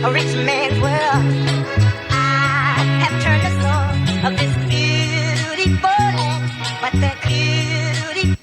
a rich man's world. I have turned the soul of this beautiful land, but that beautiful.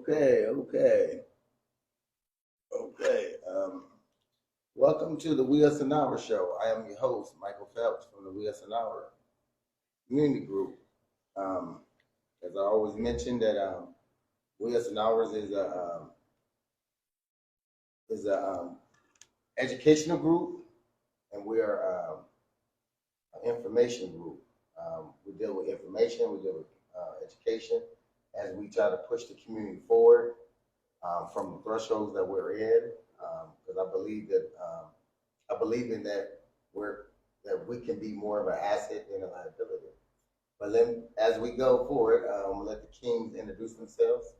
Okay. Welcome to the WUAO show. I am your host, Michael Phelps from the WUAO Community Group. As I always mention, that WUAO is a educational group, and we are an information group. We deal with information, we deal with education, as we try to push the community forward from the thresholds that we're in. Because I believe in that we can be more of an asset than a liability. But then, as we go forward, we'll let the Kings introduce themselves.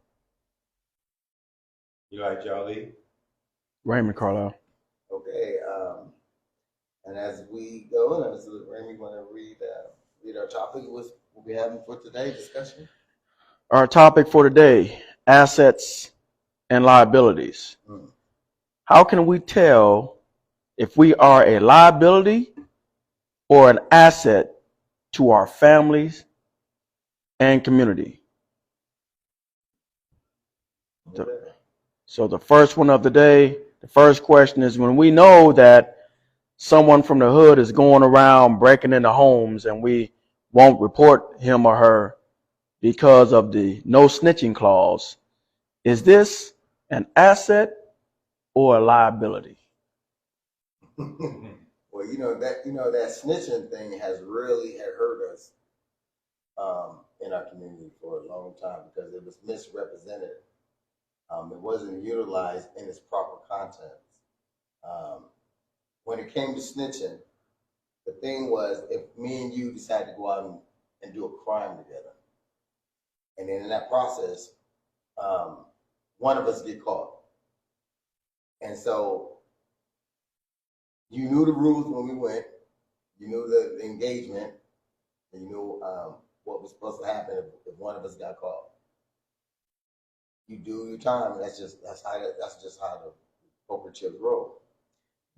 Eli Jolly. Raymond Carlisle. Okay. And as we go, Raymond, want to read our topic? We'll be having for today's discussion. Our topic for today: assets and liabilities. How can we tell if we are a liability or an asset to our families and community? So the first one of the day, the first question is, when we know that someone from the hood is going around breaking into homes and we won't report him or her, because of the no snitching clause. Is this an asset or a liability? Well, that snitching thing has really had hurt us in our community for a long time because it was misrepresented. It wasn't utilized in its proper content. When it came to snitching, the thing was if me and you decided to go out and do a crime together, and then in that process, one of us get caught, and so you knew the rules when we went, you knew the engagement, and you knew what was supposed to happen if one of us got caught. You do your time. That's just how the poker chips roll.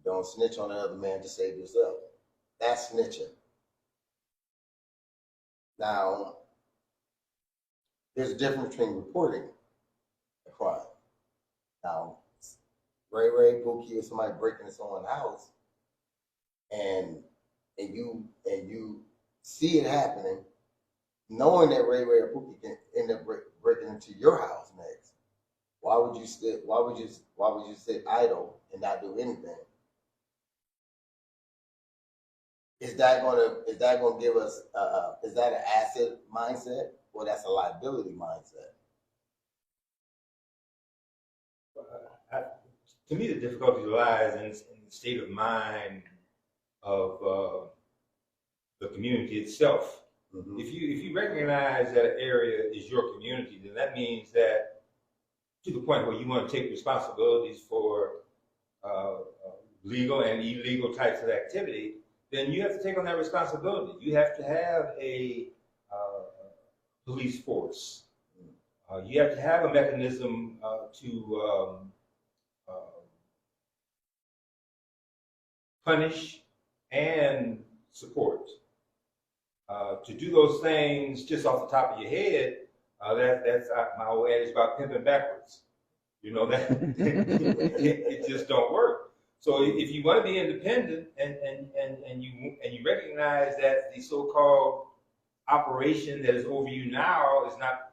Don't snitch on another man to save yourself. That's snitching. Now, there's a difference between reporting a crime. Now, Ray, Pookie, or somebody breaking into someone's house, and you see it happening, knowing that Ray or Pookie can end up breaking into your house next. Why would you sit idle and not do anything? Is that gonna give us is that an asset mindset or that's a liability mindset? To me, the difficulty lies in the state of mind of the community itself. Mm-hmm. If you recognize that an area is your community, then that means that to the point where you want to take responsibilities for legal and illegal types of activity, then you have to take on that responsibility. You have to have a police force. You have to have a mechanism to punish and support. To do those things just off the top of your head, that's my old adage about pimping backwards. You know that it just don't work. So if you want to be independent and you recognize that the so-called operation that is over you now is not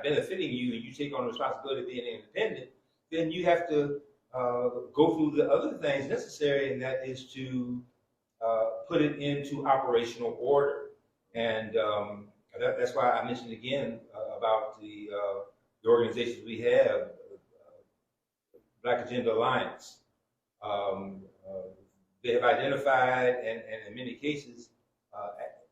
benefiting you, and you take on the responsibility of being independent, then you have to go through the other things necessary, and that is to put it into operational order. And that's why I mentioned again about the organizations we have, Black Agenda Alliance. They have identified and in many cases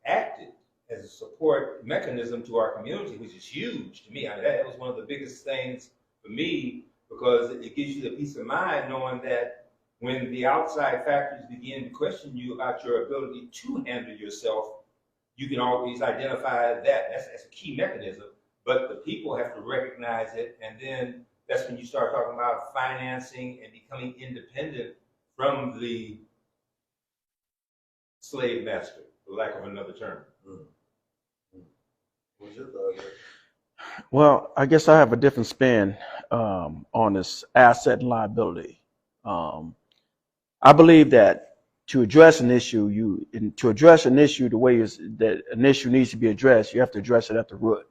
acted as a support mechanism to our community, which is huge to me. I mean, that was one of the biggest things for me, because it gives you the peace of mind knowing that when the outside factors begin to question you about your ability to handle yourself, you can always identify that. That's a key mechanism, but the people have to recognize it, and then that's when you start talking about financing and becoming independent from the slave master, for lack of another term. What's your thought? Well, I guess I have a different spin on this asset and liability. I believe that to address an issue, the way that an issue needs to be addressed, you have to address it at the root.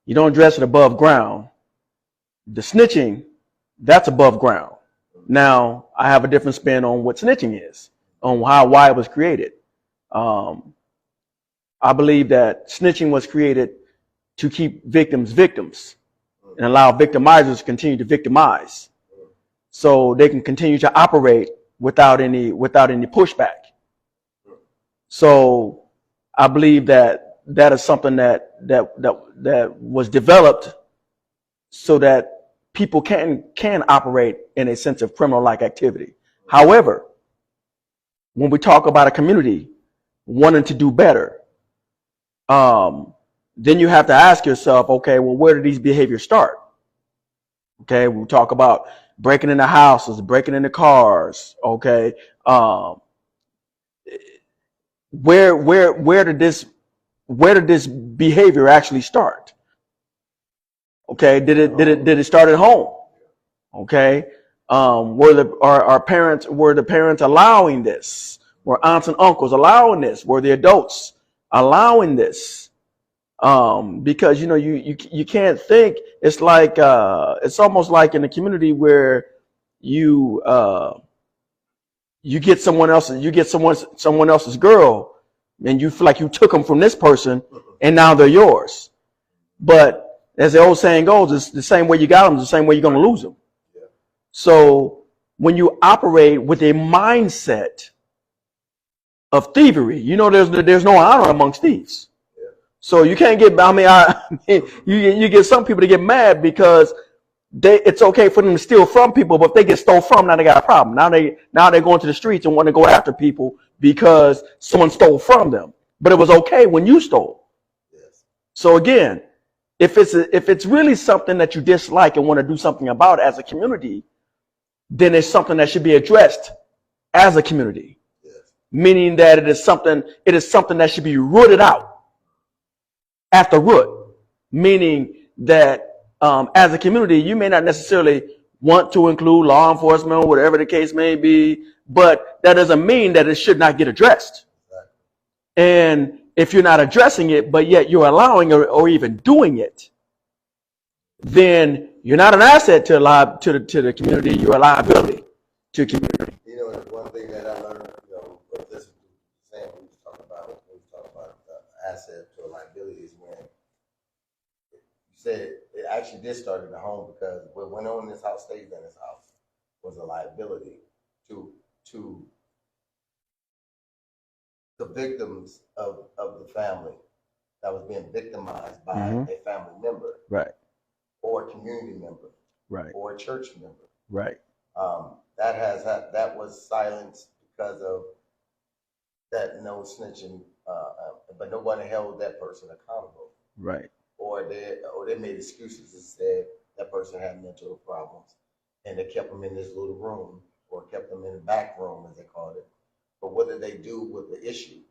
You don't address it above ground. The snitching, that's above ground. Now, I have a different spin on what snitching is, on why it was created. I believe that snitching was created to keep victims and allow victimizers to continue to victimize, so they can continue to operate without any pushback. So I believe that is something that was developed so that people can operate in a sense of criminal-like activity. However, when we talk about a community wanting to do better, then you have to ask yourself, okay, well, where do these behaviors start? Okay, we talk about breaking into houses, breaking into cars. Okay, where did this behavior actually start? Okay, did it start at home? Okay, were the parents allowing this? Were aunts and uncles allowing this? Were the adults allowing this? Because you can't think. It's like it's almost like in the community where you you get someone else's girl, and you feel like you took them from this person, and now they're yours. But as the old saying goes, it's the same way you got them, it's the same way you're going to lose them. Yeah. So when you operate with a mindset of thievery, there's no honor amongst thieves. Yeah. So you can't get. I mean, you get some people to get mad because it's okay for them to steal from people, but if they get stole from, now they got a problem. Now they're going to the streets and want to go after people because someone stole from them. But it was okay when you stole. Yes. So again, if it's really something that you dislike and want to do something about as a community, then it's something that should be addressed as a community. Yes. Meaning that it is something that should be rooted out at the root. Meaning that as a community, you may not necessarily want to include law enforcement, whatever the case may be, but that doesn't mean that it should not get addressed. Right. And if you're not addressing it, but yet you're allowing or even doing it, then you're not an asset to the community. You're a liability to the community. One thing that I learned, with this saying we was talking about the asset to a liability is when you said it actually did start in the home, because what went on in this house stays in this house was a liability to the victims of the family that was being victimized by a family member, Right. or a community member, Right. or a church member. Right. That was silenced because of that no snitching, but no one held that person accountable. Right. Or they made excuses and said that person had mental problems, and they kept them in this little room, or kept them in the back room, as they called it. But what did they do with the issue?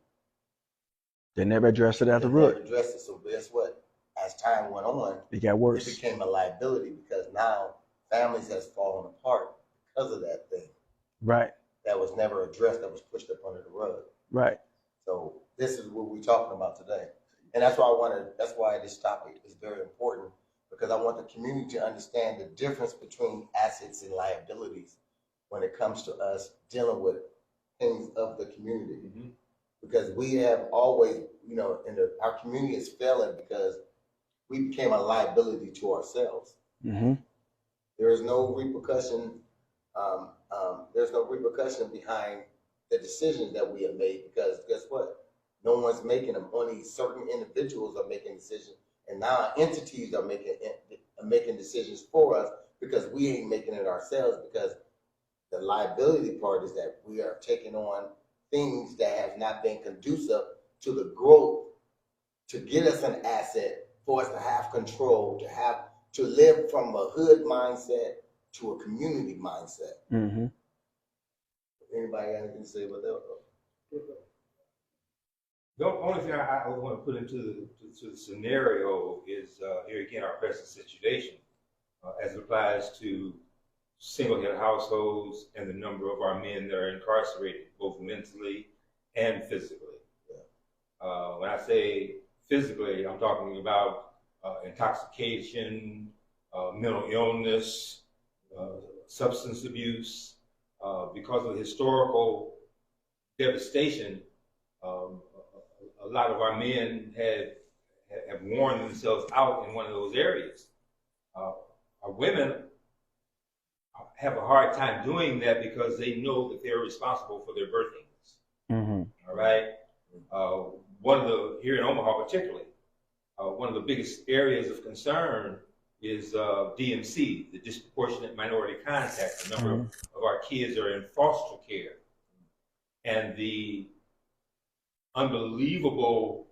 They never addressed it at the They root. never addressed it. So guess what? As time went on, It got it worse. became a liability, because now families has fallen apart because of that thing Right. that was never addressed, that was pushed up under the rug. Right. So this is what we're talking about today. And that's why this topic is very important, because I want the community to understand the difference between assets and liabilities when it comes to us dealing with things of the community. Mm-hmm. Because we have always, our community is failing because we became a liability to ourselves. Mm-hmm. There is no repercussion. There's no repercussion behind the decisions that we have made, because guess what? No one's making them. Only certain individuals are making decisions, and now entities are making decisions for us, because we ain't making it ourselves. Because the liability part is that we are taking on things that have not been conducive to the growth, to get us an asset, for us to have control, to live from a hood mindset to a community mindset. Mm-hmm. Anybody got anything to say about that? The only thing I want to put into the scenario is here again our present situation as it applies to single-head households and the number of our men that are incarcerated, both mentally and physically. Yeah. When I say physically, I'm talking about intoxication, mental illness, substance abuse. Because of historical devastation, a lot of our men have worn themselves out in one of those areas. Our women have a hard time doing that because they know that they're responsible for their birthings. Mm-hmm. All right. Here in Omaha particularly, one of the biggest areas of concern is DMC, the disproportionate minority contact. The number of our kids are in foster care, and the unbelievable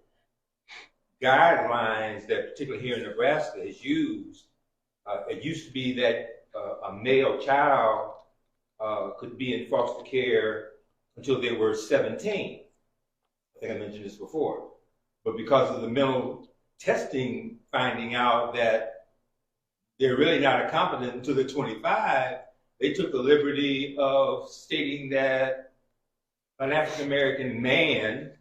guidelines that particularly here in Nebraska is used. It used to be that a male child could be in foster care until they were 17. I think I mentioned this before. But because of the mental testing finding out that they're really not competent until they're 25, they took the liberty of stating that an African-American man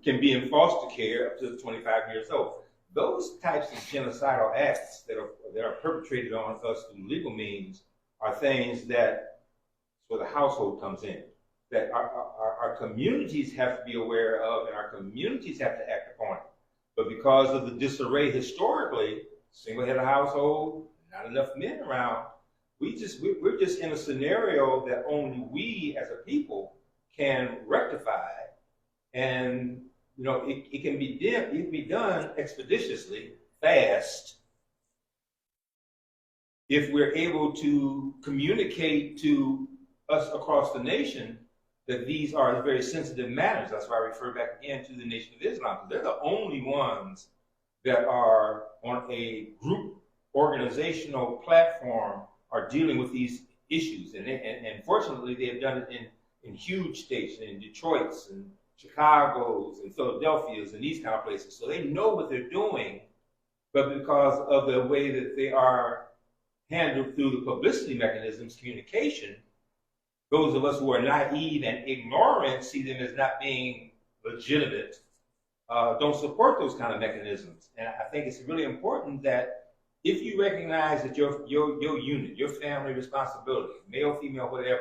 can be in foster care up to 25 years old. Those types of genocidal acts that are perpetrated on us through legal means are things that where the household comes in, that our communities have to be aware of, and our communities have to act upon it. But because of the disarray historically, single-headed household, not enough men around, we're just in a scenario that only we as a people can rectify, and it can be done expeditiously, fast, if we're able to communicate to us across the nation that these are very sensitive matters. That's why I refer back again to the Nation of Islam, because they're the only ones that are on a group organizational platform are dealing with these issues. And fortunately, they have done it in huge states, in Detroit's and Chicago's and Philadelphia's and these kind of places. So they know what they're doing, but because of the way that they are handled through the publicity mechanisms, communication, those of us who are naive and ignorant see them as not being legitimate, don't support those kind of mechanisms. And I think it's really important that if you recognize that your unit, your family responsibility, male, female, whatever,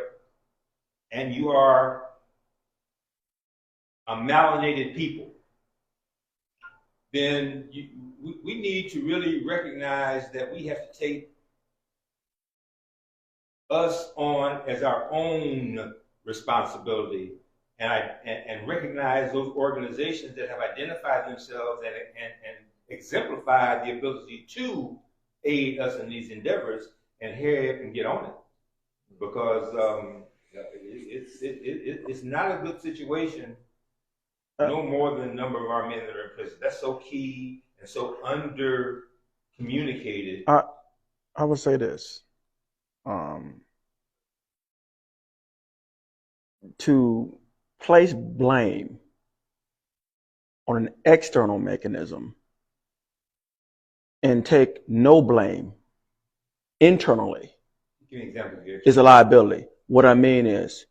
and you are a melanated people, then we need to really recognize that we have to take us on as our own responsibility, and recognize those organizations that have identified themselves and exemplified the ability to aid us in these endeavors, and hurry up and get on it, because it's not a good situation. No more than the number of our men that are in prison. That's so key and so under communicated. I would say this. To place blame on an external mechanism and take no blame internally Give me an example here. is a liability. What I mean is,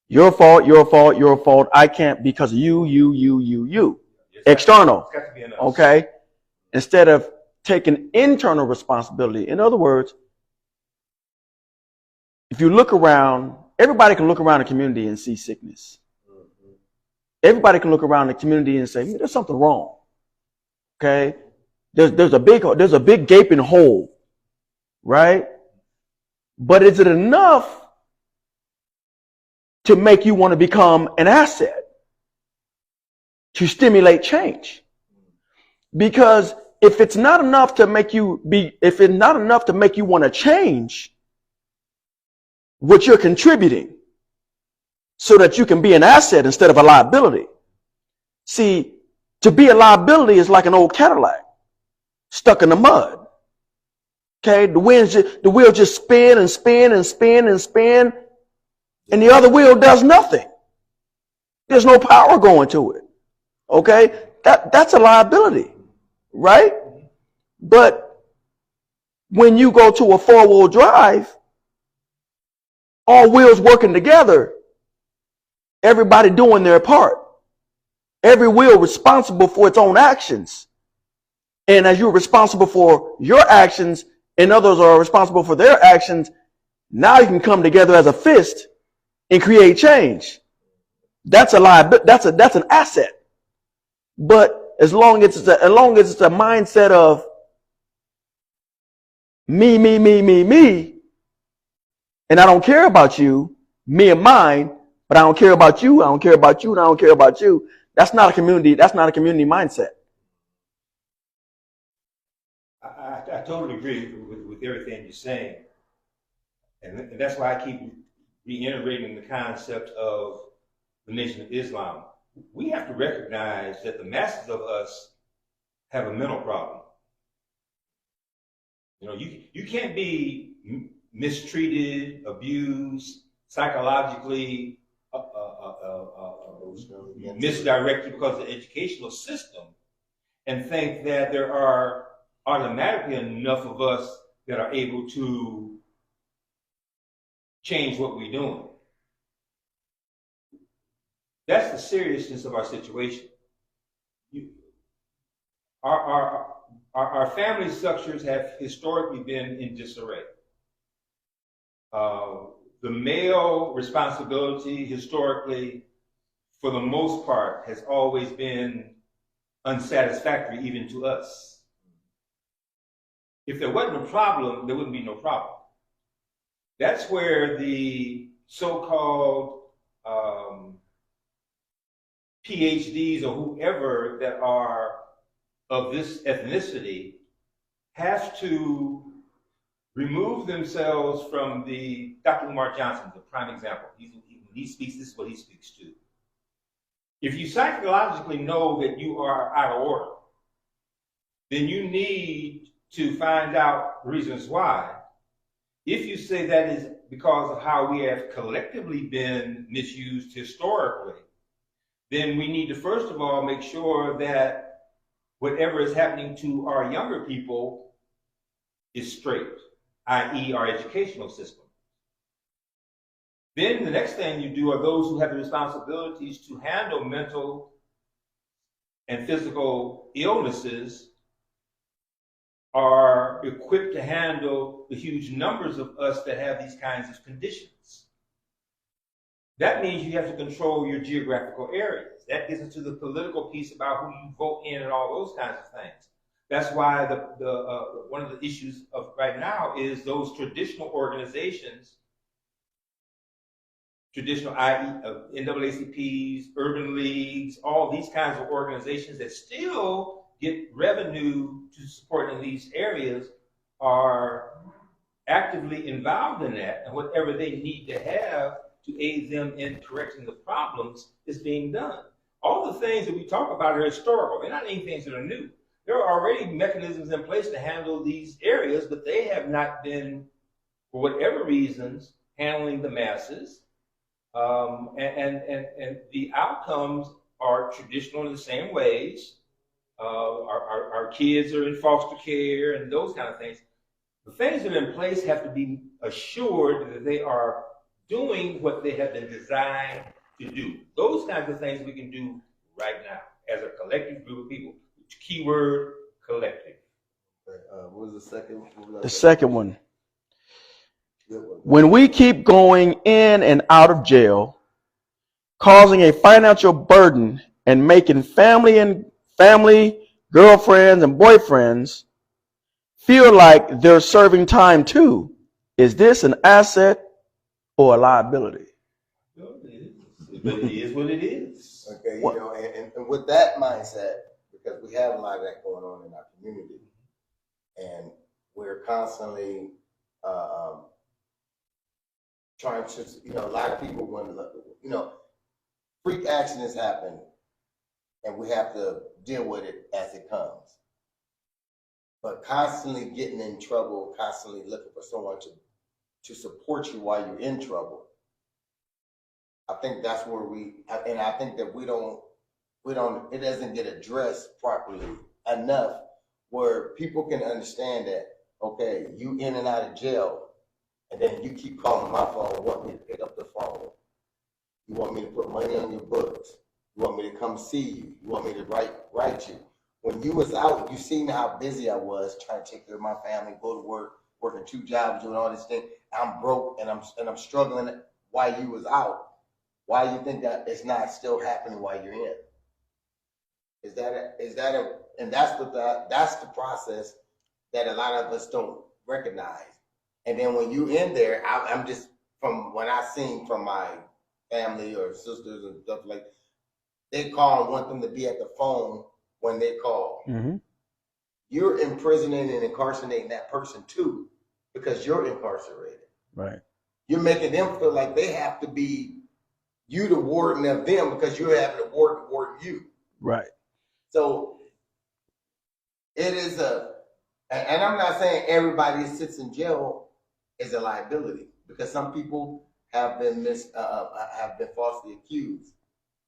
your fault, your fault, your fault. I can't because of you. External. It's got to be enough. Okay? Instead of taking internal responsibility. In other words, if you look around, everybody can look around the community and see sickness. Everybody can look around the community and say, there's something wrong. Okay? There's a big gaping hole. Right? But is it enough to make you want to become an asset, to stimulate change? Because if it's not enough to make you want to change what you're contributing so that you can be an asset instead of a liability. See, to be a liability is like an old Cadillac stuck in the mud. Okay, the wheel just spin and spin and spin and spin, and the other wheel does nothing. There's no power going to it. Okay, that's a liability, right? But when you go to a four-wheel drive, all wheels working together, everybody doing their part, every wheel responsible for its own actions. And as you're responsible for your actions and others are responsible for their actions, now you can come together as a fist and create change. That's a liability. That's an asset. But as long as it's a mindset of me, and I don't care about you, me and mine, but I don't care about you, I don't care about you, and I don't care about you. That's not a community mindset. I totally agree with everything you're saying. And that's why I keep reiterating the concept of the Nation of Islam. We have to recognize that the masses of us have a mental problem. You can't be mistreated, abused, psychologically misdirected because of the educational system and think that there are automatically enough of us that are able to change what we're doing. That's the seriousness of our situation. You, our, our, our family structures have historically been in disarray. The male responsibility historically, for the most part, has always been unsatisfactory even to us. If there wasn't a problem, there wouldn't be no problem. That's where the so-called PhDs or whoever that are of this ethnicity have to remove themselves from the, Dr. Umar Johnson is a prime example. He speaks, this is what he speaks to. If you psychologically know that you are out of order, then you need to find out reasons why. If you say that is because of how we have collectively been misused historically, then we need to first of all make sure that whatever is happening to our younger people is straight, i.e. our educational system. Then the next thing you do are those who have the responsibilities to handle mental and physical illnesses are equipped to handle the huge numbers of us that have these kinds of conditions. That means you have to control your geographical areas. That gets into the political piece about who you vote in and all those kinds of things. That's why one of the issues of right now is those traditional organizations, traditional NAACPs, urban leagues, all these kinds of organizations that still get revenue to support in these areas are actively involved in that, and whatever they need to have to aid them in correcting the problems is being done. All the things that we talk about are historical. They're not any things that are new. There are already mechanisms in place to handle these areas, but they have not been, for whatever reasons, handling the masses. And the outcomes are traditional in the same ways. Our kids are in foster care and those kind of things. The things that are in place have to be assured that they are doing what they have been designed to do. Those kinds of things we can do right now as a collective group of people. Keyword collective. What was the second? The second one. When we keep going in and out of jail, causing a financial burden and making family, girlfriends, and boyfriends feel like they're serving time too, is this an asset or a liability? No, it is what it is. Okay, you know, and with that mindset, because we have a lot of that going on in our community, and we're constantly trying to, you know, a lot of people want to, you know, freak accidents happen, and we have to deal with it as it comes. But constantly getting in trouble, constantly looking for someone to support you while you're in trouble. I think that's where I think that it doesn't get addressed properly enough where people can understand that, okay, you in and out of jail, and then you keep calling my phone, want me to pick up the phone. You want me to put money on your books. You want me to come see you. You want me to write you. When you was out, you seen how busy I was trying to take care of my family, go to work, working 2 jobs, doing all this thing. I'm broke and I'm struggling while you was out. Why you think that it's not still happening while you're in? And that's the process that a lot of us don't recognize. And then when you in there, I'm just, from when I seen from my family or sisters and stuff, like they call and want them to be at the phone when they call. Mm-hmm. You're imprisoning and incarcerating that person too, because you're incarcerated. Right. You're making them feel like they have to be you the warden of them because you're having to warden you. Right. So it is and I'm not saying everybody who sits in jail is a liability, because some people have been falsely accused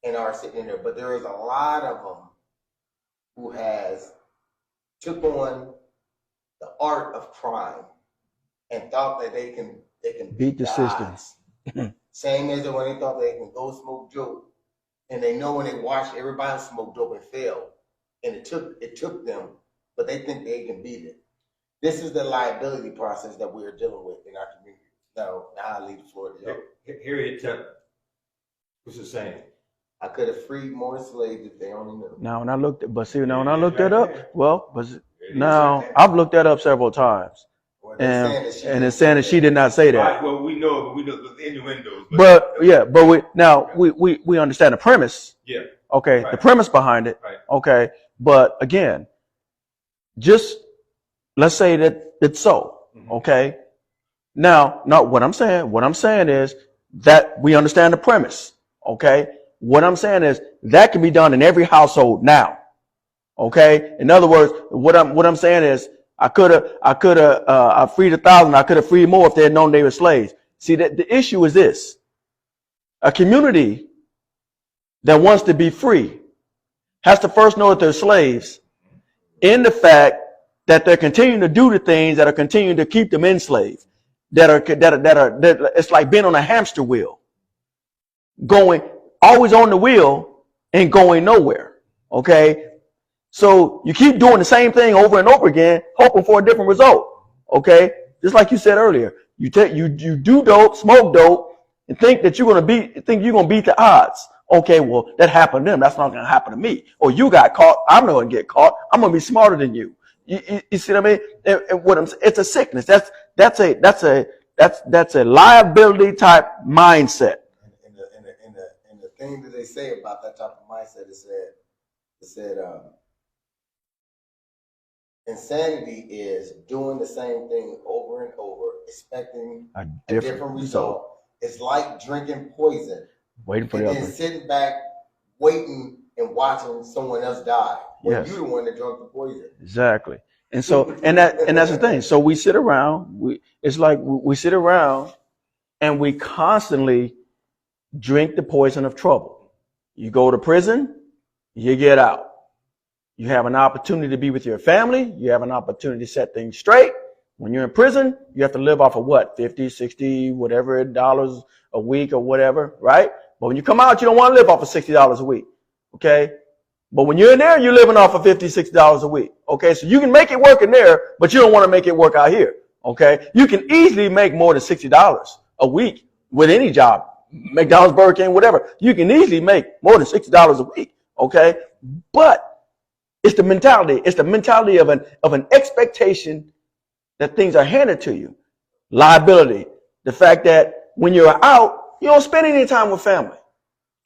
and are sitting in there, but there is a lot of them who has took on the art of crime and thought that they can beat the system. Same as when they thought they can go smoke dope and they know when they watched everybody else smoke dope and fail, and it took them, but they think they can beat it. This is the liability process that we're dealing with in our community. Now I leave the floor to you. Harriet Tubman, what's the saying? I could have freed more slaves if they only knew. Now, when I looked that up, well, but It now is right there. I've looked that up several times, Well, and saying it's saying that she did not say that. Right, well, we know the innuendos. But we understand the premise. Yeah. Okay, Right. the premise behind it. Right. Okay, but again, just let's say that it's so. Mhm. Okay. Now, not what I'm saying. What I'm saying is that we understand the premise. Okay. What I'm saying is that can be done in every household now. Okay. In other words, what I'm saying is I freed 1,000. I could have freed more if they had known they were slaves. See, that the issue is this: a community that wants to be free has to first know that they're slaves, in the fact that they're continuing to do the things that are continuing to keep them enslaved. That it's like being on a hamster wheel, going always on the wheel and going nowhere. Okay. So you keep doing the same thing over and over again, hoping for a different result. Okay. Just like you said earlier, you do dope, smoke dope, and think you're going to beat the odds. Okay. Well, that happened to them. That's not going to happen to me. Or you got caught. I'm not going to get caught. I'm going to be smarter than you. You see what I mean? And what it's a sickness. That's a liability type mindset. And the thing that they say about that type of mindset is insanity is doing the same thing over and over, expecting a different result. It's like drinking poison, waiting for and the then other. sitting back, waiting and watching someone else die. When Yes. you're the one that drank the poison. Exactly. And so, and that's the thing. So we sit around. It's like we sit around and we constantly drink the poison of trouble. You go to prison, you get out. You have an opportunity to be with your family. You have an opportunity to set things straight. When you're in prison, you have to live off of what? 50, 60, whatever dollars a week or whatever, right? But when you come out, you don't want to live off of $60 a week. Okay? But when you're in there, you're living off of $50, $60 a week. Okay? So you can make it work in there, but you don't want to make it work out here. Okay? You can easily make more than $60 a week with any job. McDonald's, Burger King, whatever. You can easily make more than $60 a week. Okay? But it's the mentality. It's the mentality of an expectation that things are handed to you. Liability. The fact that when you're out, you don't spend any time with family.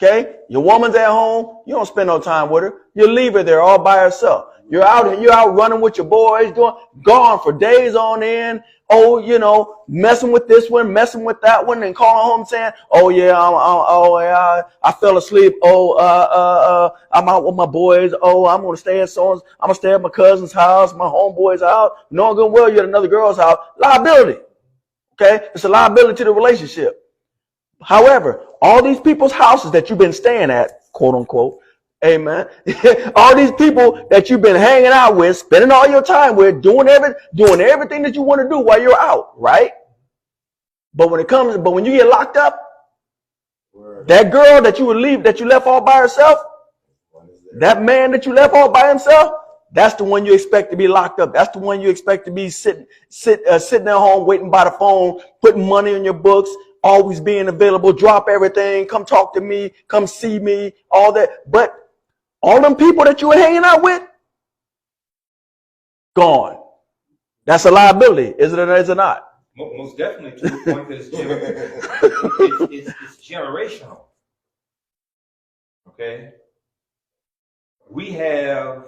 Okay? Your woman's at home, you don't spend no time with her. You leave her there all by herself. You're out running with your boys, gone for days on end. Oh, messing with this one, messing with that one, and calling home saying, "Oh yeah, I fell asleep. I'm out with my boys. Oh, I'm gonna stay at my cousin's house, my homeboy's house. Knowing good well you're at another girl's house. Liability. Okay, it's a liability to the relationship. However, all these people's houses that you've been staying at, quote unquote, amen, all these people that you've been hanging out with, spending all your time with, doing everything that you want to do while you're out, right? But when you get locked up, that girl that you left all by herself, that man that you left all by himself, that's the one you expect to be locked up. That's the one you expect to be sitting at home, waiting by the phone, putting money in your books, always being available, drop everything, come talk to me, come see me, all that. But all them people that you were hanging out with, gone. That's a liability, is it or is it not? Most definitely, to the point that it's generational. Okay? We have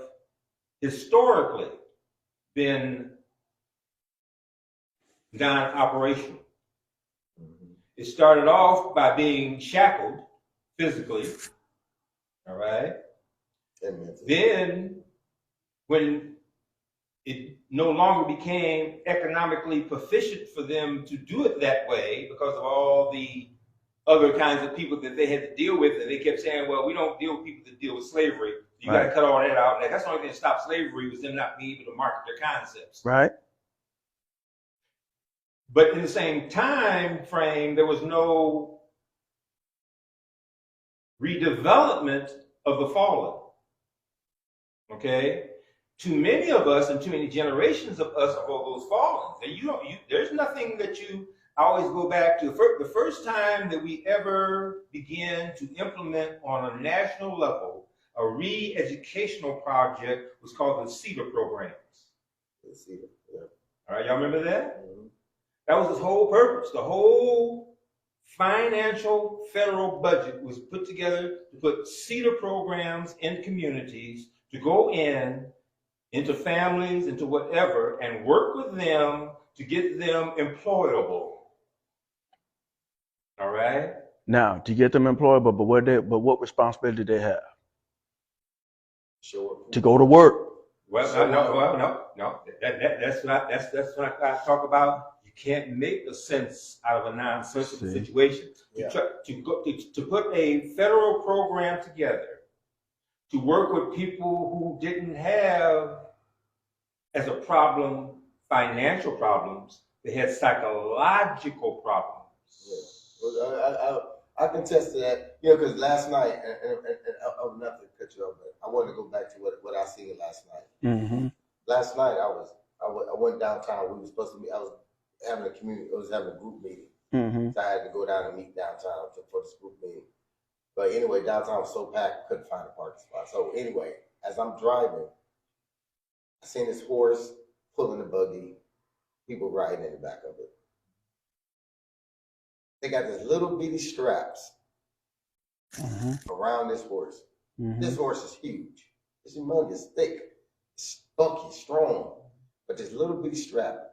historically been non-operational. It started off by being shackled physically, all right? Then, when it no longer became economically proficient for them to do it that way because of all the other kinds of people that they had to deal with, and they kept saying, well, we don't deal with people that deal with slavery. You got to cut all that out. And that's the only thing that stopped slavery was them not being able to market their concepts. Right. But in the same time frame, there was no redevelopment of the fallen. Okay? Too many of us and too many generations of us are those fallen. And there's nothing that I always go back to. The first time that we ever began to implement on a national level a re-educational project was called the CEDAR programs. The CEDAR, yeah. All right, y'all remember that? Mm-hmm. That was its whole purpose. The whole financial federal budget was put together to put CEDAR programs in communities to go into families, into whatever, and work with them to get them employable. All right? Now, to get them employable, but what responsibility do they have? Sure. To go to work. Well, no. That's what I talk about. You can't make a sense out of a nonsensical situation. Yeah. To put a federal program together to work with people who didn't have as a problem financial problems, they had psychological problems. Yeah. Well, I can attest to that, because last night, and I'm not to cut you off, but I wanted to go back to what I seen last night. Mm-hmm. Last night, I went downtown. We were supposed to meet. I was having a group meeting. Mm-hmm. So I had to go down and meet downtown for this group meeting. But anyway, downtown was so packed, couldn't find a parking spot. So anyway, as I'm driving, I seen this horse pulling the buggy, people riding in the back of it. They got this little bitty straps around this horse. Mm-hmm. This horse is huge. It's humongous, thick, spunky, strong, but this little bitty strap.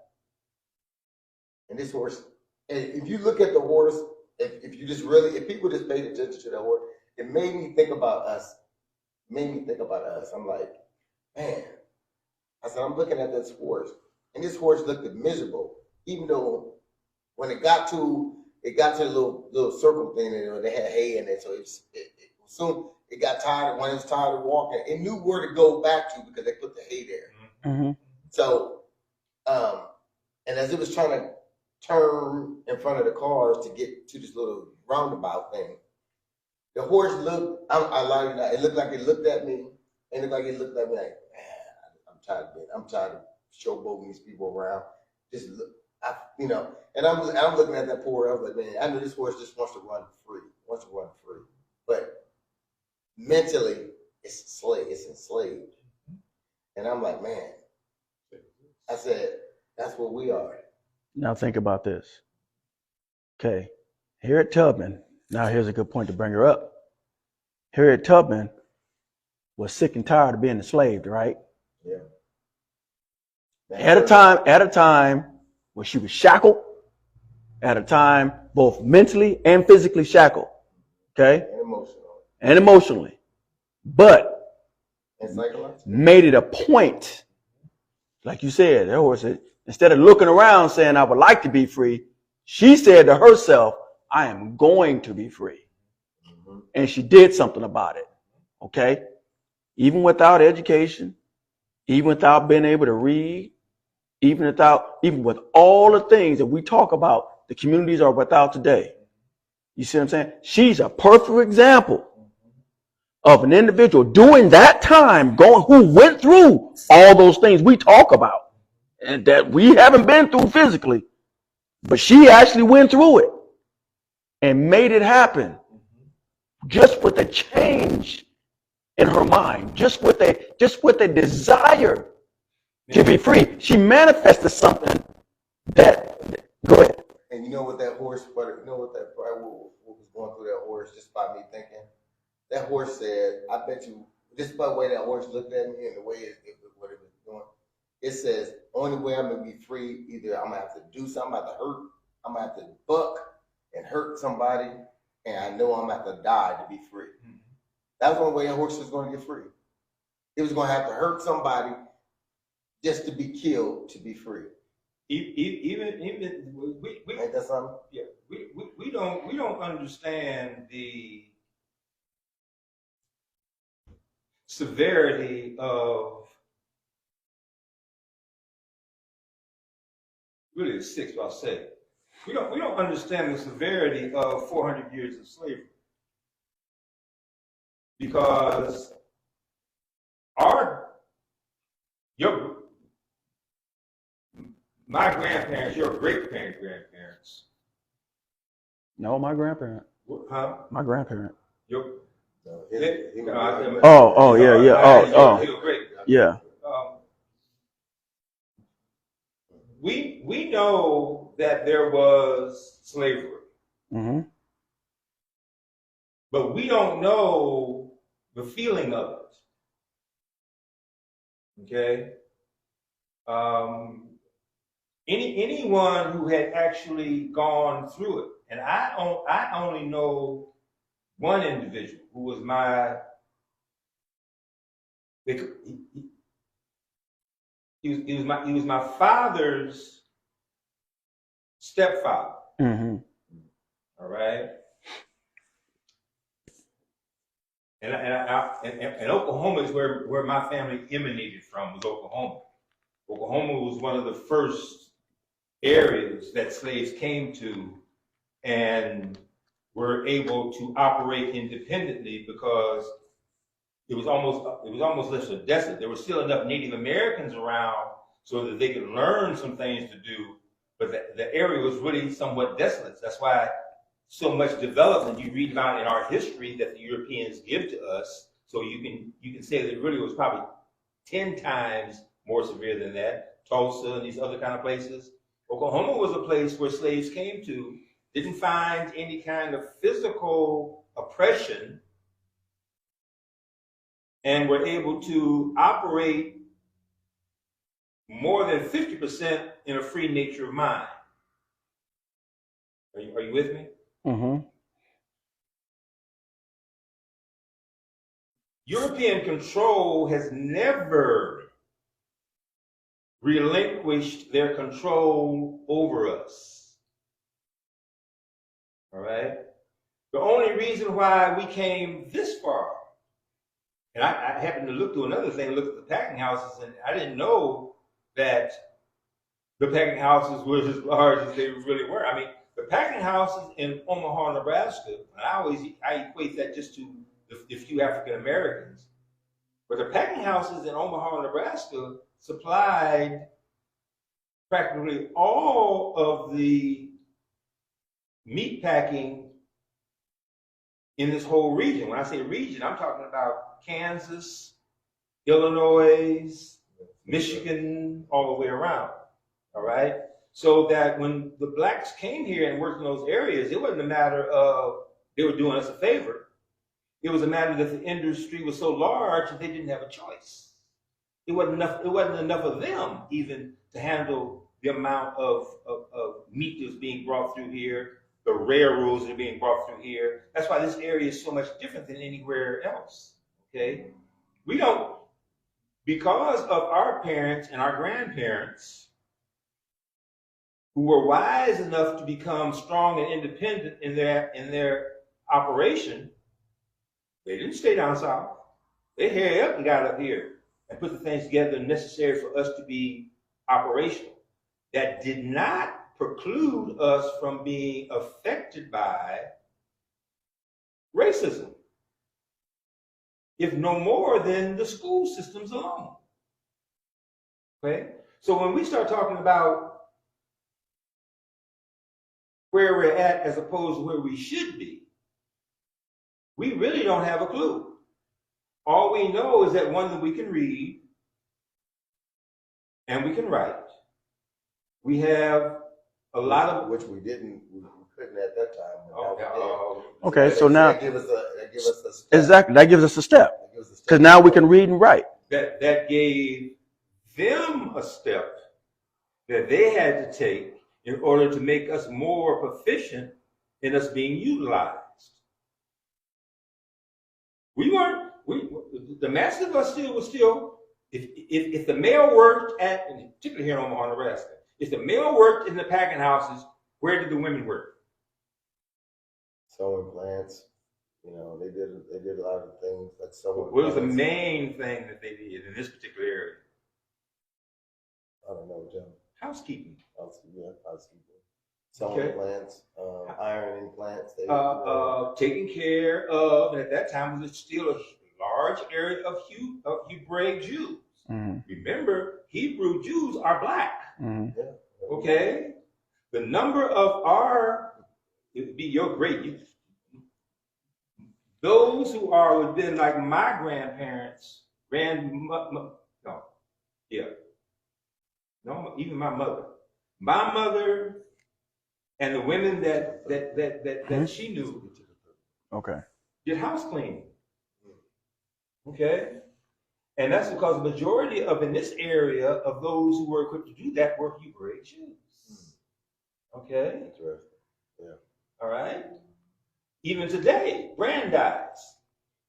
And this horse, and if you look at the horse, if people just paid attention to the horse, it made me think about us. I'm like, man. I said, I'm looking at this horse, and this horse looked miserable, even though when it got to the little circle thing, and they had hay in it, so soon it got tired. When it was tired of walking, it knew where to go back to because they put the hay there. Mm-hmm. So, and as it was trying to turn in front of the cars to get to this little roundabout thing, the horse looked. I like that. It looked like it looked at me, and it looked like it looked at me like, I'm tired of showboating these people around. Just look, and I'm looking at that poor. I was like, man, I know this horse just wants to run free. But mentally, it's enslaved. And I'm like, man. I said, that's what we are. Now think about this. Okay, Harriet Tubman. Now here's a good point to bring her up. Harriet Tubman was sick and tired of being enslaved, right? Yeah. At a time when she was shackled, at a time both mentally and physically shackled, okay? And emotionally. But made it a point, like you said, that horse said, instead of looking around saying, I would like to be free, she said to herself, I am going to be free. Mm-hmm. And she did something about it, okay? Even without education, even without being able to read, even with all the things that we talk about, the communities are without today. You see what I'm saying? She's a perfect example of an individual during that time who went through all those things we talk about and that we haven't been through physically, but she actually went through it and made it happen just with a change in her mind, just with a desire to be free. She manifested something that, go ahead. And you know what that horse, what was going through that horse just by me thinking? That horse said, I bet you, just by the way that horse looked at me and the way what it was doing, it says, only way I'm going to be free, either I'm going to have to do something, I'm going to have to hurt, I'm going to have to buck and hurt somebody, and I know I'm going to have to die to be free. Mm-hmm. That was the only way a horse was going to get free. It was going to have to hurt somebody just to be killed to be free. Even we ain't that something? Yeah, we don't understand the severity of really the six, I'll say. We don't understand the severity of 400 years of slavery. because my grandparents, your grandparents, No, my grandparent. huh? My grandparent. Your, So Oh, yeah. You're great. Yeah. We know that there was slavery, Mm-hmm. but we don't know the feeling of it. Okay. Anyone who had actually gone through it, and I only know one individual who was he was my father's stepfather. Mm-hmm. All right. And Oklahoma is where my family emanated from, was Oklahoma. Oklahoma was one of the first areas that slaves came to and were able to operate independently because it was almost less desolate. There were still enough Native Americans around so that they could learn some things to do, but the area was really somewhat desolate. That's why so much development you read about in our history that the Europeans give to us. So you can say that it really was probably 10 times more severe than that. Tulsa and these other kind of places. Oklahoma was a place where slaves came to, didn't find any kind of physical oppression, and were able to operate more than 50% in a free nature of mind. Are you with me? Mm-hmm. European control has never relinquished their control over us. All right? The only reason why we came this far, and I happened to look through another thing, look at the packing houses, and I didn't know that the packing houses were as large as they really were. I mean, the packing houses in Omaha, Nebraska, and I equate that just to the few African Americans, but the packing houses in Omaha, Nebraska supplied practically all of the meat packing in this whole region. When I say region, I'm talking about Kansas, Illinois, Michigan, all the way around. All right? So that when the blacks came here and worked in those areas, it wasn't a matter of they were doing us a favor. It was a matter that the industry was so large that they didn't have a choice. It wasn't enough of them even to handle the amount of meat that was being brought through here, the railroads that are being brought through here. That's why this area is so much different than anywhere else. Okay? We don't, because of our parents and our grandparents, who were wise enough to become strong and independent in their operation, they didn't stay down south. They hurried up and got up here and put the things together necessary for us to be operational. That did not preclude us from being affected by racism, if no more than the school systems alone. Okay? So when we start talking about where we're at as opposed to where we should be, we really don't have a clue. All we know is that one, that we can read and we can write. We have a lot of which we couldn't at that time. Okay, so now that give us a step. exactly that gives us a step because now we can read and write. That gave them a step that they had to take in order to make us more proficient in us being utilized. The masses of us was still, if the male worked particularly here in Omaha, Nebraska, if the male worked in the packing houses, where did the women work? Sewing plants, they did a lot of things like sewing. What was the main thing that they did in this particular area? I don't know, Jim. Housekeeping. Housekeeping. Sewing plants. iron implants. Taken care of, and at that time was still a large area of Hebraic Jews. Mm-hmm. Remember, Hebrew Jews are black. Mm-hmm. Yeah. Okay, the number of it would be your great. Those who are within like my grandparents, even my mother. My mother and the women that she knew Okay. did house cleaning. Okay? And that's because the majority of in this area of those who were equipped to do that were Hebraic Jews. Okay? Interesting. Yeah. All right? Even today, Brandeis.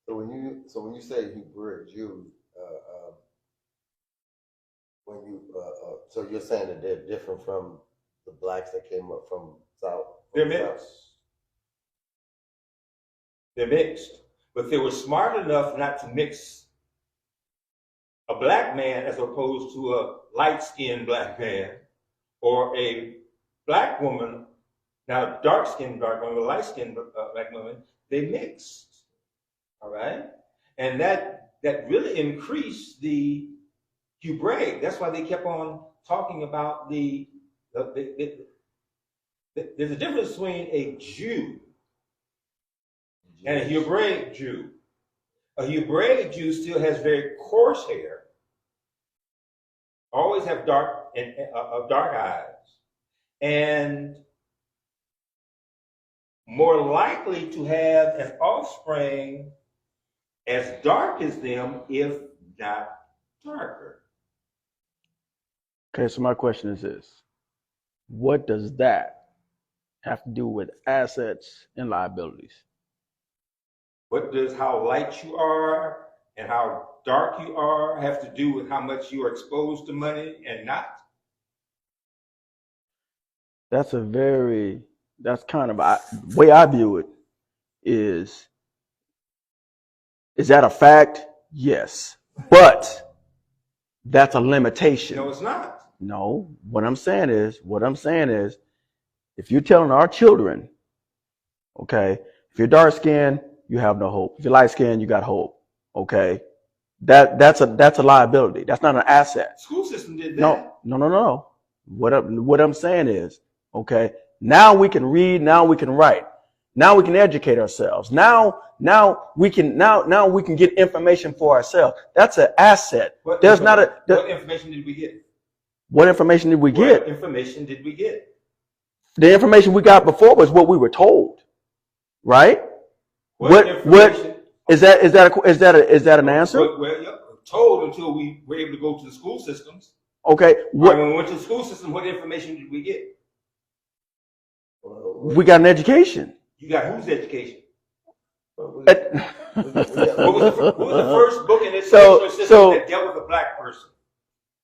So when you say Hebraic Jews, so you're saying that they're different from the blacks that came up from south? They're mixed. They're mixed. But they were smart enough not to mix a black man as opposed to a light-skinned black man or a black woman, now dark-skinned black woman, light-skinned black woman, they mixed. All right? And that really increased the Hebraic. That's why they kept on talking about there's a difference between a Jew and a Hebraic Jew. A Hebraic Jew still has very coarse hair, always have dark eyes, and more likely to have an offspring as dark as them, if not darker. Okay, so my question is this. What does that have to do with assets and liabilities? What does how light you are and how dark you are have to do with how much you are exposed to money and not? That's kind of the way I view it is that a fact? Yes. But that's a limitation. No, it's not. No, what I'm saying is, if you're telling our children, okay, if you're dark skinned, you have no hope. If you're light skinned, you got hope. Okay, that's a liability. That's not an asset. School system did that. No. What I'm saying is, okay, now we can read, now we can write, now we can educate ourselves. Now we can get information for ourselves. That's an asset. What information did we get? What information did we get? What information did we get? The information we got before was what we were told, right? What is that an answer? Well, told until we were able to go to the school systems. Okay. When we went to the school system, what information did we get? We got an education. You got whose education? What What was the first book in this system that dealt with a black person?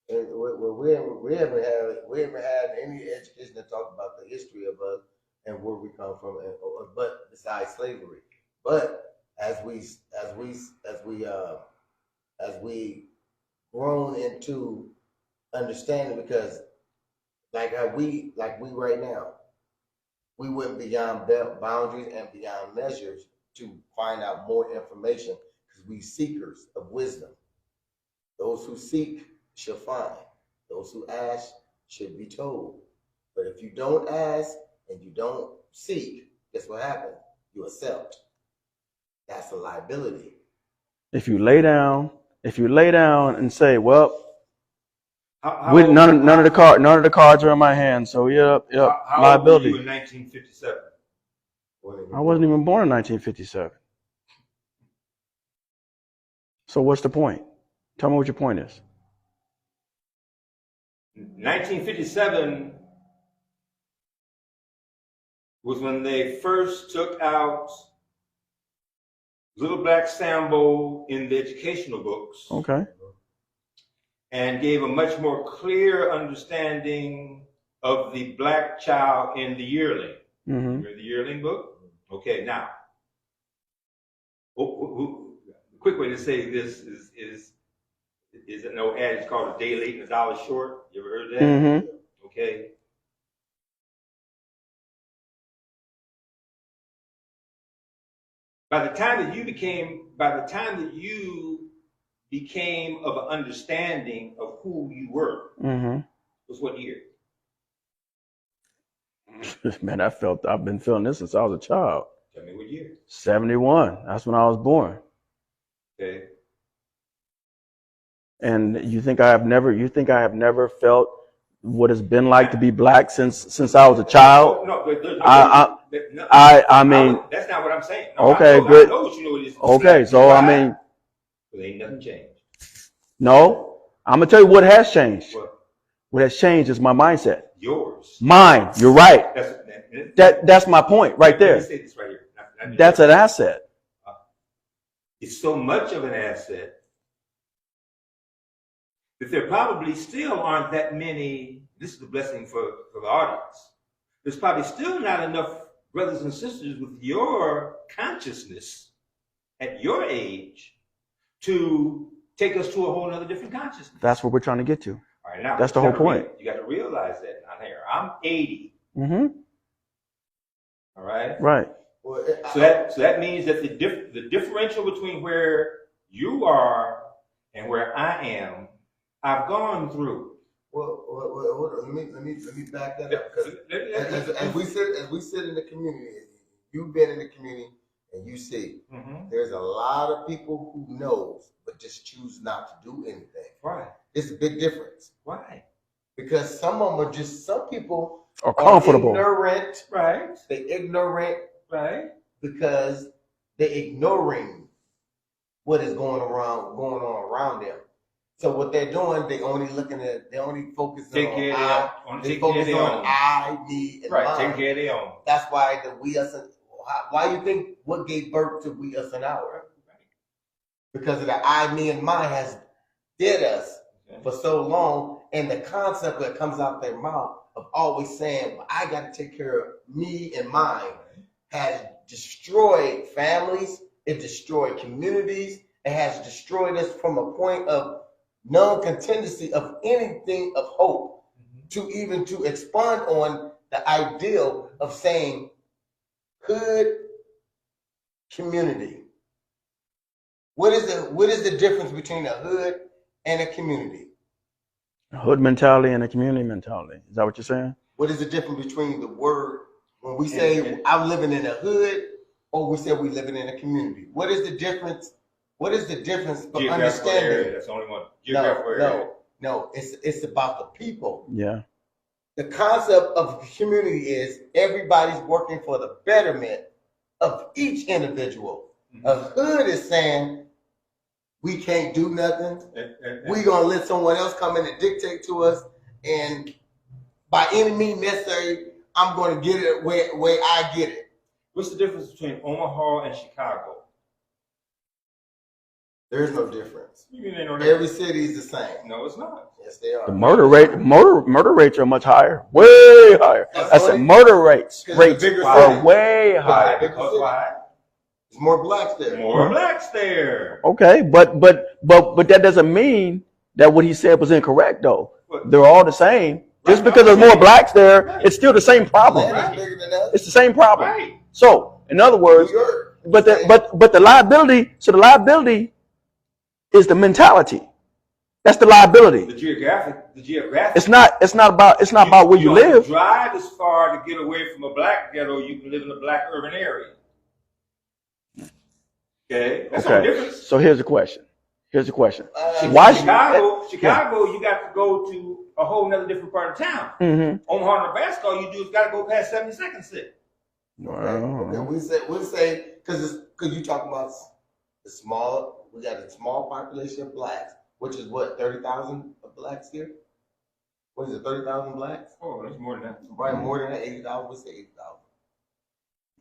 We haven't had any education that talk about the history of us and where we come from, but besides slavery. But as we grown into understanding, because like we right now, we went beyond boundaries and beyond measures to find out more information, because we seekers of wisdom. Those who seek shall find. Those who ask should be told. But if you don't ask and you don't seek, guess what happens? You accept. That's a liability. If you lay down and say, well, none of the cards are in my hand, so yep, liability. How old were you in 1957? I wasn't even born in 1957. So what's the point? Tell me what your point is. 1957 was when they first took out Little Black Sambo in the educational books. Okay. And gave a much more clear understanding of the black child in the yearling. Mm-hmm. Remember the yearling book? Okay, now, a quick way to say this is an old adage called a day late and a dollar short. You ever heard that? Mm-hmm. Okay. By the time that you became of an understanding of who you were, was what year? Man, I've been feeling this since I was a child. Tell me what year. 71. That's when I was born. Okay. And you think I have never felt what it's been like to be black since I was a child? Oh, no, I mean, that's not what I'm saying. No, okay, I good. know what you know. It's Okay, black, so right? I mean, But ain't nothing changed. no, I'm gonna tell you what has changed. What? What has changed is my mindset. Yours. Mine. You're right. That's my point right Let me there. say this right here. That's an asset. It's so much of an asset that there probably still aren't that many. This is the blessing for the audience. There's probably still not enough brothers and sisters with your consciousness at your age to take us to a whole other different consciousness. That's what we're trying to get to. All right, now that's the whole point. You got to realize that now. Here, I'm 80. Mm-hmm. All right. Right. So that means that the differential between where you are and where I am, I've gone through. Well, let me back that up, because as we sit in the community, you've been in the community and you see there's a lot of people who knows but just choose not to do anything. Why? It's a big difference. Why? Because some people are comfortable. Ignorant. Right. They ignorant. Right. Because they're ignoring what is going on around them. So what they're doing, they only focusing on I, me, and right. mine. Take care of their own. That's why why you think what gave birth to we, us, and our? Because of the I, me, and mine has did us for so long, and the concept that comes out their mouth of always saying, well, I got to take care of me and mine, has destroyed families, it destroyed communities, it has destroyed us from a point of non-contingency of anything of hope to expand on the ideal of saying hood community. What is the difference between a hood and a community? A hood mentality and a community mentality. Is that what you're saying? What is the difference between the word when we say I'm living in a hood or we say we living in a community? What is the difference? What is the difference for understanding? Area, that's the only one. No. It's about the people. Yeah. The concept of community is everybody's working for the betterment of each individual. A hood is saying we can't do nothing. We're gonna let someone else come in and dictate to us, and by any means necessary, I'm gonna get it where I get it. What's the difference between Omaha and Chicago? There's no difference. You mean no difference? Every city is the same. No, it's not. Yes, they are. The murder rates are much higher, way higher. I said murder rates are way higher. Because why? There's more blacks there. More blacks there. Okay, but that doesn't mean that what he said was incorrect, though. They're all the same. Just because there's more blacks there, it's still the same problem. It's the same problem. Right. So, in other words, but the liability. So the liability is the mentality. That's the liability. The geographic. It's not about where you live. Drive as far to get away from a black ghetto. You can live in a black urban area. Okay. That's no difference. So here's the question. Why Chicago? You got to go to a whole nother different part of town. Omaha, Nebraska, all you do is got to go past 72nd Street. Okay. We say because you talk about the small. We got a small population of blacks, which is what 30,000 blacks here. What is it? 30,000 blacks? Oh, that's more than that. Right, more than that. 80,000. We say 80,000.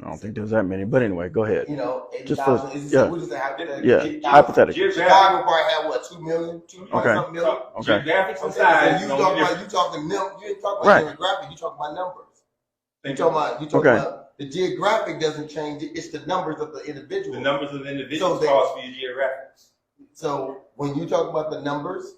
I don't think there's that many, but anyway, go ahead. 80,000. We just say hypothetically. Yeah, hypothetically. Chicago probably had what 2 million, 2 something million. Okay. Geographics and size. So you ain't talking demographic. You talking about numbers. You talking about the geographic doesn't change. It's the numbers of the individual. The numbers of the individuals cause for your geographics. So when you talk about the numbers,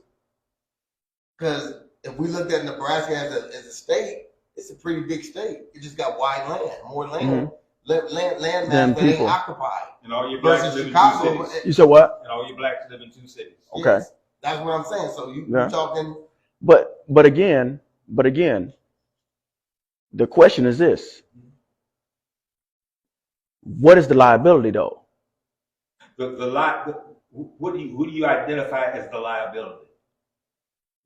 because if we looked at Nebraska as a state, it's a pretty big state. It just got wide land, more land. land Than mass that ain't people. occupied. And all your blacks Versus live in Chicago, 2 cities. You said what? And all your blacks live in 2 cities. Okay. Yes, that's what I'm saying. So Yeah. you're talking. But again, the question is this: what is the liability though? Who do you identify as the liability?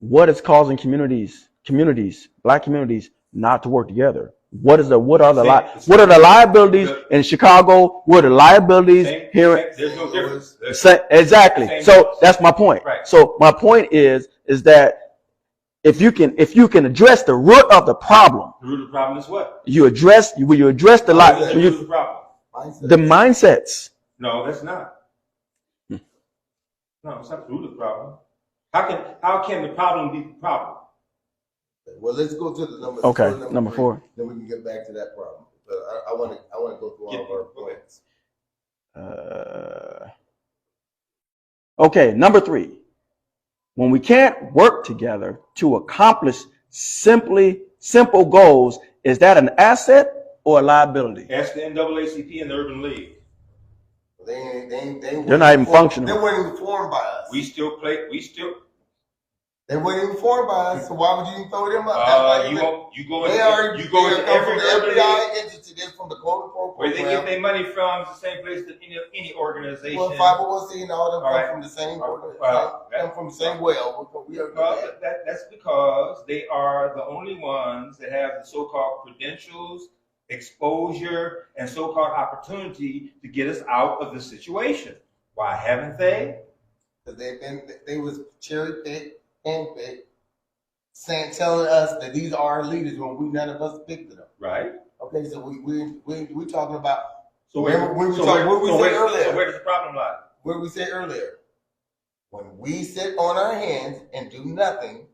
What is causing communities, black communities, not to work together? What are the liabilities in Chicago? What are the liabilities here? There's no difference. Exactly. So that's my point. Right. So my point is that if you can address the root of the problem, The root of the problem is what? you address the What is the root of the problem? the mindsets. No, that's not. No, it's not the root of the problem. How can the problem be the problem? Well, let's go to the number. Okay, number 4. Then we can get back to that problem. But I want to go through all of our points. Okay, number 3. When we can't work together to accomplish simple goals, is that an asset or a liability? Ask the NAACP and the Urban League. They're not even functional. They weren't even formed by us. They weren't even formed by us. So why would you even throw them up? You go into come every from the urban FBI league. entity. They're from the Code Pro Where program. they get their money from is the same place that any organization. Well, 501c and all them All right. come from the same Well, come from the same well. We are Well, that's because they are the only ones that have the so-called credentials, exposure, and so-called opportunity to get us out of the situation. Why haven't they? Because they was cherry picked, handpicked, telling us that these are our leaders when none of us picked them. Right. Okay, so we talking about. So where where does the problem lie? What did we say earlier? When we sit on our hands and do nothing,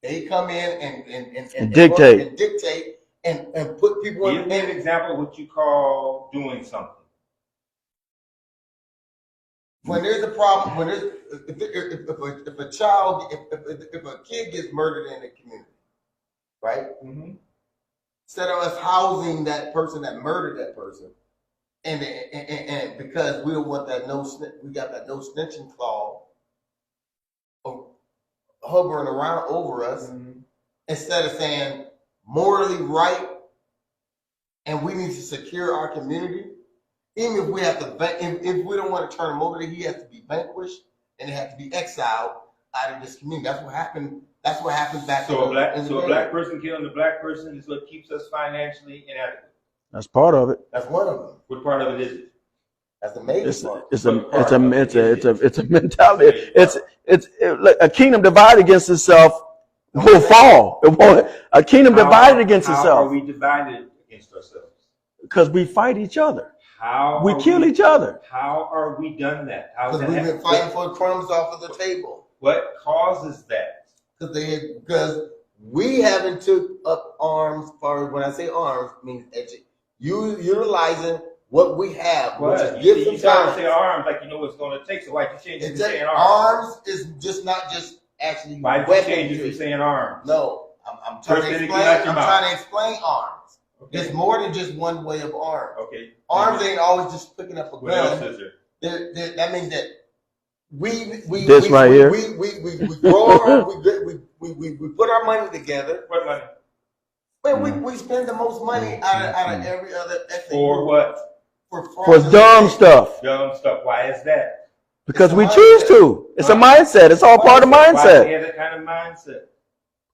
they come in and dictate and put people Give me an example of what you call doing something. When there's a problem, when there's if a child, if a kid gets murdered in the community, right? Mm-hmm. Instead of us housing that person that murdered that person, and because we don't want that we got that no snitching clause hovering around over us, instead of saying morally right, and we need to secure our community. Even if we have to, if we don't want to turn him over, he has to be vanquished and they have to be exiled out of this community. That's what happened. That's what happened back. So a black person killing a black person is what keeps us financially inadequate. That's part of it. That's one of them. What part of it is it? That's the major part. It's a mentality. It's a kingdom divided against itself will fall. A kingdom divided against itself. How are we divided against ourselves? Because we fight each other. How we kill each other. How are we done that? Because we've been fighting for crumbs off of the table. What causes that? Because we haven't took up arms. When I say arms, I mean utilizing what we have, which is gifts and talents. You say arms like you know what's going to take. So why you change it from saying arms? Arms is just not just actually. Why did you change it from saying arms? No, I'm trying to explain. I'm trying to explain arms. Okay. There's more than just one way of arms. Okay. Arms ain't always just picking up a gun. What else is there? That means that we grow. we put our money together. What money? Well, we spend the most money out of every other ethnic for group. What? For dumb stuff. Dumb stuff. Why is that? Because we choose to. It's a mindset. It's all part of mindset. Why do we have that kind of mindset?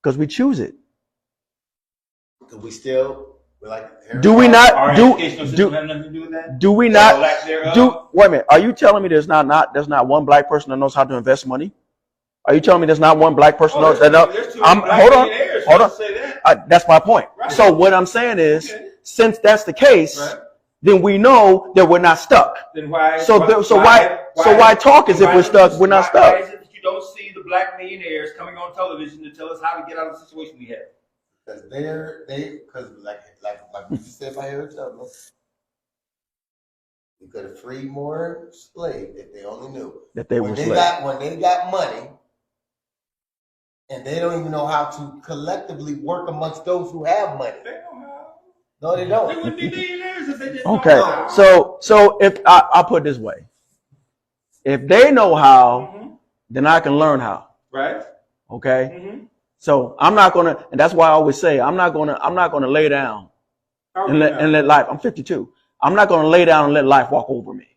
Because we choose it. Because we still. Do we not have nothing to do with that? Do we not wait a minute? Are you telling me there's not one black person that knows how to invest money? Are you telling me there's not one black person that knows? Hold on. That's my point. Right. So what I'm saying is, since that's the case, then we know that we're not stuck. Then why? So why talk as if we're stuck? We're not stuck. Why is it that you don't see the black millionaires coming on television to tell us how to get out of the situation we have? Because like we just said by Eric Douglas, you could have freed more slaves if they only knew that they were slaves. When they got money, and they don't even know how to collectively work amongst those who have money. No, they They don't. wouldn't be millionaires if they didn't Okay, know how. so if I'll put it this way, if they know how, Mhm. then I can learn how. Right? Okay, Mm-hmm. so I'm not gonna, and that's why I always say I'm not gonna lay down How and old are you now? let life. I'm 52. I'm not gonna lay down and let life walk over me.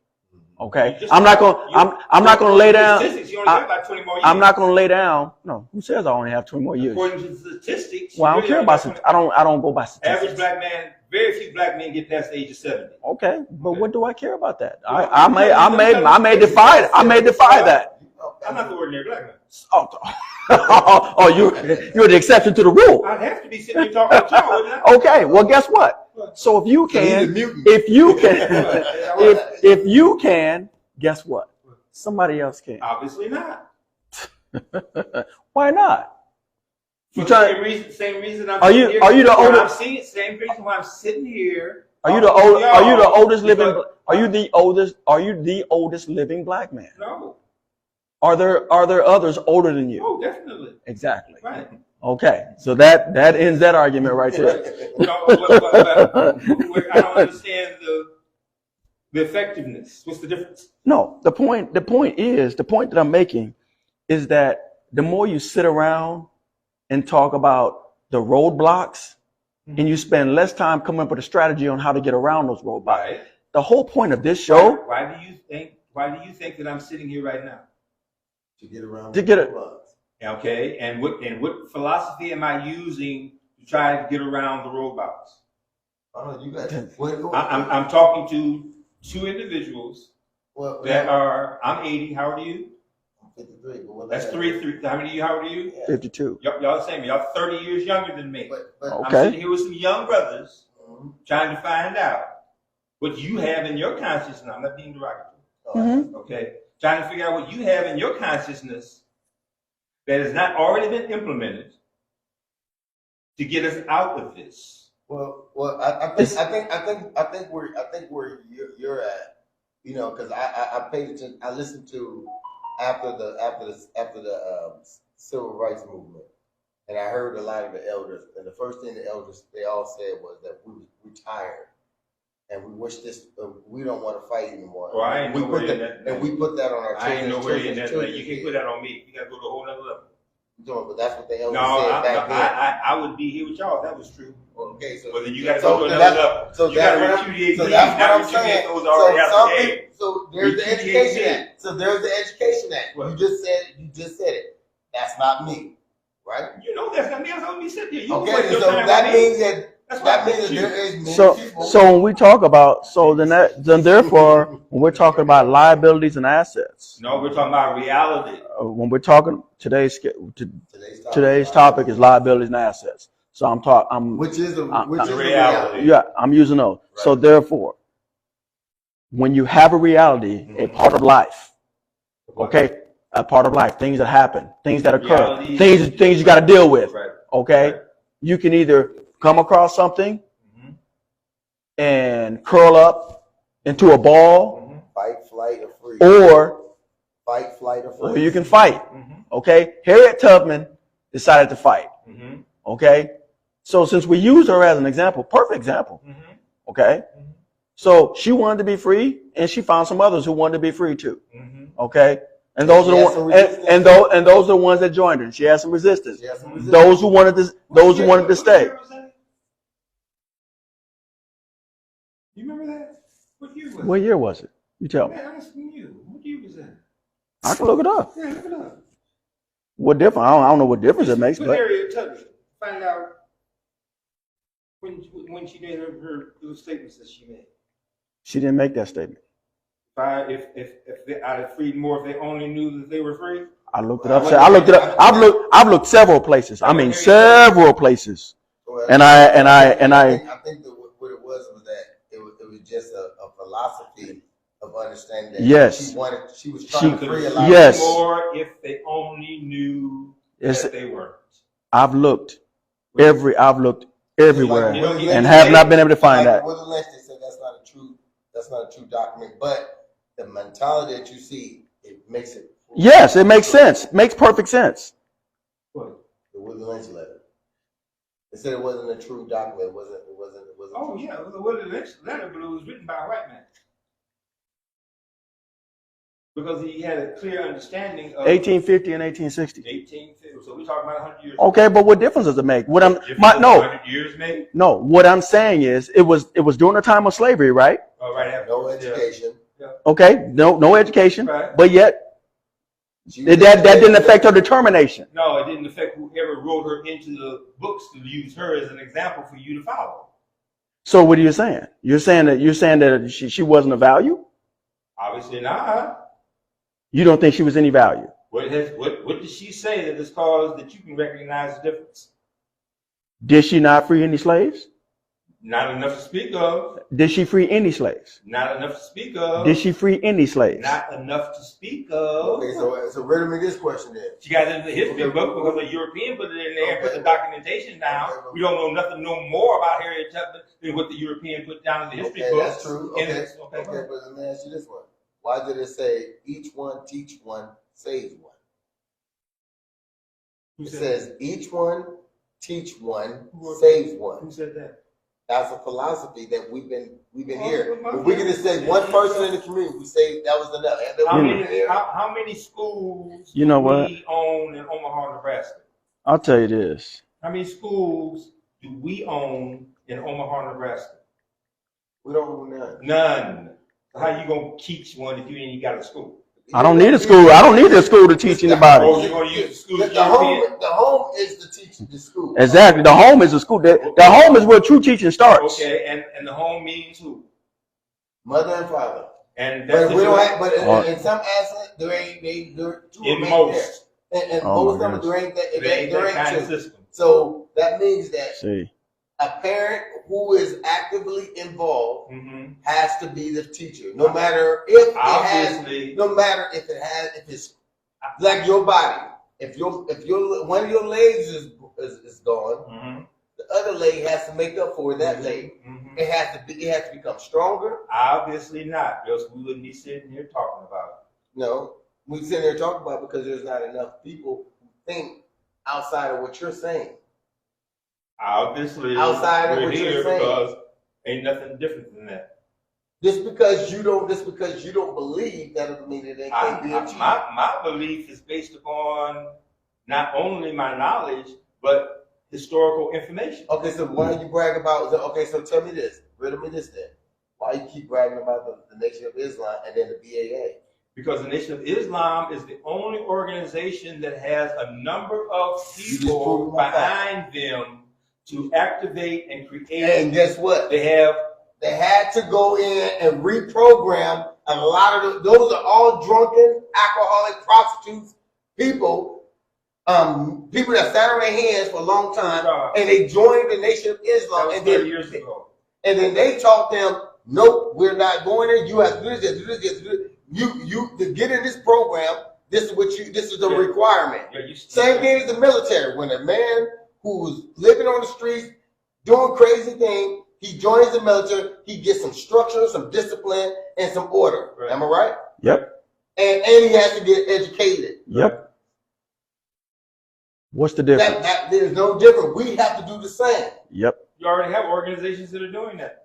Okay, You just- I'm not gonna lay down. Statistics, you only got about 20 more years. I'm not gonna lay down. No, who says I only have 20 more years? According to the statistics. Well, I you don't care really about only statistics. I don't go by got statistics. Average black man, very few black men get past the age of 70. Okay, but what do I care about that? Well, I may defy that. I'm not the ordinary black man. Oh, you're the exception to the rule. I'd have to be sitting here talking to y'all, wouldn't I? Okay, well, guess what? So if you can, if you can, guess what? Somebody else can. Obviously not. Why not? For You the trying? same reason I'm Are sitting you here. are you the Well, I'm oldest? seeing same reason why I'm sitting here. Are you the talking to old? Are you the y'all oldest living? because- Are you the oldest? Are you the oldest living black man? No. Are there others older than you? Oh, definitely. Exactly. Right. Okay, so that ends that argument right there. No, but I don't understand the effectiveness. What's the difference? No, the point that I'm making is that the more you sit around and talk about the roadblocks, and you spend less time coming up with a strategy on how to get around those roadblocks. Right. The whole point of this show Why do you think that I'm sitting here right now? To get around. To get it. Okay, and what philosophy am I using to try to get around the roadblocks? Oh, you got. I'm talking to two individuals Well, that are. I'm 80. How old are you? 53. But what That's that- 3. How many of you? How old are you? 52. Y'all the same. Y'all 30 years younger than me. But I'm Okay. sitting here with some young brothers Mhm. trying to find out what you have in your consciousness. I'm not being derogatory. Mhm. Okay, trying to figure out what you have in your consciousness that has not already been implemented to get us out of this. Well, I think where you're at, you know, because I paid attention. I listened to after the civil rights movement, and I heard a lot of the elders. And the first thing the elders they all said was that we tired, and we wish this. We don't want to fight anymore. Well, I ain't we nowhere put in that, that. and we put that on our I ain't children's nowhere in that. children's You can't head. put that on me. You got to go to a whole nother level. But that's what the elders No, said back then. I would be here with y'all if that was true. Okay, so But then you got to so go to that's- another level. so You got that's to what repudiate so me, that's not what I'm repudiate saying. those already out some the people, game. so there's the Repudiate education me. act. So there's the education act. What? You just said it. That's not me, right? You know that's not me. I'm going to be sitting here. You don't Okay, waste your so time that with me. means that That's why I that means picked that you. there is many So people. when we talk about then therefore when we're talking about liabilities and assets, No, we're talking about reality. when we're talking today's today's topic is liabilities and assets. So I'm which is the the reality. yeah, I'm using those. So Right. therefore, when you have a reality, a part of life, okay, a part of life, things that happen, things that occur, Realities. things you got to deal with, Right. okay. Right. You can either come across something Mhm. and curl up into a ball, Mhm. fight, flight, or freeze. or Fight, flight, or freeze. you can fight. Mhm. Okay, Harriet Tubman decided to fight. Mhm. Okay, so since we use her as an example, perfect example. Mhm. Okay, Mhm. so she wanted to be free, and she found some others who wanted to be free too. Mhm. Okay, and those She are had the some ones, resistance. and those are the ones that joined her. She had some resistance. She has some resistance. Those who wanted to What stay. year was that? You remember that? What year was What it? year was it? You tell me. Man, I'm asking you. What year was that? I can look it up. Yeah, look it up. What difference? I don't know what difference it makes, Put but Harriet Tubman. Find out when she made her little statements that she made. she didn't make that statement. If they, I'd have freed more if they only knew that they were free. I looked it up. I looked it up. I've looked several places. I mean, several places. Well, And I think that what it was that it was just a philosophy of understanding that Yes. she was trying to free a lot Yes. More if they only knew It's- that they weren't. I've looked everywhere Like, and have not been able to find like that. Willie Lynch, they said that's not a true document, but the mentality that you see, it makes it. Yes, it makes sense. Makes perfect sense. What? The Willie Lynch letter. They said it wasn't a true document. It wasn't. Oh yeah, it was a Willie Lynch letter, but it was written by a white man. Because he had a clear understanding of 1850 and 1860. 1850. So we're talking about 100 years. Okay, but what difference does it make? What I'm no 100 years maybe. No, what I'm saying is it was during the time of slavery, right? Oh, right after. No education. Yeah. Okay, no education, right. But yet that didn't affect her determination. No, it didn't affect whoever wrote her into the books to use her as an example for you to follow. So what are you saying? You're saying that she wasn't of value? Obviously not. You don't think she was any value? What did she say that has caused that you can recognize the difference? Did she not free any slaves? Not enough to speak of. Did she free any slaves? Not enough to speak of. Did she free any slaves? Not enough to speak of. Okay, so riddle me this question then. She got it in the history book because a European put it in there and put the documentation down. We don't know nothing no more about Harriet Tubman than what the European put down in the history book. That's true. Okay, but let me ask you this one. Why did it say each one teach one, saves one? It says each one teach one, saves one. Who said that? That's a philosophy that we've been here. If we can just say one person in the community, we say that was enough. How many schools you know do what? we own in Omaha, Nebraska? I'll tell you this. How many schools do we own in Omaha, Nebraska? We don't own none. None. So how you gonna teach one if you ain't got a school? I don't need a school. I don't need a school to teach anybody. Oh, you're gonna use the school. The home is the teacher, the school. Exactly. The home is the school. The home is where true teaching starts. Okay, and the home means who? Mother and father. And that's but we don't have. But in some aspects, there ain't. In most. And most of them, there ain't that. There ain't kind of two. system. So that means that See. a parent who is actively involved has to be the teacher, no matter if it's like your body. If one of your legs is gone, the other leg has to make up for that leg. It has to become stronger. Obviously not, else we wouldn't be sitting here talking about it. No, we sitting here talking about it because there's not enough people who think outside of what you're saying. Obviously, outside of we're what here you're saying, because ain't nothing different than that. Just because you don't believe, that doesn't mean it can't be achieved. My belief is based upon not only my knowledge but historical information. Okay, so why you brag about? Okay, so tell me this, riddle me this then. Why you keep bragging about the Nation of Islam and then the BAA? Because the Nation of Islam is the only organization that has a number of people behind them to activate and create. And guess what? They had to go in and reprogram a lot of those are all drunken, alcoholic, prostitutes, people that sat on their hands for a long time, and they joined the Nation of Islam. That was 30 years ago. And then they taught them, nope, we're not going there. You have to do this, do this, do this. You to get in this program. This is the requirement. Same thing as the military. When a man who's living on the streets, doing crazy things, he joins the military, he gets some structure, some discipline, and some order. Right. Am I right? Yep. And he has to get educated. Yep. What's the difference? There's no difference. We have to do the same. Yep. You already have organizations that are doing that.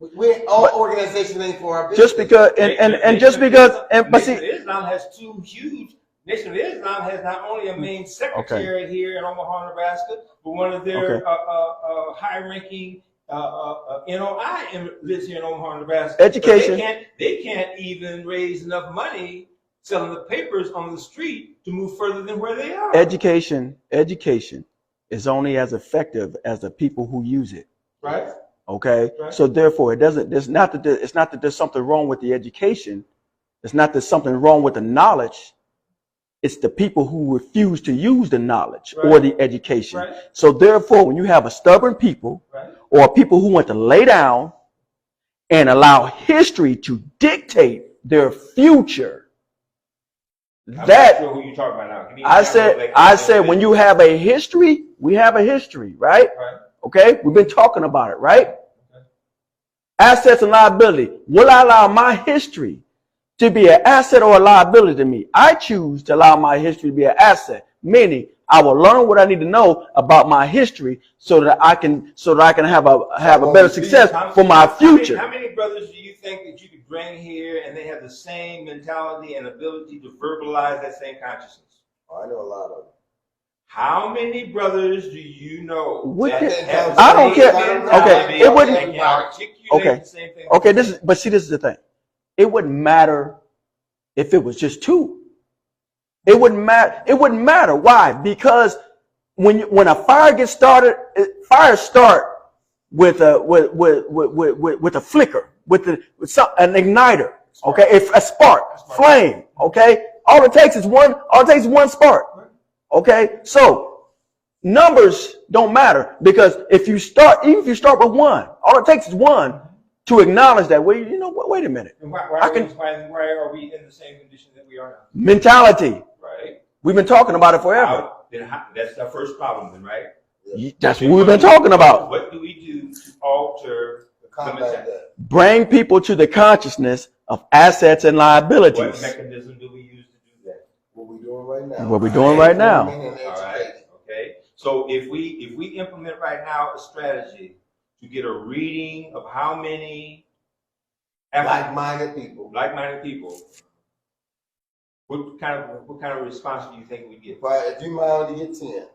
Organizations ain't for our business. Just because, Islam has two huge. Nation of Islam has not only a main secretary here in Omaha, Nebraska, but one of their high-ranking NOI lives here in Omaha, Nebraska. Education. They can't even raise enough money selling the papers on the street to move further than where they are. Education is only as effective as the people who use it. Right. Okay. Right. So therefore, it's not that there's something wrong with the education. It's not that there's something wrong with the knowledge. It's the people who refuse to use the knowledge or the education. Right. So therefore, when you have a stubborn people or people who want to lay down and allow history to dictate their future, I'm not sure who you talking about now. I said when you have a history, we have a history, right? Okay, we've been talking about it, right? Okay. Assets and liability. Will I allow my history to be an asset or a liability to me? I choose to allow my history to be an asset Meaning, I will learn what I need to know about my history so that I can have a better success for my future. How many brothers do you think that you could bring here and they have the same mentality and ability to verbalize that same consciousness? Oh, I know a lot of them. How many brothers do you know? I don't care. Okay, it wouldn't. Okay, okay. This is the thing. It wouldn't matter if it was just two. It wouldn't matter. It wouldn't matter. Why? Because when a fire gets started, fires start with a flicker, with an igniter. Okay, a spark, flame. Okay, all it takes is one. All it takes is one spark. Okay, so numbers don't matter, because even if you start with one, all it takes is one to acknowledge that. Well, you know what? Wait a minute. And why are we in the same condition that we are now? Mentality. Right. We've been talking about it forever. That's our first problem, then, right? That's what we've been talking about. What do we do to alter the mentality? Bring people to the consciousness of assets and liabilities. What mechanism do we use to do that? What we're doing right now. What we're doing right now. All right. Okay. So if we implement right now a strategy to get a reading of how many like-minded people. What kind of response do you think we get? If you mind to get 10.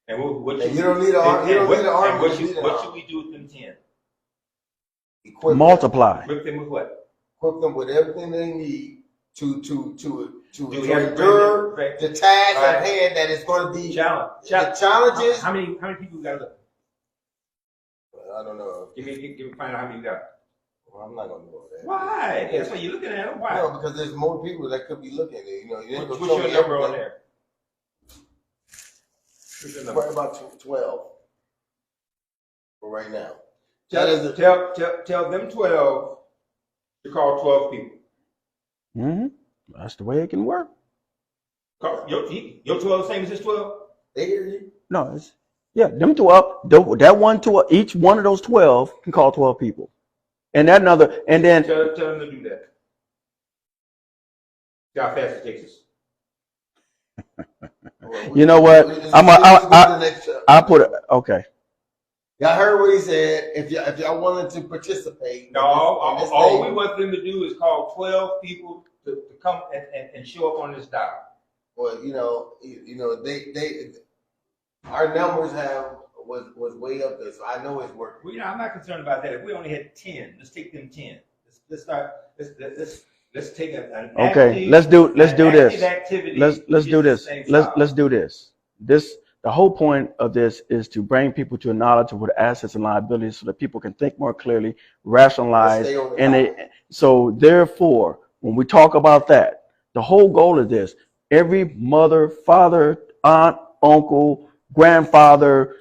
And what you don't need an argument. What should we do with them 10? Multiply. Equip them with what? Equip them with everything they need to endure the task at hand that is going to be the challenges. How many people we got left? I don't know. Give me find out how many you got. Well, I'm not gonna do all that. Why? That's why you're looking at them. Why? No, because there's more people that could be looking at it. You know, you what's your number on there? Probably about 12 for right now. Tell them 12 to call 12 people. Mm-hmm. That's the way it can work. Your 12 same as his 12? They hear you? No, them 12. That one to each one of those 12 can call 12 people. And then tell them to do that. See how fast it takes us. You know what? I put it. Okay. Y'all heard what he said. If y'all wanted to participate, all we want them to do is call 12 people to come and show up on this dial. Well, they our numbers was way up there, so I know it's working. Well, I'm not concerned about that. If we only had 10, let's take them 10. Let's start. Let's take an okay. Let's do this. Let's do this. Let's do this. The whole point of this is to bring people to a knowledge of what assets and liabilities, so that people can think more clearly, rationalize, so therefore, when we talk about that, the whole goal of this: every mother, father, aunt, uncle, grandfather,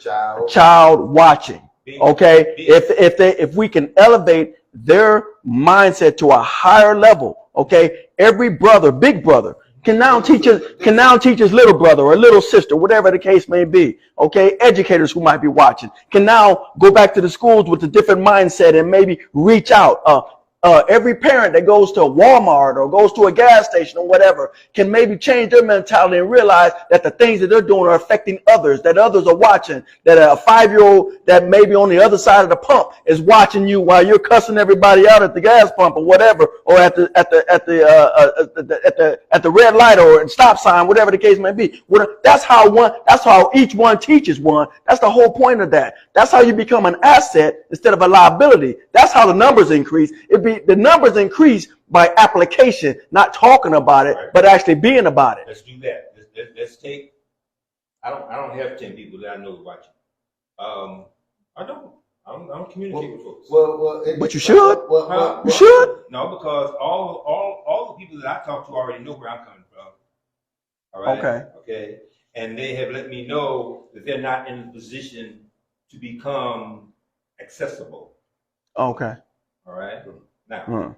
child watching. Okay, if we can elevate their mindset to a higher level, okay, every brother, big brother, can now teach his little brother or little sister, whatever the case may be. Okay, educators who might be watching can now go back to the schools with a different mindset and maybe reach out. Every parent that goes to a Walmart or goes to a gas station or whatever can maybe change their mentality and realize that the things that they're doing are affecting others, that others are watching, that a 5-year-old that maybe on the other side of the pump is watching you while you're cussing everybody out at the gas pump or whatever, or at the red light or stop sign, whatever the case may be. That's how each one teaches one. That's the whole point of that. That's how you become an asset instead of a liability. That's how the numbers increase. The numbers increase by application, not talking about it, but actually being about it. Let's do that. Let's take. I don't have 10 people that I know watching. I don't communicate with folks. But you should. You should. No, because all the people that I talk to already know where I'm coming from. All right. Okay. And they have let me know that they're not in a position to become accessible. Okay. All right. Now,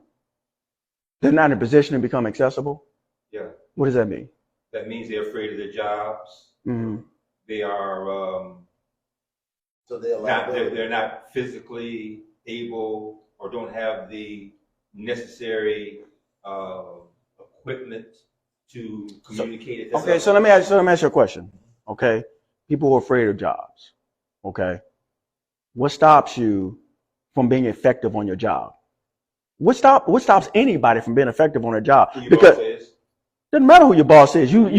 they're not in a position to become accessible? Yeah. What does that mean? That means they're afraid of their jobs. Mm-hmm. They are they're not physically able or don't have the necessary equipment to communicate at this Okay, so level. let me ask you a question. Okay, people who are afraid of jobs. Okay, what stops you from being effective on your job? What stops anybody from being effective on a job? Who your Because boss is. doesn't matter who your boss is. You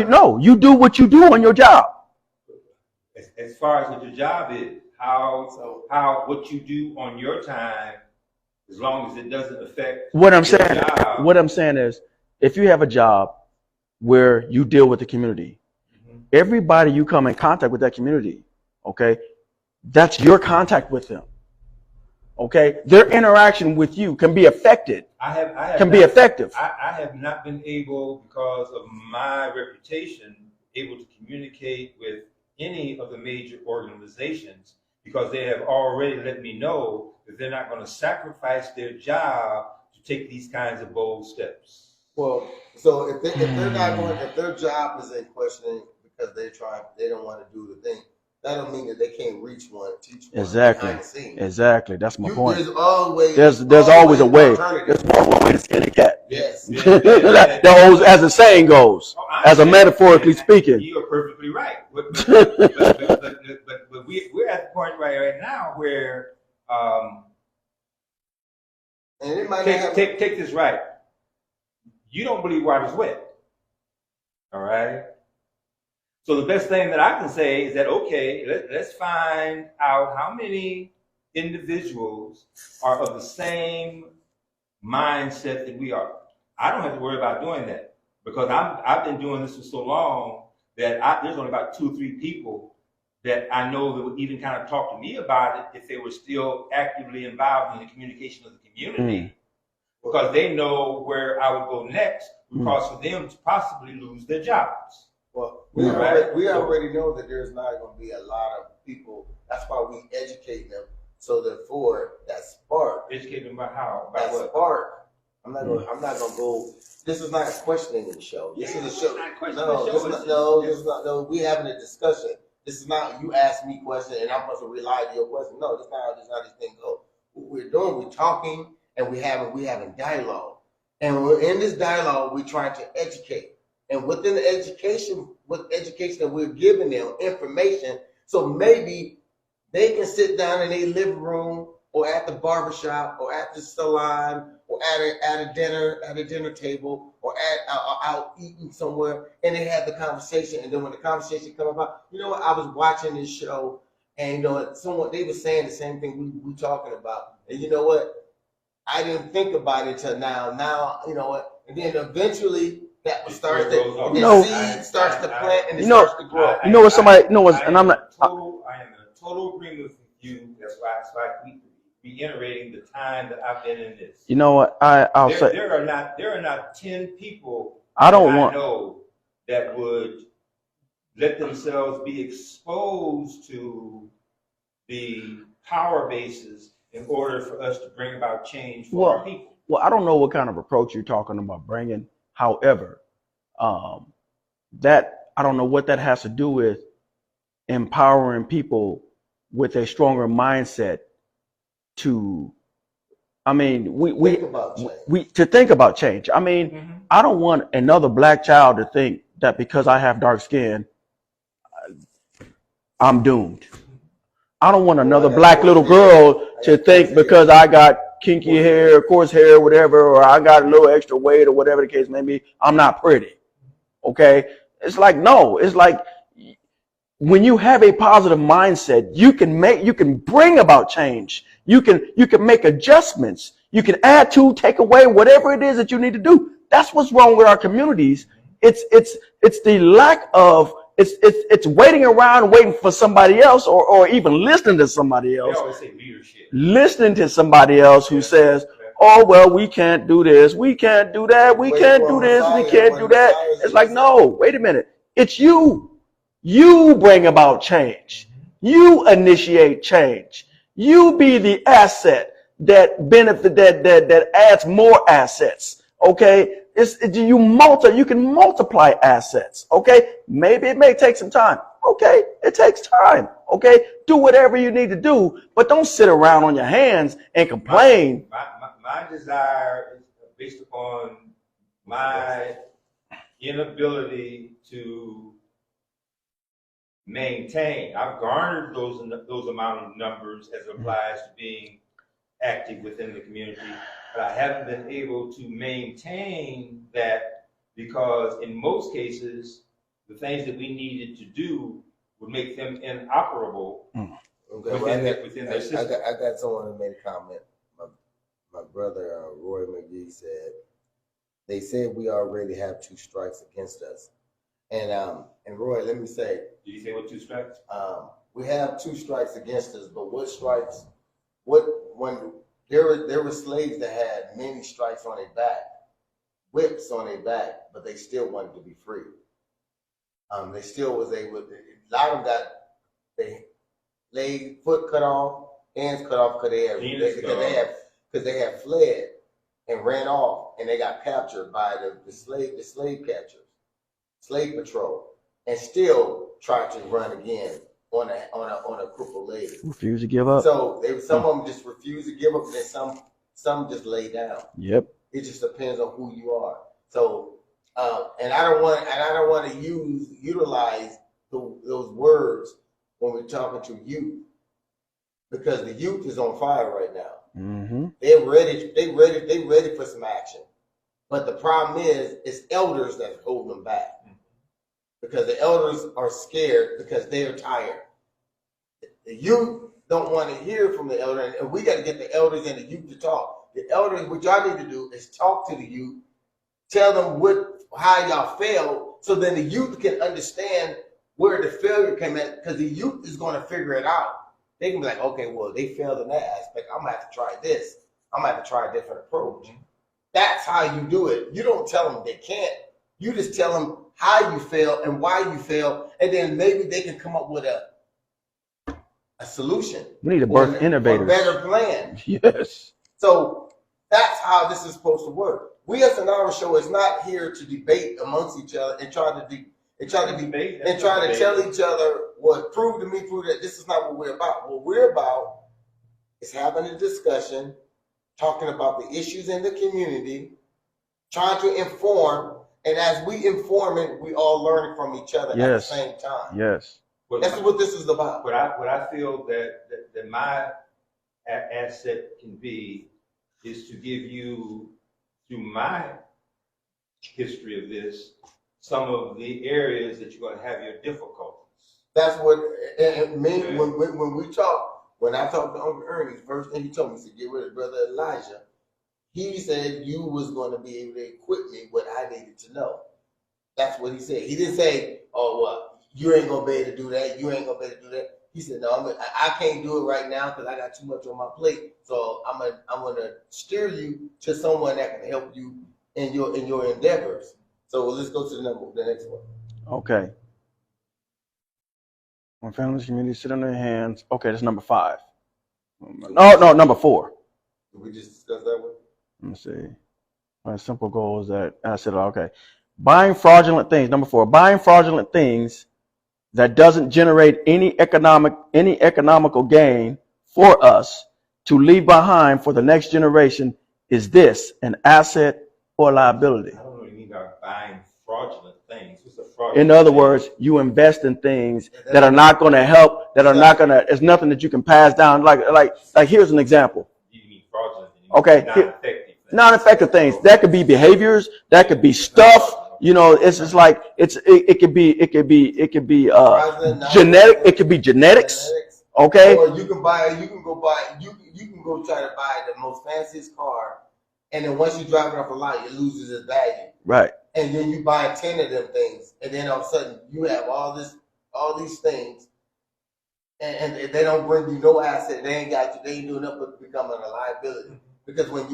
know you do what you do on your job. As far as what your job is, what you do on your time, as long as it doesn't affect What I'm your saying, job. what I'm saying is, if you have a job where you deal with the community, everybody you come in contact with that community, okay, that's your contact with them. Okay, their interaction with you can be affected. Be effective. I have not been able, because of my reputation, able to communicate with any of the major organizations, because they have already let me know that they're not going to sacrifice their job to take these kinds of bold steps. Well, so if they're not going, if their job is in question because they don't want to do the thing, that don't mean that they can't teach one behind the scenes. Exactly. That's my point. There's always there's always a way. There's one way to skin a cat. Yes. As the saying goes, as a metaphorically speaking. You are perfectly right. But we're at the point right now where and it might take this right. You don't believe water's wet. All right. So the best thing that I can say is that, okay, let's find out how many individuals are of the same mindset that we are. I don't have to worry about doing that, because I've been doing this for so long that there's only about 2 or 3 people that I know that would even kind of talk to me about it if they were still actively involved in the communication of the community, because they know where I would go next, because for them to possibly lose their jobs. Well, we already know that there's not going to be a lot of people. That's why we educate them, so therefore that spark. Educate them about how? About that spark. I'm not going to go. This is not a questioning show. This is a show. No. We having a discussion. This is not you ask me question and I'm supposed to rely on your question. No, that's not how this thing goes. What we're doing, we're talking and we having dialogue, and we're in this dialogue. We're trying to educate. And within the education that we're giving them information, so maybe they can sit down in their living room or at the barbershop or at the salon or at a dinner table or out eating somewhere, and they have the conversation. And then when the conversation come about, you know what? I was watching this show, and you know what? They were saying the same thing we talking about, and you know what? I didn't think about it till now. Now you know what? And then eventually. That starts to seed starts to plant and it starts to grow. You know what somebody and I'm not. I am in total agreement with you. That's why I keep reiterating the time that I've been in this. You know what? I'll say there are not 10 people I know that would let themselves be exposed to the power bases in order for us to bring about change for our people. Well, I don't know what kind of approach you're talking about bringing. However, that I don't know what that has to do with empowering people with a stronger mindset to. I mean, to think about change. I mean, I don't want another black child to think that because I have dark skin, I'm doomed. I don't want another black little girl to think because I got kinky hair, coarse hair, whatever, or I got a little extra weight or whatever the case may be, I'm not pretty. Okay? It's like, no, it's like when you have a positive mindset, you can bring about change. You can make adjustments. You can add to, take away, whatever it is that you need to do. That's what's wrong with our communities. It's the lack of it's waiting around waiting for somebody else or even listening to somebody else. They always say leadership. Listening to somebody else who says, oh, well, we can't do this. We can't do that. We can't do this. We can't do that. It's like, no, wait a minute. It's you. You bring about change. You initiate change. You be the asset that benefit that adds more assets. Okay. You can multiply assets. Okay. Maybe it may take some time. Okay. It takes time. Okay. Do whatever you need to do, but don't sit around on your hands and complain. My desire is based upon my inability to maintain. I've garnered those amount of numbers as applies to being active within the community, but I haven't been able to maintain that because in most cases, the things that we needed to do would make them inoperable within their system. I got someone who made a comment. My brother Roy McGee said they said we already have 2 strikes against us, and Roy, let me say, Did you say what 2 strikes? we have 2 strikes against us, but what strikes? When there were slaves that had many stripes on their back, whips on their back, but they still wanted to be free. They still was able. A lot of them got they leg, foot cut off, hands cut off because they had fled and ran off, and they got captured by the slave catchers, slave patrol, and still tried to run again on a crippled leg. Refuse to give up. So some of them just refuse to give up, and then some just lay down. Yep. It just depends on who you are. So, and I don't want to utilize those words when we're talking to youth, because the youth is on fire right now. Mm-hmm. They're ready. They ready for some action. But the problem is, it's elders that hold them back, because the elders are scared because they're tired. The youth don't want to hear from the elder, and we got to get the elders and the youth to talk. The elders, what y'all need to do is talk to the youth, tell them how y'all failed, so then the youth can understand where the failure came at, because the youth is going to figure it out. They can be like, okay, well, they failed in that aspect. I'm going to have to try this. I'm going to have to try a different approach. Mm-hmm. That's how you do it. You don't tell them they can't. You just tell them how you fail and why you fail, and then maybe they can come up with a solution. We need to birth innovators. A better plan. Yes. So that's how this is supposed to work. We as an hour show is not here to debate amongst each other and try to tell each other what prove that this is not what we're about. What we're about is having a discussion, talking about the issues in the community, trying to inform, and as we inform it, we all learn from each other at the same time. Yes. That's what this is about. What I feel that my asset can be is to give you, through my history of this, some of the areas that you're going to have your difficulties. That's what, and me, when we talk, when I talked to Uncle Ernie, first thing he told me to get rid of Brother Elijah. He said you was going to be able to equip me what I needed to know. That's what he said. He didn't say, oh, well, you ain't going to be able to do that. You ain't going to be able to do that. He said, no, I can't do it right now because I got too much on my plate. So I'm gonna steer you to someone that can help you in your endeavors. So let's go to the next one. Okay. When families, communities sit on their hands. Okay, that's number 5. No, number 4. Did we just discuss that one? Let me see. My simple goal is that I said, okay. Buying fraudulent things. Number 4. Buying fraudulent things that doesn't generate any economical gain for us to leave behind for the next generation. Is this an asset or liability? I don't know what you mean by buying fraudulent things. What's a fraudulent In other words, you invest in things that are not going to help, that are not going to, it's nothing that you can pass down. Like here's an example. You mean fraudulent? Okay. Non-effective things. That could be behaviors. That could be stuff. You know, it's just like it could be genetic. It could be genetics. Okay. Or you can go try to buy the most fanciest car, and then once you drive it off a lot, it loses its value. Right. And then you buy 10 of them things, and then all of a sudden you have all these things, and they don't bring you no asset. They ain't doing nothing but becoming a liability. Because when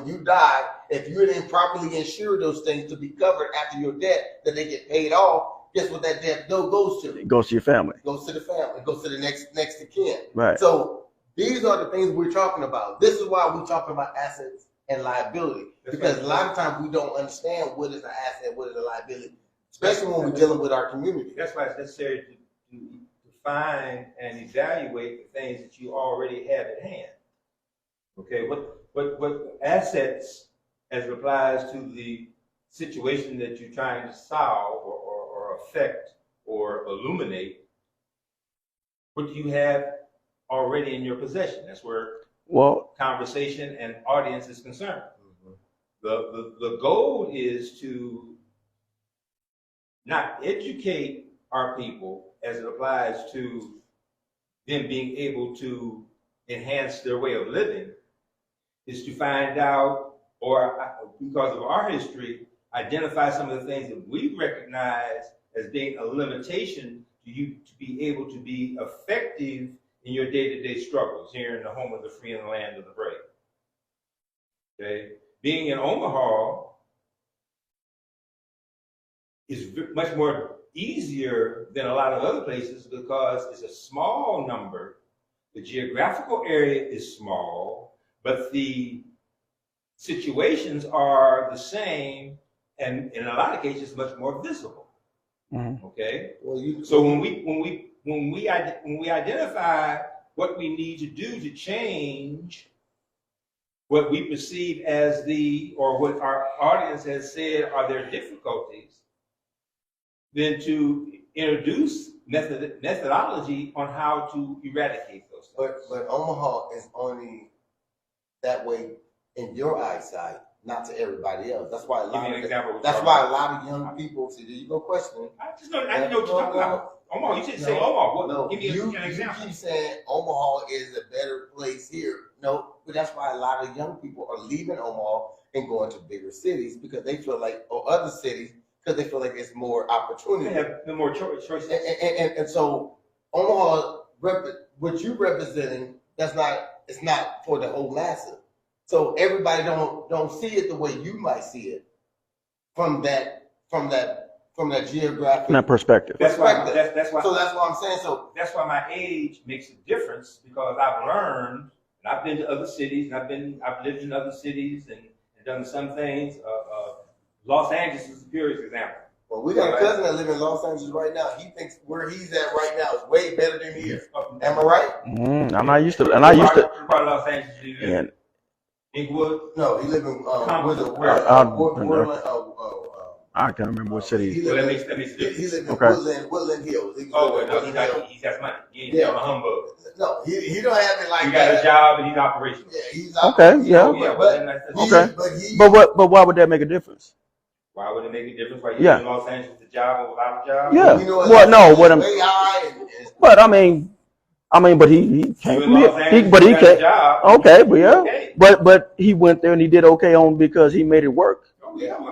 you die, if you didn't properly insure those things to be covered after your death, that they get paid off, guess what that death goes to? It goes to your family. It goes to the family. It goes to the next of kin. Right. So these are the things we're talking about. This is why we're talking about assets and liability. Because a lot of times we don't understand what is an asset, what is a liability, especially when we're dealing with our community. That's why it's necessary to find and evaluate the things that you already have at hand. Okay, what assets as it applies to the situation that you're trying to solve or affect or illuminate, what do you have already in your possession? That's where conversation and audience is concerned. The goal is to not educate our people as it applies to them being able to enhance their way of living, is to find out, or because of our history, identify some of the things that we recognize as being a limitation to you to be able to be effective in your day-to-day struggles here in the home of the free and the land of the brave. Okay? Being in Omaha is much more easier than a lot of other places because it's a small number. The geographical area is small, but the situations are the same, and in a lot of cases, much more visible. Okay. So when we identify what we need to do to change what we perceive as or what our audience has said are their difficulties, then to introduce methodology on how to eradicate those things. But Omaha is only that way in your eyesight, not to everybody else. That's why a lot of young people say, "There you go, questioning." I didn't know what you're talking about. Omaha, you should say Omaha. Give me an example. You keep saying Omaha is a better place here. No, but that's why a lot of young people are leaving Omaha and going to bigger cities because they feel like, or other cities, because they feel like it's more opportunity. They have the more choices. And so Omaha, what you representing, it's not for the whole masses. So everybody don't see it the way you might see it from that geographic perspective. That's why. So that's what I'm saying. So that's why my age makes a difference, because I've learned, and I've been to other cities, and I've lived in other cities and done some things. Los Angeles is the purest example. Well, we got a cousin that lives in Los Angeles right now. He thinks where he's at right now is way better than here. Am I right? And I used to. Part of Los Angeles, do you live in? Inglewood? No, he lives in I can't remember what city. He lives in Woodland Hills. He has money. He ain't a humbug. No, he don't have it like he that. He got a job and he's operational. Yeah, he's But why would that make a difference? Why would it make a difference? Why you in Los Angeles with a job or without a job? Yeah. You know, but he can't. But he can't. Okay, but yeah. Okay. But he went there and he did okay because he made it work.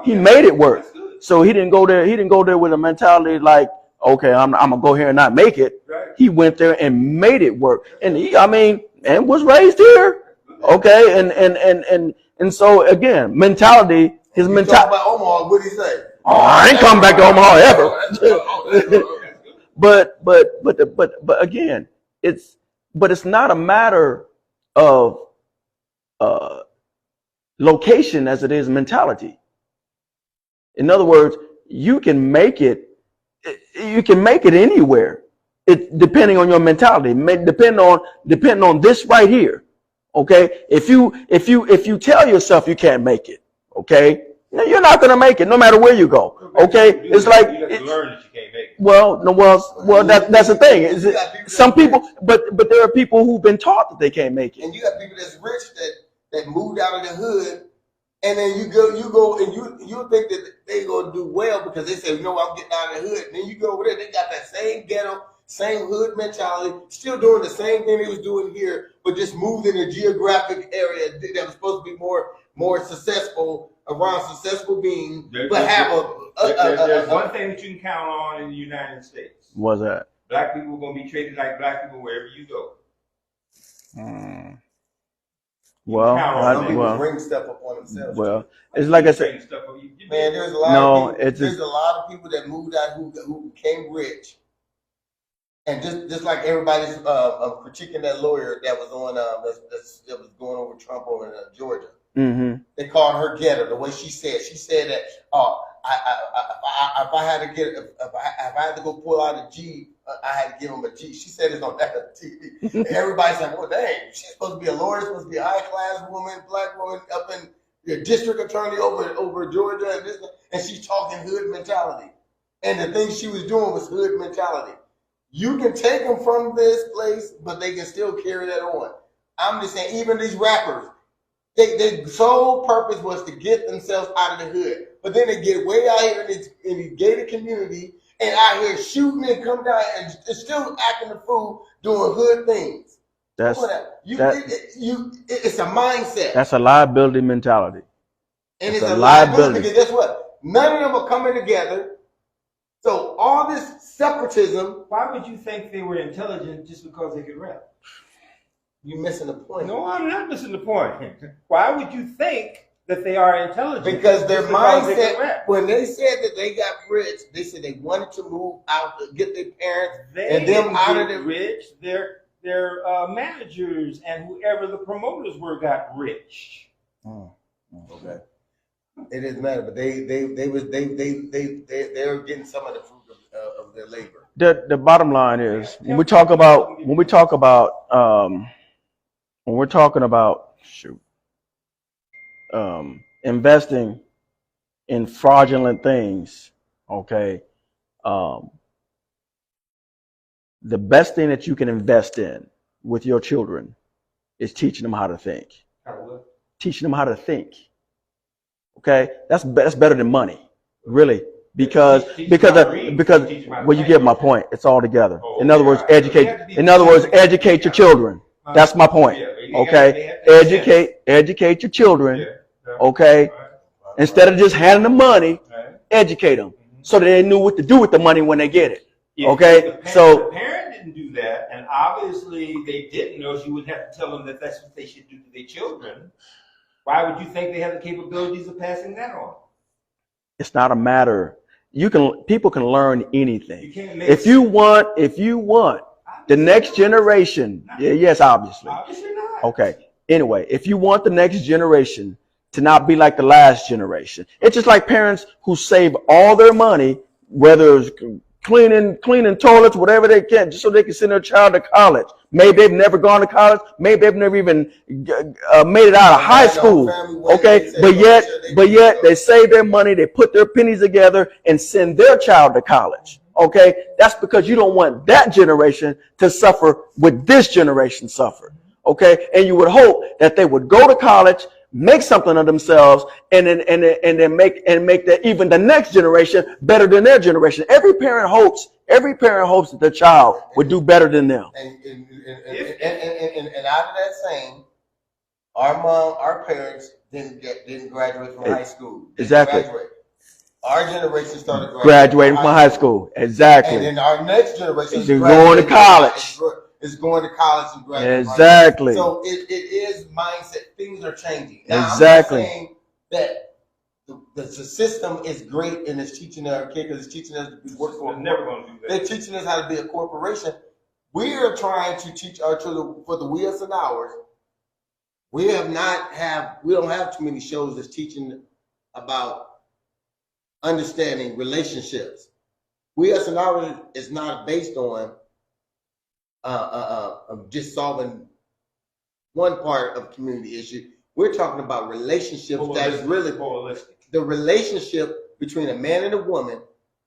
He made it work. So he didn't go there. He didn't go there with a mentality like, okay, I'm gonna go here and not make it. Right. He went there and made it work, and and was raised here. Okay, and so again, mentality. His mentality. About Omaha, what did he say? Oh, I ain't coming back to Omaha ever. But again, it's not a matter of location as it is mentality. In other words, you can make it anywhere. It depending on your mentality, depending on this right here. Okay, if you tell yourself you can't make it, okay, you're not going to make it no matter where you go. Okay, it's like you have to learn that you can't make it. Well, that's the thing. Some people, but there are people who've been taught that they can't make it. And you got people that's rich that moved out of the hood. And then you go, and you think that they gonna do well because they say, I'm getting out of the hood. And then you go over there, they got that same ghetto, same hood mentality, still doing the same thing they was doing here, but just moved in a geographic area that was supposed to be more successful around successful beings, but have there's one thing that you can count on in the United States. What's that? Black people are gonna be treated like black people wherever you go. Bring stuff up on themselves. Well, it's like I said, man. There's a lot. There's a lot of people that moved out who became rich, and just like everybody's critiquing that lawyer that was on that was going over Trump over in Georgia. Mm-hmm. They called her ghetto. The way she said that. If I had to go pull out a Jeep, I had to give him a Jeep. She said it's on that TV. And everybody's like, well, dang, she's supposed to be a lawyer, supposed to be a high class woman, black woman up in the district attorney over Georgia and this, and she's talking hood mentality. And the thing she was doing was hood mentality. You can take them from this place, but they can still carry that on. I'm just saying, even these rappers, their sole purpose was to get themselves out of the hood. But then they get way out here in the gated community and out here shooting and come down and still acting a fool doing hood things. It's a mindset. That's a liability mentality. And it's a liability because guess what? None of them are coming together. So all this separatism. Why would you think they were intelligent just because they could rap? You're missing the point. No, I'm not missing the point. Why would you think that they are intelligent? Because their mindset, when they said that they got rich, they said they wanted to move out, get their parents and them out of the rich. Their managers and whoever the promoters were got rich. Okay. It doesn't matter, but they're getting some of the fruit of their labor. The bottom line is when we're talking about investing in fraudulent things, okay, the best thing that you can invest in with your children is teaching them how to think. Teaching them how to think. Okay, that's better than money, really, because well, you get my point. It's all together. In other words, educate your children. That's my point. Okay, educate your children. Okay, instead of just handing them money, educate them so that they knew what to do with the money when they get it. Okay, so the parent didn't do that, and obviously they didn't know. You would have to tell them that that's what they should do to their children. Why would you think they have the capabilities of passing that on? It's not a matter. People can learn anything. If you want the next generation, yes, obviously. Obviously not. Okay. Anyway, if you want the next generation to not be like the last generation, it's just like parents who save all their money, whether it's cleaning toilets, whatever they can, just so they can send their child to college. Maybe they've never gone to college. Maybe they've never even made it out of high school. Okay, but yet they save their money, they put their pennies together and send their child to college. Okay, that's because you don't want that generation to suffer what this generation suffered. Okay, and you would hope that they would go to college, make something of themselves, and then make that even the next generation better than their generation. Every parent hopes that their child would do better than them. And out of that saying, our parents didn't graduate from high school. Exactly. Our generation started graduating from high school. Exactly. And then our next generation is going to college. Is going to college and graduating. Exactly. So it is mindset. Things are changing. Now, exactly. I'm not saying that the system is great and it's teaching our kids, because it's teaching us to work for. Never going to do that. They're teaching us how to be a corporation. We are trying to teach our children for the WUAO and ours. We don't have too many shows that's teaching about understanding relationships. WUAO and ours is not based on just solving one part of community issue. We're talking about relationships that is really the relationship between a man and a woman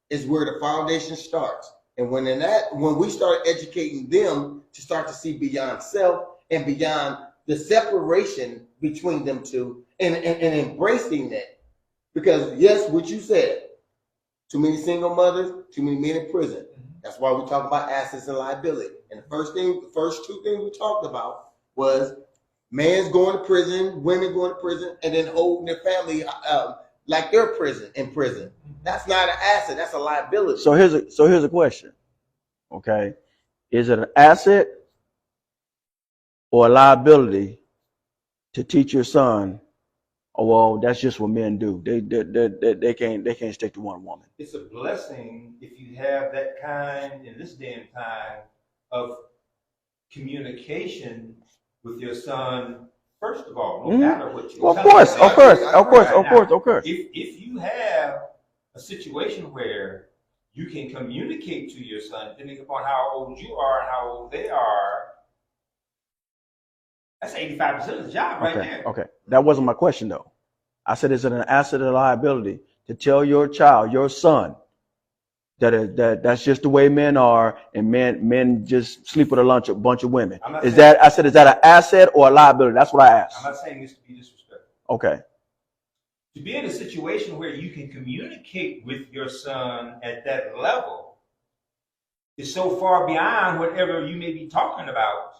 is where the foundation starts. And when we start educating them to start to see beyond self and beyond the separation between them two and embracing that. Because yes, what you said, too many single mothers, too many men in prison. That's why we talk about assets and liability. And the first two things we talked about was man's going to prison, women going to prison, and then holding their family like they're in prison. That's not an asset. That's a liability. So here's a question. Okay, is it an asset or a liability to teach your son? Oh well, that's just what men do. They can't stick to one woman. It's a blessing if you have that kind in this day and time of communication with your son. First of all, no matter what you. Well, of course. If you have a situation where you can communicate to your son, depending upon how old you are and how old they are, that's 85% of the job right there. Okay, that wasn't my question though. I said, is it an asset or liability to tell your child, your son, that's just the way men are, and men just sleep with a bunch of women? Is that an asset or a liability? That's what I asked. I'm not saying this to be disrespectful. Okay. To be in a situation where you can communicate with your son at that level is so far beyond whatever you may be talking about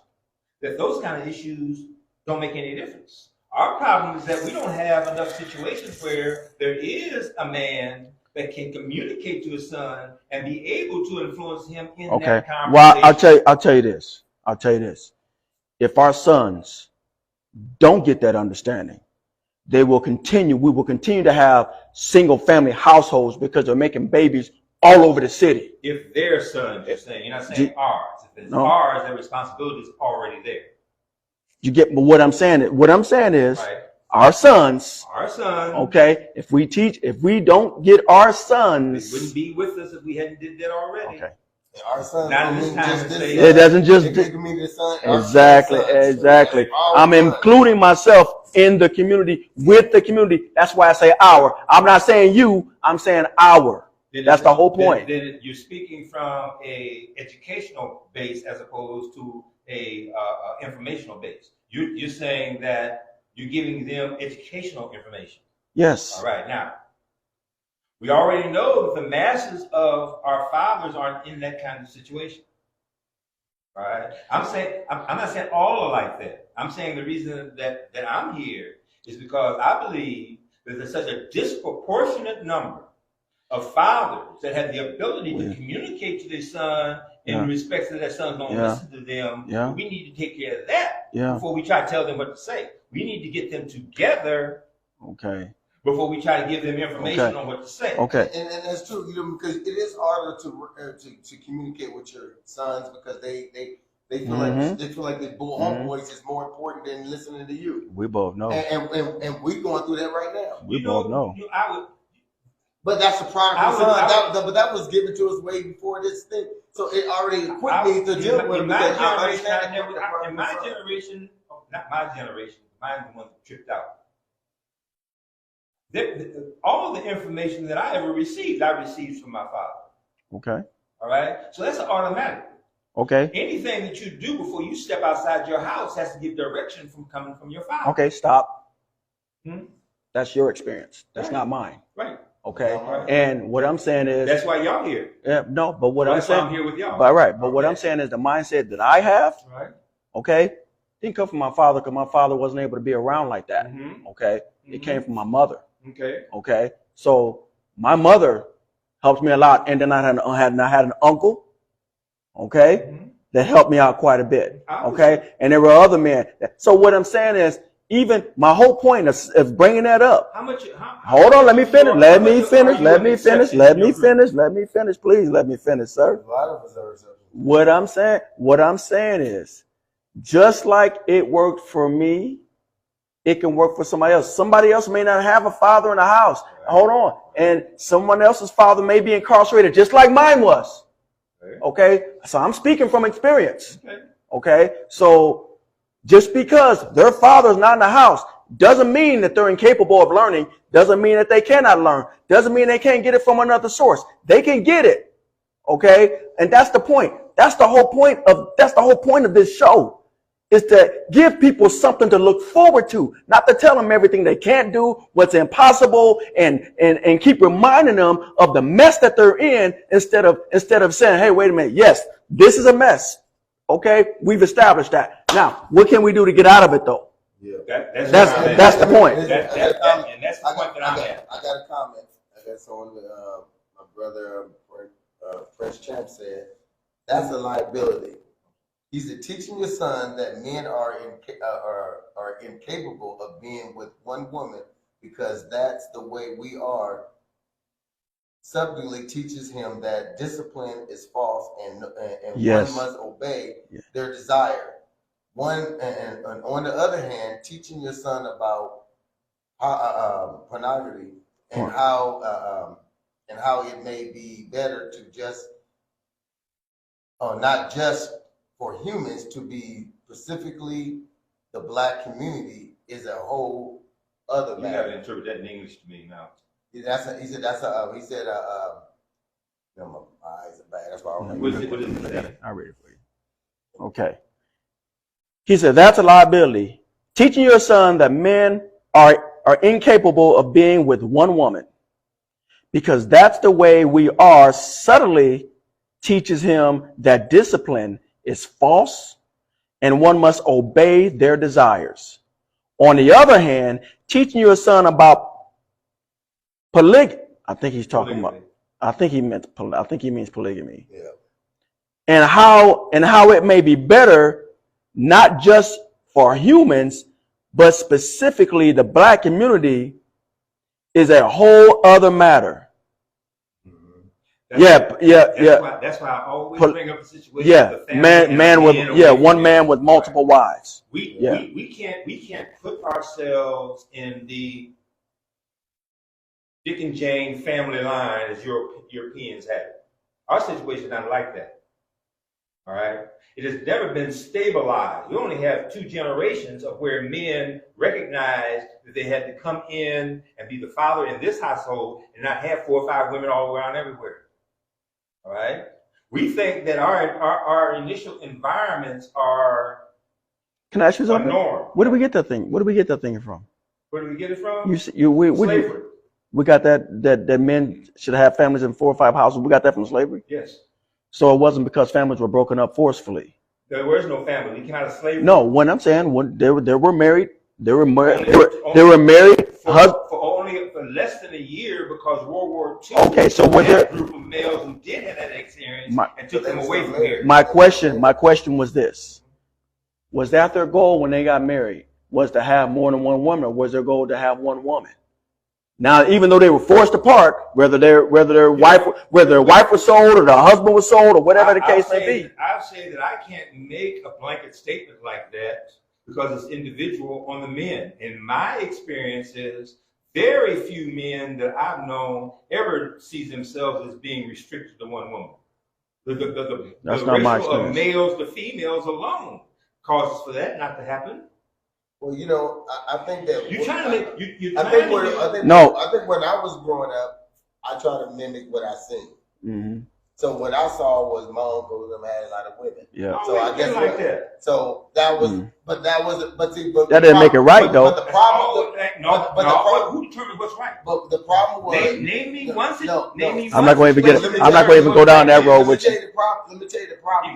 that those kind of issues don't make any difference. Our problem is that we don't have enough situations where there is a man that can communicate to his son and be able to influence him in that conversation. Well, I'll tell you this. If our sons don't get that understanding, we will continue to have single family households because they're making babies all over the city. If their sons, you're saying, you're not saying ours. If it's ours, their responsibility is already there. You get what I'm saying? What I'm saying is, right. Our sons. Okay. If we don't get our sons, they wouldn't be with us if we hadn't did that already. Okay. Our sons. Not this time. It doesn't just. Exactly. I'm including myself in the community, with the community. That's why I say our. I'm not saying you. I'm saying our. That's the whole point. Then you're speaking from a educational base as opposed to a informational base. You're saying that you're giving them educational information. Yes. All right. Now, we already know that the masses of our fathers aren't in that kind of situation. All right. I'm not saying all are like that. I'm saying the reason that I'm here is because I believe that there's such a disproportionate number of fathers that have the ability to communicate to their son in respect to their sons don't listen to them. We need to take care of that before we try to tell them what to say. We need to get them together. Okay. Before we try to give them information on what to say. Okay. And that's true, because it is harder to communicate with your sons because they feel like the bull homeboys is more important than listening to you. We both know. And we're going through that right now. We both know. But that's a product of son. But that was given to us way before this thing. So it already equipped me to deal with it. In my generation, not my generation, mine's the one that tripped out. All the information that I ever received, I received from my father. Okay. All right? So that's an automatic. Okay. Anything that you do before you step outside your house has to get direction from coming from your father. Okay, stop. That's your experience. That's not mine. Right. Okay. Right. And what I'm saying is, that's why y'all here. No, but what I'm saying, I'm here with y'all. But what I'm saying is the mindset that I have. Right. Okay. Didn't come from my father because my father wasn't able to be around like that. Okay. It came from my mother. Okay. So my mother helped me a lot, and then I had an uncle. Okay. That helped me out quite a bit. Okay. And there were other men. So what I'm saying is, even my whole point of bringing that up. Hold on, let me finish. Let me finish. Please let me finish, sir. What I'm saying is, just like it worked for me, it can work for somebody else. Somebody else may not have a father in the house. Hold on. And someone else's father may be incarcerated, just like mine was. Okay. So I'm speaking from experience. Okay. So just because their father's not in the house doesn't mean that they're incapable of learning. Doesn't mean that they cannot learn. Doesn't mean they can't get it from another source. They can get it. Okay. And that's the point. That's the whole point of this show, is to give people something to look forward to, not to tell them everything they can't do, what's impossible, and keep reminding them of the mess that they're in instead of saying, hey, wait a minute. Yes, this is a mess. Okay. We've established that. Now, what can we do to get out of it though? Yeah. That's the point. And that's the point that I'm at. I got a comment. I got someone, my brother, Prince Champ said, that's a liability. He's teaching your son that men are incapable of being with one woman because that's the way we are. Subtly teaches him that discipline is false and one must obey their desire. And on the other hand, teaching your son about pornography and how it may be better to just not just for humans, to be specifically the black community is a whole other You matters. gotta interpret that in English to me now. He said, no, my eyes are bad. That's why I don't What is read. it? What is it? I'll read it for you. Okay. He said, that's a liability. Teaching your son that men are incapable of being with one woman because that's the way we are subtly teaches him that discipline is false and one must obey their desires. On the other hand, teaching your son about polygamy, I think he's talking about, I think he means polygamy. Yeah. And how it may be better, not just for humans, but specifically the black community is a whole other matter. That's why I always bring up the situation. Yeah, of the family one man with multiple wives. We can't put ourselves in the Dick and Jane family line as Europeans have it. Our situation is not like that. All right, it has never been stabilized. We only have 2 generations of where men recognized that they had to come in and be the father in this household and not have 4 or 5 women all around everywhere. All right, we think that our initial environments are. Can I ask you something? Norm. Where do we get that thing? Where do we get that thing from? Where do we get it from? Slavery. We got that men should have families in 4 or 5 houses. We got that from slavery. Yes. So it wasn't because families were broken up forcefully. There was no family. You came out of slavery. No, what I'm saying, they were married. They were married. For less than a year because World War II. Okay, so was there a group of males who did have that experience and took them away from here? My question was this: was that their goal when they got married? Was to have more than one woman, or was their goal to have one woman? Now, even though they were forced apart, whether their wife was sold or the husband was sold or whatever the case may be. I'll say that I can't make a blanket statement like that because it's individual on the men. In my experiences, very few men that I've known ever see themselves as being restricted to one woman. The ratio of males to females alone causes for that not to happen. Well, you know, I think that you're trying to make. I think when I was growing up, I tried to mimic what I seen. Mm-hmm. So what I saw was my uncles and had a lot of women. Yeah. So I guess like that. So that was, but that wasn't. But see, but that didn't make it right though. But the problem, who determined what's right? But the problem was. Name me one. I'm not going to even get it. I'm not going to even go down that road with you. Let me tell you the problem.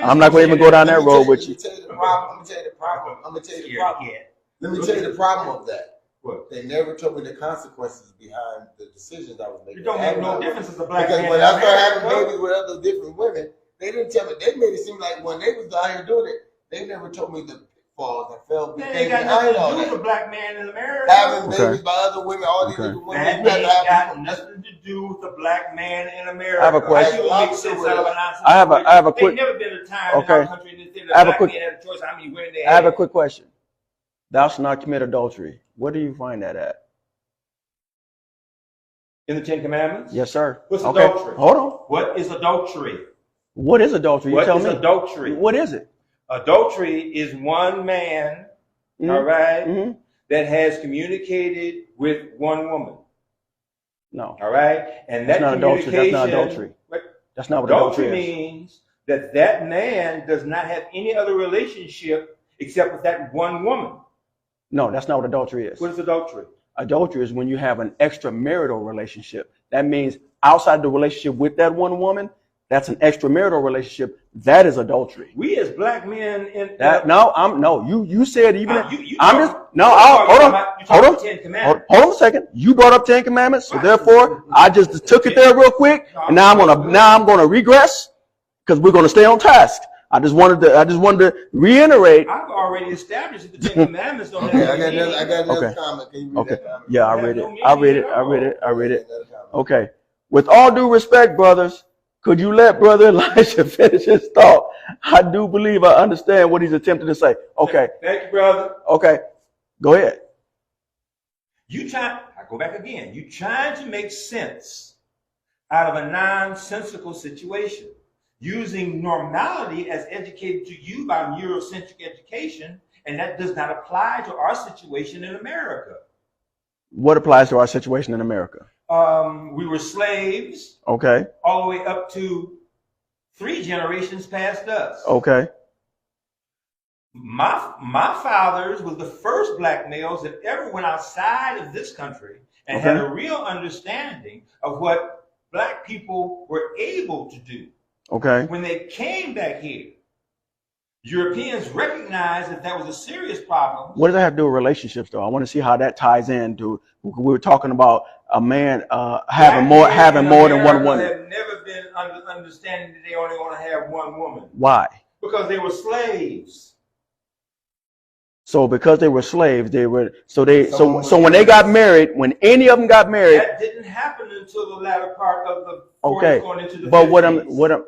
I'm not going to even go down that road with you. Let me tell you the problem. Let me tell you the problem of that. What? They never told me the consequences behind the decisions I was making. It don't make no difference as a black man. Because when I started having babies with other different women, they didn't tell me. They made it seem like when they was out here doing it, they never told me the pitfalls that fell behind all that. A black man in America having babies by other women, all these different women. That ain't got nothing to do with the black man in America. I have a question. I have a quick. Never been a time in our country that I have a quick. Man had a choice how many women they I have a quick question. Thou shalt not commit adultery. Where do you find that at? In the 10 Commandments? Yes, sir. What's adultery? Hold on. What is adultery? What is adultery? You tell me. What is adultery? What is it? Adultery is one man, all right, that has communicated with one woman. No. All right? And that communication. That's not adultery. That's not what adultery is. Means that man does not have any other relationship except with that one woman. No, that's not what adultery is. What is adultery? Adultery is when you have an extramarital relationship. That means outside the relationship with that one woman, that's an extramarital relationship. That is adultery. We as black men in that you said even hold on a second. You brought up 10 Commandments, so therefore I just took it there real quick, and now I'm gonna regress because we're gonna stay on task. I just wanted to reiterate. I've already established that the 10 Commandments don't have I got another comment. Can you read that comment? Yeah, I read it. Okay. With all due respect, brothers, could you let Brother Elijah finish his thought? I do believe I understand what he's attempting to say. Okay. Thank you, brother. Okay. Go ahead. I go back again. You trying to make sense out of a nonsensical situation, using normality as educated to you by Eurocentric education, and that does not apply to our situation in America. What applies to our situation in America? We were slaves Okay. all the way up to 3 generations past us. Okay. My fathers was the first black males that ever went outside of this country and had a real understanding of what black people were able to do. Okay. When they came back here, Europeans recognized that was a serious problem. What does that have to do with relationships, though? I want to see how that ties into. We were talking about a man having more than one woman. Have never been understanding that they only want to have one woman. Why? Because they were slaves. So because they were slaves, they were so when they got married, when any of them got married, that didn't happen until the latter part of the 40s going into the 50s.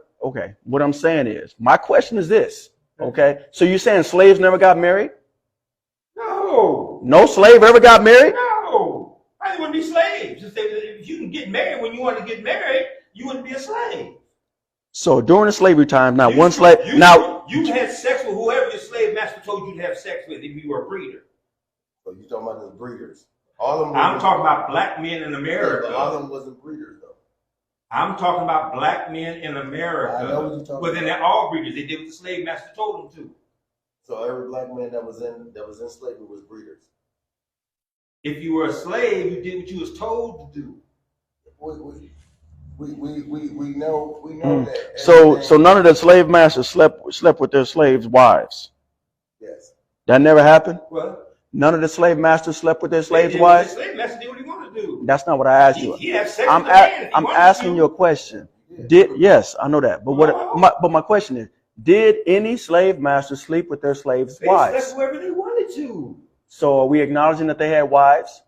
What I'm saying is, my question is this. Okay, so you're saying slaves never got married? No. No slave ever got married? No. I wouldn't be slaves. If you can get married when you want to get married, you wouldn't be a slave. So during the slavery time, you had sex with whoever your slave master told you to have sex with if you were a breeder. So you're talking about the breeders. All of them. I'm talking about black men in America. Yeah, all of them wasn't breeders though. I'm talking about black men in America. I know what you're talking about. But then they're all breeders. They did what the slave master told them to. So every black man that was in slavery was breeders. If you were a slave, you did what you was told to do. We know that. So none of the slave masters slept with their slaves' wives. Yes. That never happened? What? None of the slave masters slept with their slaves' wives? The slave master did what he wanted to do. That's not what I asked you. He'd have sex with the man I'm asking you a question. Yes, I know that. But my question is, did any slave master sleep with their slaves' wives? They slept whoever they wanted to. So are we acknowledging that they had wives?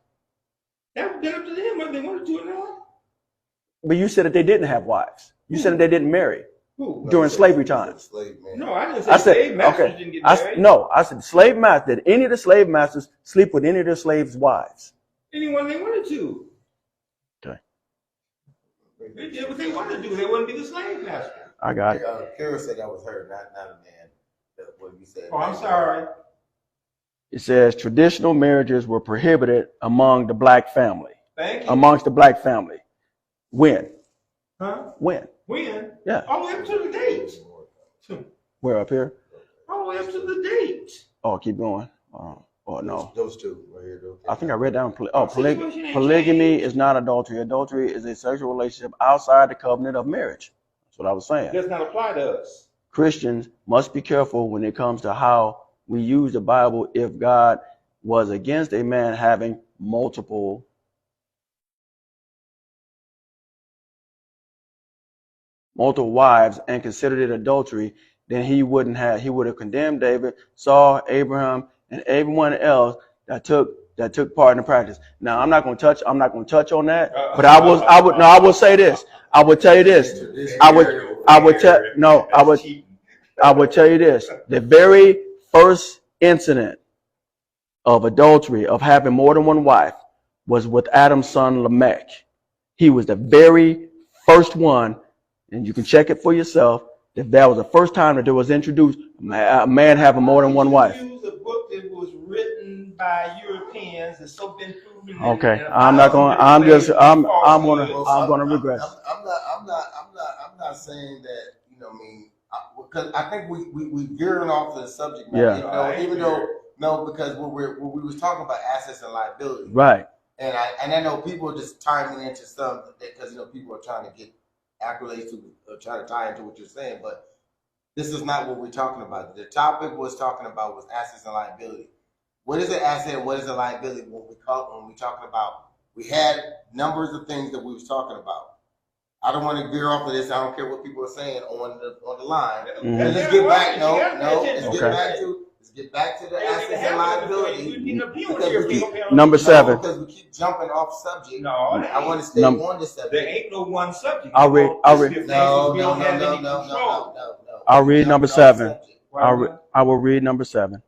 That would be up to them whether they wanted to or not. But you said that they didn't have wives. You said that they didn't marry. Who? During slavery times. No, I didn't say slave masters didn't get married. I said slave master. Did any of the slave masters sleep with any of their slaves' wives? Anyone they wanted to. Okay. They did what they wanted to do. They wouldn't be the slave master. I got it. Kara said that was her, not a man. That's what you said. Oh, I'm sorry. It says traditional marriages were prohibited among the black family. Thank you. Amongst the black family. When? Huh? When? When? Yeah. All the way up to the date. Where, up here? All the way up to the date. Oh, keep going. Oh no. Those two right here. I think I read down. Polygamy is not adultery. Adultery is a sexual relationship outside the covenant of marriage. That's what I was saying. It does not apply to us. Christians must be careful when it comes to how we use the Bible if God was against a man having multiple wives and considered it adultery, then he would have condemned David, Saul, Abraham, and everyone else that took part in the practice. Now I'm not going to touch on that, but I will say this. I would tell you this. I would tell you this. The very first incident of adultery, of having more than one wife, was with Adam's son Lamech. He was the very first one, and you can check it for yourself, that was the first time that there was introduced a man having more than one wife. Use a book that was written by Europeans and so been proven. Okay, I'm gonna regress. I'm not saying that, because I think we veering off the subject matter. Yeah. Because we was talking about assets and liability. Right. And I know people are just timing into some, because people are trying to get accolades to try to tie into what you're saying, but this is not what we're talking about. The topic was talking about was assets and liability. What is an asset and what is a liability? When we talking about, we had numbers of things that we was talking about. I don't want to veer off of this. I don't care what people are saying on the line. Mm-hmm. And let's get back. Let's get back to the assets and liability. Number 7. Because we keep jumping off subject. No, I want to stay on the subject. There ain't no one subject. I'll read. No. I'll read number 7. I will read number 7.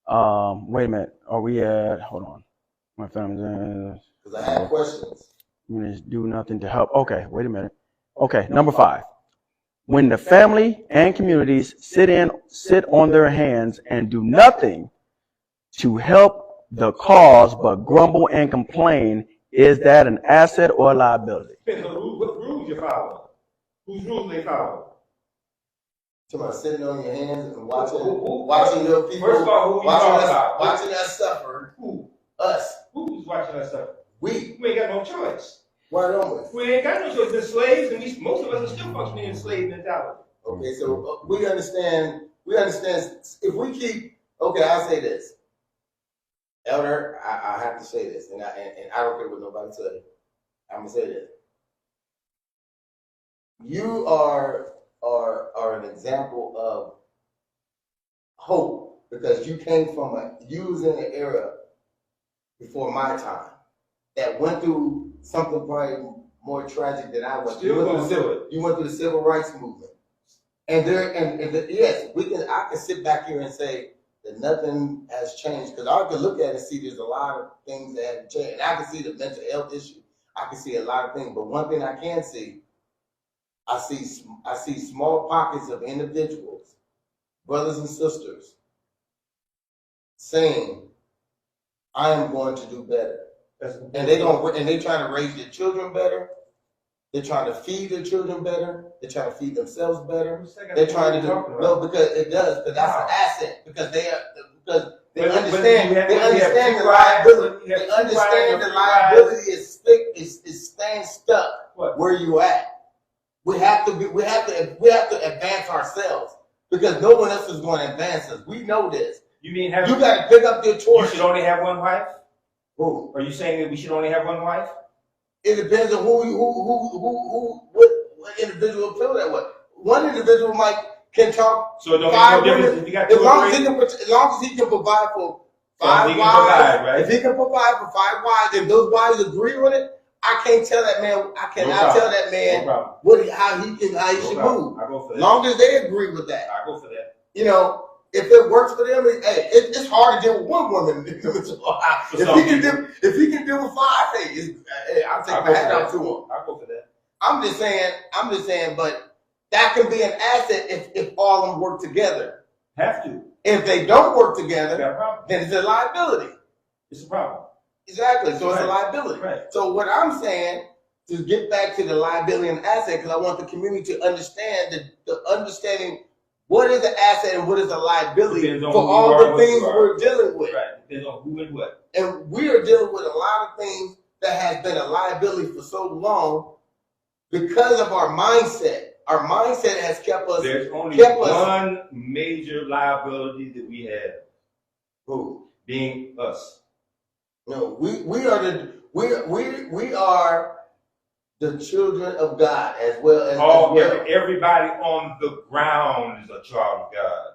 Wait a minute. Are we at? Hold on. My family's. Because I have questions. I'm gonna do nothing to help. Okay. Wait a minute. Okay. Number 5. When the family and communities sit on their hands and do nothing to help the cause but grumble and complain, is that an asset or a liability? Depends on what rules you follow. Whose rules they follow. Somebody sitting on your hands and watching Who- watching your people, First of all, who you watching talking us, about? watching us suffer. Who? Us. Who's watching that stuff? We. We ain't got no choice. Why don't we? We ain't got no choice. We're slaves, and most of us are still functioning in slave mentality. Okay, so we understand. We understand. If we keep, okay, I'll say this, Elder. I have to say this, and I don't care what nobody say. I'm gonna say this. You are an example of hope because you came from you was in an era before my time that went through something probably more tragic than I went through. You went through the civil rights movement. And yes, I can sit back here and say that nothing has changed because I can look at it and see there's a lot of things that haven't changed. And I can see the mental health issue. I can see a lot of things. But one thing I can see, I see small pockets of individuals, brothers and sisters, saying, I am going to do better. And they trying to raise their children better. They're trying to feed their children better. They're trying to feed themselves better. They're trying to do because it does, because that's an asset. Because they understand the liability. They understand the liability is staying stuck where you at. We have to advance ourselves because no one else is going to advance us. We know this. You mean you got to pick up your torch? You should only have one wife? Who? Are you saying that we should only have one wife? It depends on what individual feel that way. One individual can talk. So it don't make no difference if you got two or three. As long as he can provide for 5 wives, right? If he can provide for 5 wives, if those wives agree on it, I can't tell that man. I cannot tell that man how he should move. I go for that. As long as they agree with that, I go for that. You know. If it works for them, it's hard to deal with one woman. If he can deal with 5, I'll take my hat off to him. I'll go for that. I'm just saying, but that can be an asset if all of them work together. Have to. If they don't work together, then it's a liability. It's a problem. Exactly. So it's a liability. Right. So what I'm saying, to get back to the liability and asset, because I want the community to understand the understanding. What is an asset and what is a liability for all the things we're dealing with? Right. Depends on who and what. And we are dealing with a lot of things that has been a liability for so long because of our mindset. Our mindset has kept us. There's only one major liability that we have. Who? Being us. No, we are the children of God as well as everybody on the ground is a child of God.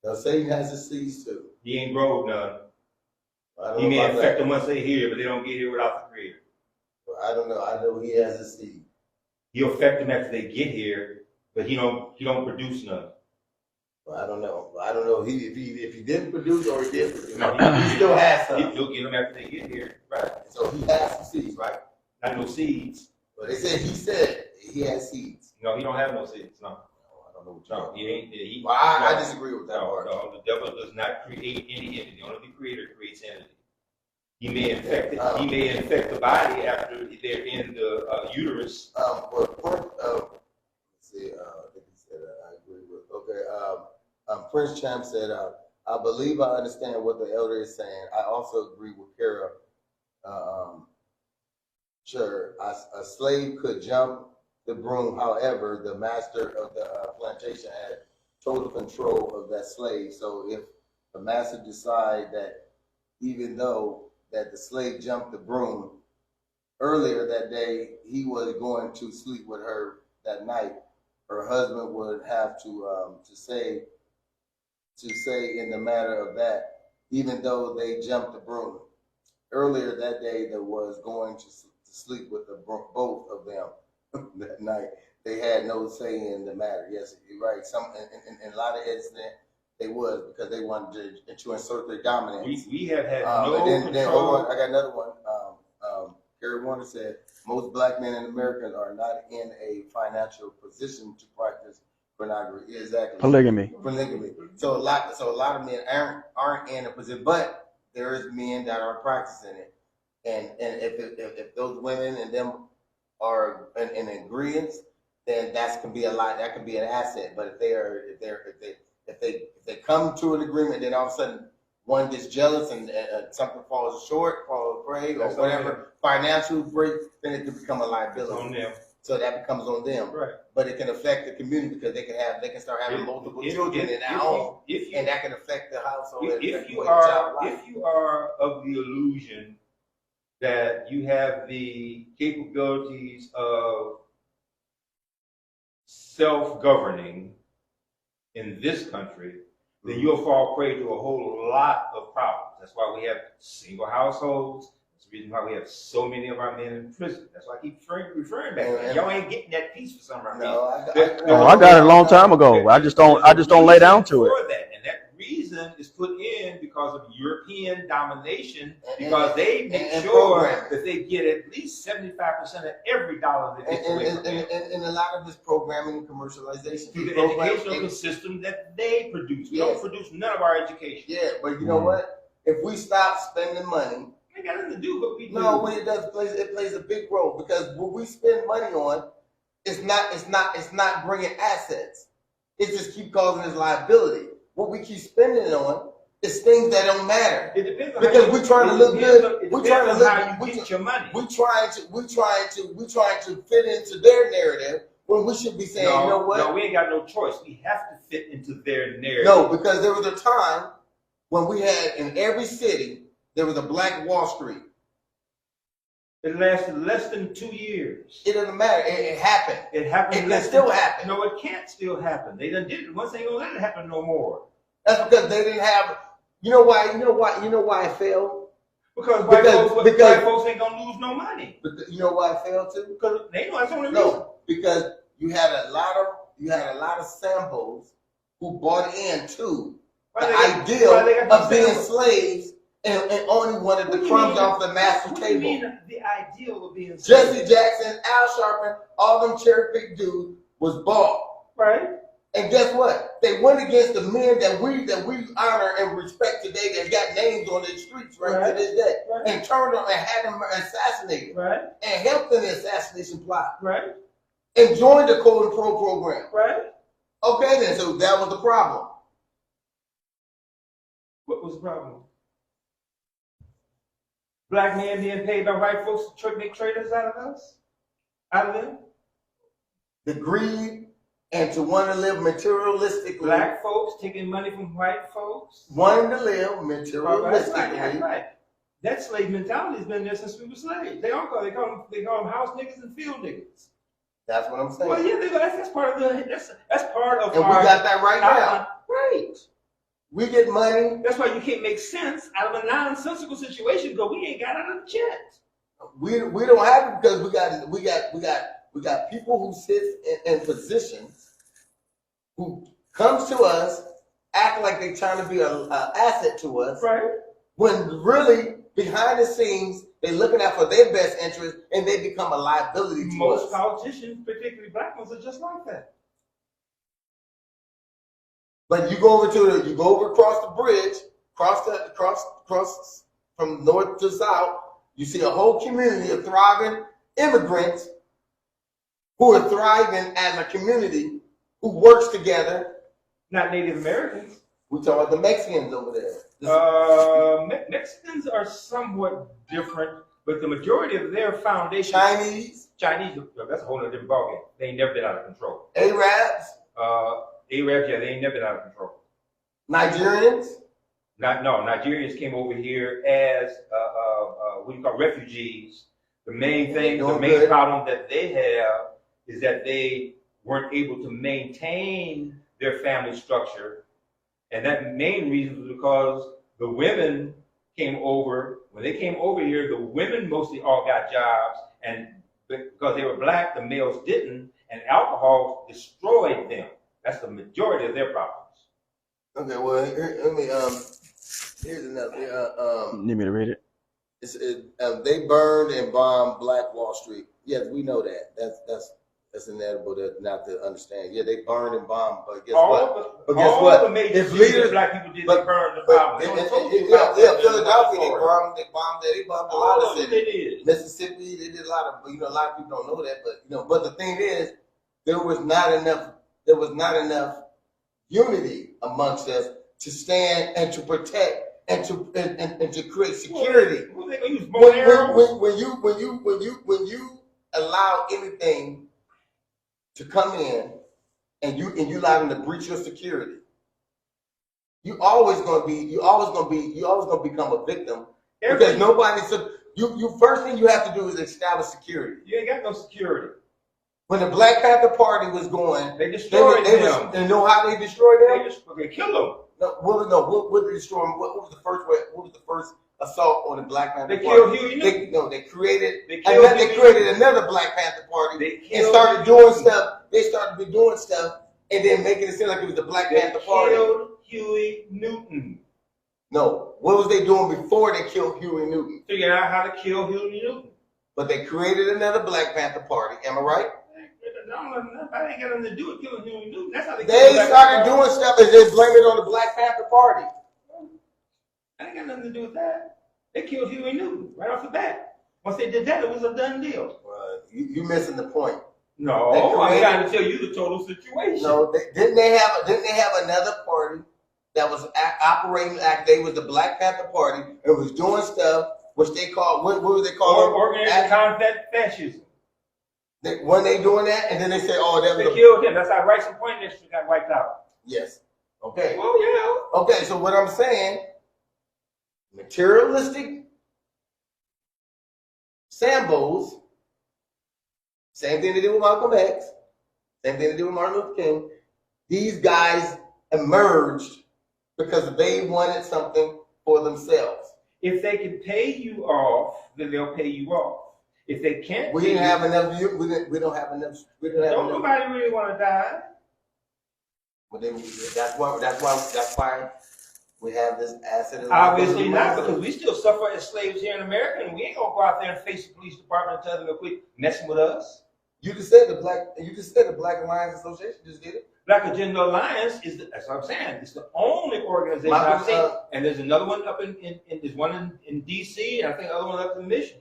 Now Satan has his seeds too. He ain't broke none. He may infect them once they here, but they don't get here without the Creator. Well, I don't know. I know he has his seed. He'll affect them after they get here, but he don't produce none. Well, I don't know. If he didn't produce or he did produce, he still has some. He'll get them after they get here, right? So he has some seeds, right? Not no seeds. But he said he has seeds. No, he don't have no seeds. No. I don't know what he ain't. Well, I disagree with that part. No, the devil does not create any entity. Only the Creator creates entity. He may infect it. He may infect the body after they're in the uterus. Let's see. I think he said I agree with. Okay. Prince Champ said, "I believe I understand what the elder is saying. I also agree with Kara. Sure, a slave could jump the broom. However, the master of the plantation had total control of that slave. So if the master decide that even though that the slave jumped the broom earlier that day, he was going to sleep with her that night, her husband would have to say in the matter of that, even though they jumped the broom earlier that day, that was going to sleep with both of them that night. They had no say in the matter. Yes, you're right. Some in a lot of incidents they was because they wanted to insert their dominance. We have had no control. Then, hold on, I got another one. Gary Warner said most black men in America are not in a financial position to practice pornography. Exactly. Polygamy. So a lot of men aren't in a position, but there is men that are practicing it, and if those women and them are in agreement, then that can be a lot. That can be an asset. But if they come to an agreement, then all of a sudden one gets jealous and something falls short, falls prey, or whatever financial break, then it can become a liability. It's on them. So that becomes on them. Right. But it can affect the community because they can start having multiple children in their home, and that can affect the household. If you are of the illusion that you have the capabilities of self-governing in this country, then you'll fall prey to a whole lot of problems. That's why we have single households. That's the reason why we have so many of our men in prison. That's why I keep referring back to that. Y'all ain't getting that piece for some reason. No, I got it a long time ago. I just don't lay down to it. And that reason is put in because of European domination, because they make sure that they get at least 75% of every dollar that they put and a lot of this programming and commercialization through the educational system that they produce. We don't produce none of our education. Yeah, but you know what? If we stop spending money, it got nothing to do with what we do. No, it does it plays a big role, because what we spend money on, it's not bringing assets. It just keep causing us liability. What we keep spending it on is things that don't matter. It depends on because we're trying to look good. We're trying to look. How you get your money. We're trying to fit into their narrative when we should be saying, no, you know what? No, we ain't got no choice. We have to fit into their narrative. No, because there was a time when we had in every city there was a Black Wall Street. It lasted less than 2 years. It doesn't matter. It happened. It happened. It can still happen. No, it can't still happen. They done did it once. They ain't gonna let it happen no more. That's because they didn't have. You know why it failed? Because white folks ain't gonna lose no money. But you know why it failed too? Because they know that's the only reason. No, because you had a lot of Sambos who bought into the idea of being slaves and only wanted the crumbs off the master table. What do you mean the ideal of being slaves? Jesse Jackson, Al Sharpton, all them cherry picked dudes was bought. Right. And guess what? They went against the men that we honor and respect today that got names on the streets right to this day. Right. And turned them and had them assassinated. Right. And helped in the assassination plot. Right. And joined the Code and Pro program. Right. Okay then, so that was the problem. What was the problem? Black men being paid by white folks to make traders out of us? Out of them? The greed and to want to live materialistically. Black folks taking money from white folks? Wanting to live materialistically. Right. That slave mentality has been there since we were slaves. They call them house niggas and field niggas. That's what I'm saying. Well, yeah, that's part of that's part of and we got that right now. Right. We get money. That's why you can't make sense out of a nonsensical situation because we ain't got out of the checks. We don't have it because we got people who sit in positions who comes to us, act like they're trying to be an asset to us. Right. When really behind the scenes they're looking out for their best interest and they become a liability to us. Most politicians, particularly black ones, are just like that. But you go over across the bridge, cross from north to south, you see a whole community of thriving immigrants who are thriving as a community who works together. Not Native Americans. We're talking about the Mexicans over there. Mexicans are somewhat different, but the majority of their foundation. Chinese, that's a whole other different ballgame. They ain't never been out of control. Arabs, yeah, they ain't never been out of control. Nigerians? Nigerians came over here as what you call refugees. The main problem that they have is that they weren't able to maintain their family structure. And that main reason was because the women came over. When they came over here, the women mostly all got jobs. And because they were black, the males didn't. And alcohol destroyed them. That's the majority of their problems. Okay, well, here's another. Need me to read it? They burned and bombed Black Wall Street. Yes, we know that. It's inevitable not to understand. Yeah, they burned and bombed, but guess All what? the, But guess all what? the major If cities leaders, that black people did, but- they burned the but bomb. They don't talk yeah, about that. Philadelphia, they Florida. bombed a All lot of of them cities. they did. Mississippi, they did a lot of, a lot of people don't know that, but but the thing is, there was not enough unity amongst us to stand and to protect and to create security. Well, they gonna use bow and arrows. When you allow anything to come in and you allow them to breach your security, you always gonna become a victim because nobody. So you first thing you have to do is establish security. You ain't got no security. When the Black Panther Party was going, They destroyed them. They know how they destroyed them. They killed them. What did they destroy them? What was the first assault on the Black Panther They Party? killed Huey Newton. They created They killed another Black Panther Party They and killed started Huey doing Newton. stuff. They started to be doing stuff and then making it seem like it was the Black Panther Party. They killed Huey Newton. No, what was they doing before they killed Huey Newton? Figured out how to kill Huey Newton. But they created another Black Panther Party. Am I right? I ain't got nothing to do with killing Huey Newton. That's how they They started doing stuff and they blame it on the Black Panther Party. I ain't got nothing to do with that. They killed Huey Newton right off the bat. Once they did that, it was a done deal. You missing the point. No, I'm trying to tell you the total situation. No, didn't they have another party that was operating like they was the Black Panther Party and was doing stuff which they called what was they called? Organized combat fascism. When they doing that, and then they say, "Oh, that was They killed him." That's how Rice and Poindexter got wiped out. Yes. Okay. Oh yeah. Okay. So what I'm saying, materialistic Sambos, same thing they did with Malcolm X, same thing they did with Martin Luther King. These guys emerged because they wanted something for themselves. If they can pay you off, then they'll pay you off. If they can't, We didn't have enough. We don't have enough. We didn't have don't enough. nobody really want to die. But that's why we have this asset. Obviously not, because we still suffer as slaves here in America, and we ain't gonna go out there and face the police department and tell them to quit messing with us. You just said the Black Alliance Association just did it. Black Agenda Alliance that's what I'm saying. It's the only organization I've seen, and there's another one up there's one in D.C. and I think the other one up in Michigan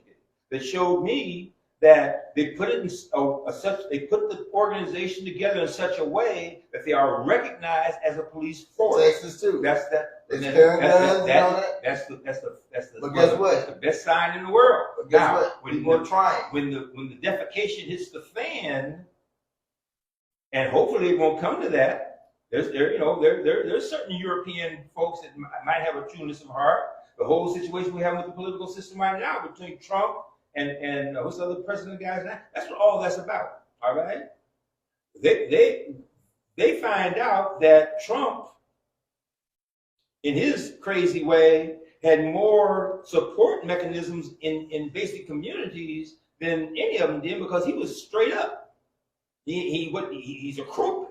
that showed me that they put it in they put the organization together in such a way that they are recognized as a police force. Texas too. That's that. It's carrying guns and all that. That's the. But guess what? That's the best sign in the world. But guess Now, what? when We're trying. When the defecation hits the fan, and hopefully it won't come to that. There's certain European folks that might have a trueness of heart. The whole situation we have with the political system right now between Trump and what's the other president guys now? That's what all that's about. All right. They find out that Trump, in his crazy way, had more support mechanisms in basic communities than any of them did because he was straight up. He's a crook.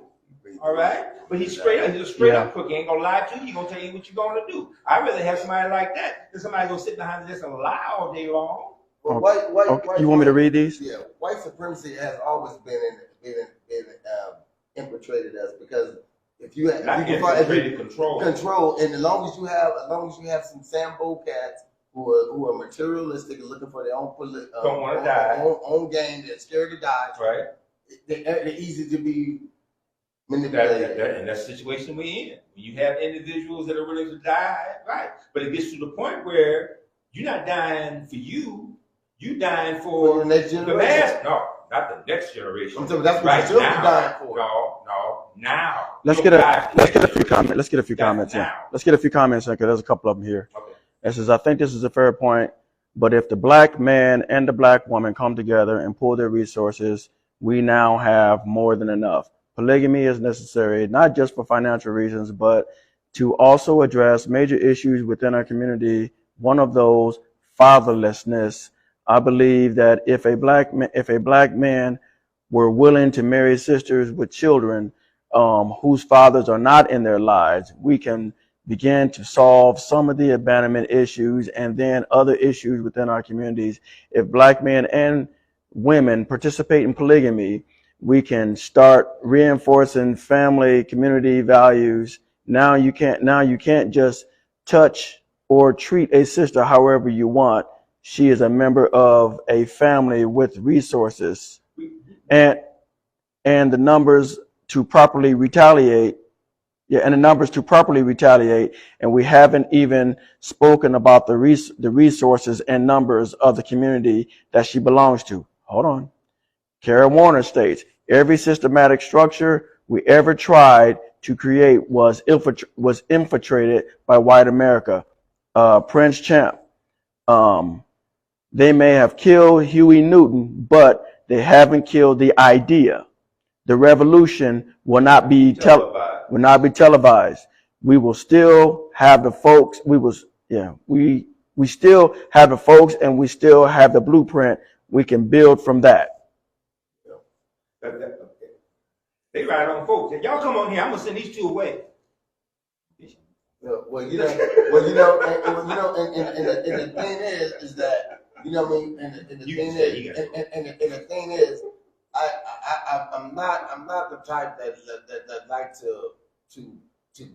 All right, but he's straight up. He's a straight up crook. He ain't gonna lie to you. He's gonna tell you what you're gonna do. I'd rather have somebody like that than somebody gonna sit behind the desk and lie all day long. Well, Okay. You want me to read these? Yeah, white supremacy has always been infiltrated us because if you control, and as long as you have some Sambo cats who are materialistic and looking for their own don't want to die, own game, they're scared to die. Right? They're easy to be manipulated. And that's the situation we're in. When you have individuals that are willing to die, right? But it gets to the point where you're not dying for you. You dying for the next generation. The mass. No, not the next generation. I'm saying that's what right you're now. dying for. No, now. Let's get a few comments. Let's get a few comments in. Let's get a few comments in because there's a couple of them here. Okay. It says, I think this is a fair point, but if the black man and the black woman come together and pool their resources, we now have more than enough. Polygamy is necessary, not just for financial reasons, but to also address major issues within our community. One of those, fatherlessness. I believe that if a black man were willing to marry sisters with children whose fathers are not in their lives, we can begin to solve some of the abandonment issues and then other issues within our communities. If black men and women participate in polygamy, We can start reinforcing family, community values. Now you can't just touch or treat a sister however you want. She is a member of a family with resources, and the numbers to properly retaliate. Yeah, and the numbers to properly retaliate. And we haven't even spoken about the resources and numbers of the community that she belongs to. Hold on. Kara Warner states, every systematic structure we ever tried to create was infiltrated by white America. Prince Champ, they may have killed Huey Newton, but they haven't killed the idea. The revolution will not be televised. We will still have the folks. We still have the folks, and we still have the blueprint. We can build from that. They ride on folks. And y'all come on here. I'm gonna send these two away. Well, you know, and the thing is that, you know what I mean, and the thing is, I'm not the type that like to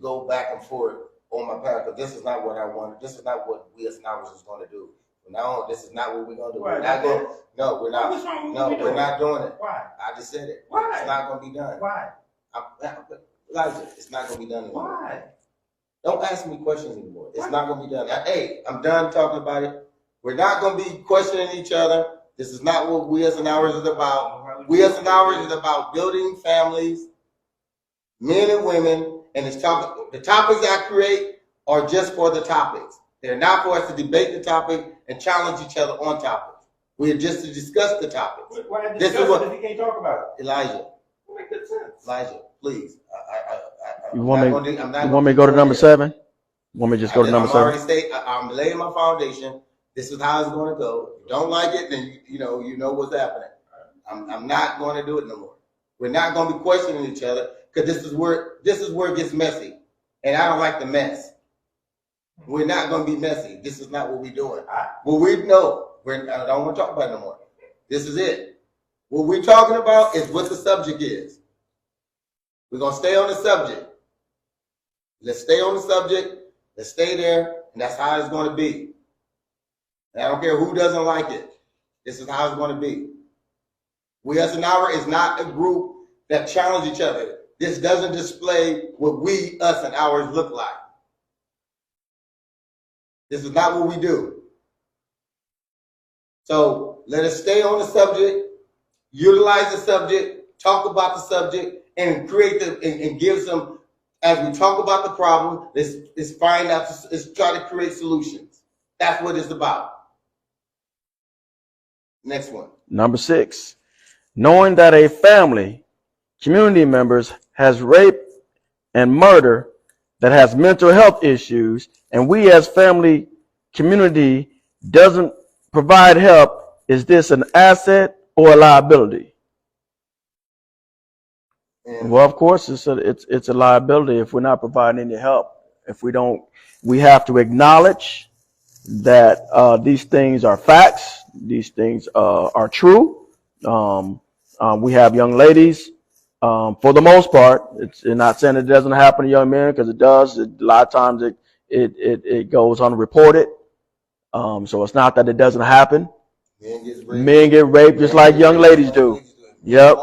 go back and forth on my path, because this is not what I want. This is not what we as Norris is going to do. No, this is not what we're going to do. We're not going. No, we're not. No, we're not doing it. Why? I just said it. Why? It's not going to be done. Why? Elijah, it's not going to be done anymore. Why? Don't ask me questions anymore. It's not going to be done. Hey, I'm done talking about it. We're not going to be questioning each other. This is not what We as Norris is about. We as Norris is about building families, men and women, and the topics I create are just for the topics. They're not for us to debate the topic and challenge each other on topics. We are just to discuss the topics. Why discuss it if you can't talk about it? Elijah. That makes good sense. Elijah, please. You want me to go to number 7? Want me to just go to number 7? I'm laying my foundation. This is how it's going to go. If you don't like it, then you know what's happening. I'm not going to do it no more. We're not going to be questioning each other, because this is where it gets messy, and I don't like the mess. We're not going to be messy. This is not what we're doing. Well, I don't want to talk about it no more. This is it. What we're talking about is what the subject is. We're going to stay on the subject. Let's stay on the subject. Let's stay there, and that's how it's going to be. And I don't care who doesn't like it. This is how it's going to be. We as an hour is not a group that challenge each other. This doesn't display what we, us, and ours look like. This is not what we do. So let us stay on the subject, utilize the subject, talk about the subject, and and give some. As we talk about the problem, let's find out. Let's try to create solutions. That's what it's about. Next one. Number 6, knowing that a family, community members has rape and murder, that has mental health issues, and we as family community doesn't provide help, is this an asset or a liability? Well, of course, it's a liability if we're not providing any help. We have to acknowledge that these things are facts. These things are true. We have young ladies, for the most part. It's not saying it doesn't happen to young men, because it does. A lot of times it goes unreported. So it's not that it doesn't happen. Men get raped just like young ladies do. Yep.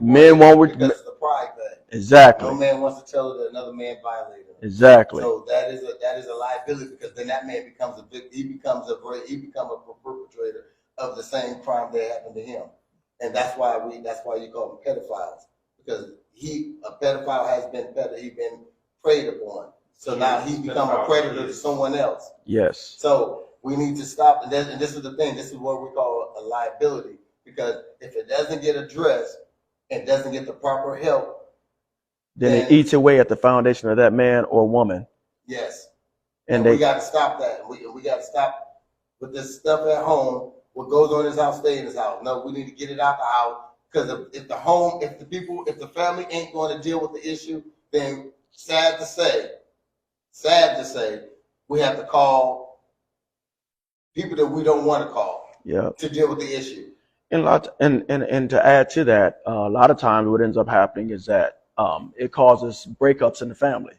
Men won't because it's the pride thing. Exactly. No man wants to tell that another man violated him. Exactly. So that is a liability, because then that man becomes a perpetrator of the same crime that happened to him. And that's why you call them pedophiles, because a pedophile has been preyed upon. So now he's become a predator to someone else. Yes. So we need to stop. And this is the thing. This is what we call a liability, because if it doesn't get addressed and doesn't get the proper help, then it eats away at the foundation of that man or woman. Yes. And we got to stop that. We got to stop with this stuff at home. What goes on in his house, stay in his house. No, we need to get it out the house, because if the family ain't going to deal with the issue, then sad to say, we have to call people that we don't want to call to deal with the issue. And to add to that, a lot of times what ends up happening is that it causes breakups in the family.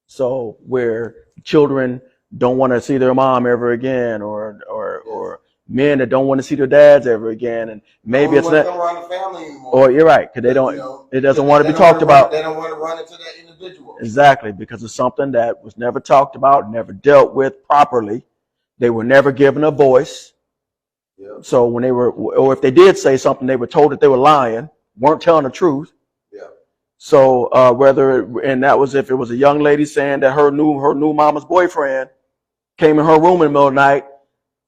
So where children don't want to see their mom ever again, or men that don't want to see their dads ever again, and maybe it's not come around the family anymore. Or you're right, because they don't. You know, It doesn't want to be talked about. They don't want to run into that individual. Exactly, because it's something that was never talked about, never dealt with properly. They were never given a voice. Yeah. So when they were, or if they did say something, they were told that they were lying, weren't telling the truth. Yeah. So and that was if it was a young lady saying that her new mama's boyfriend came in her room in the middle of the night,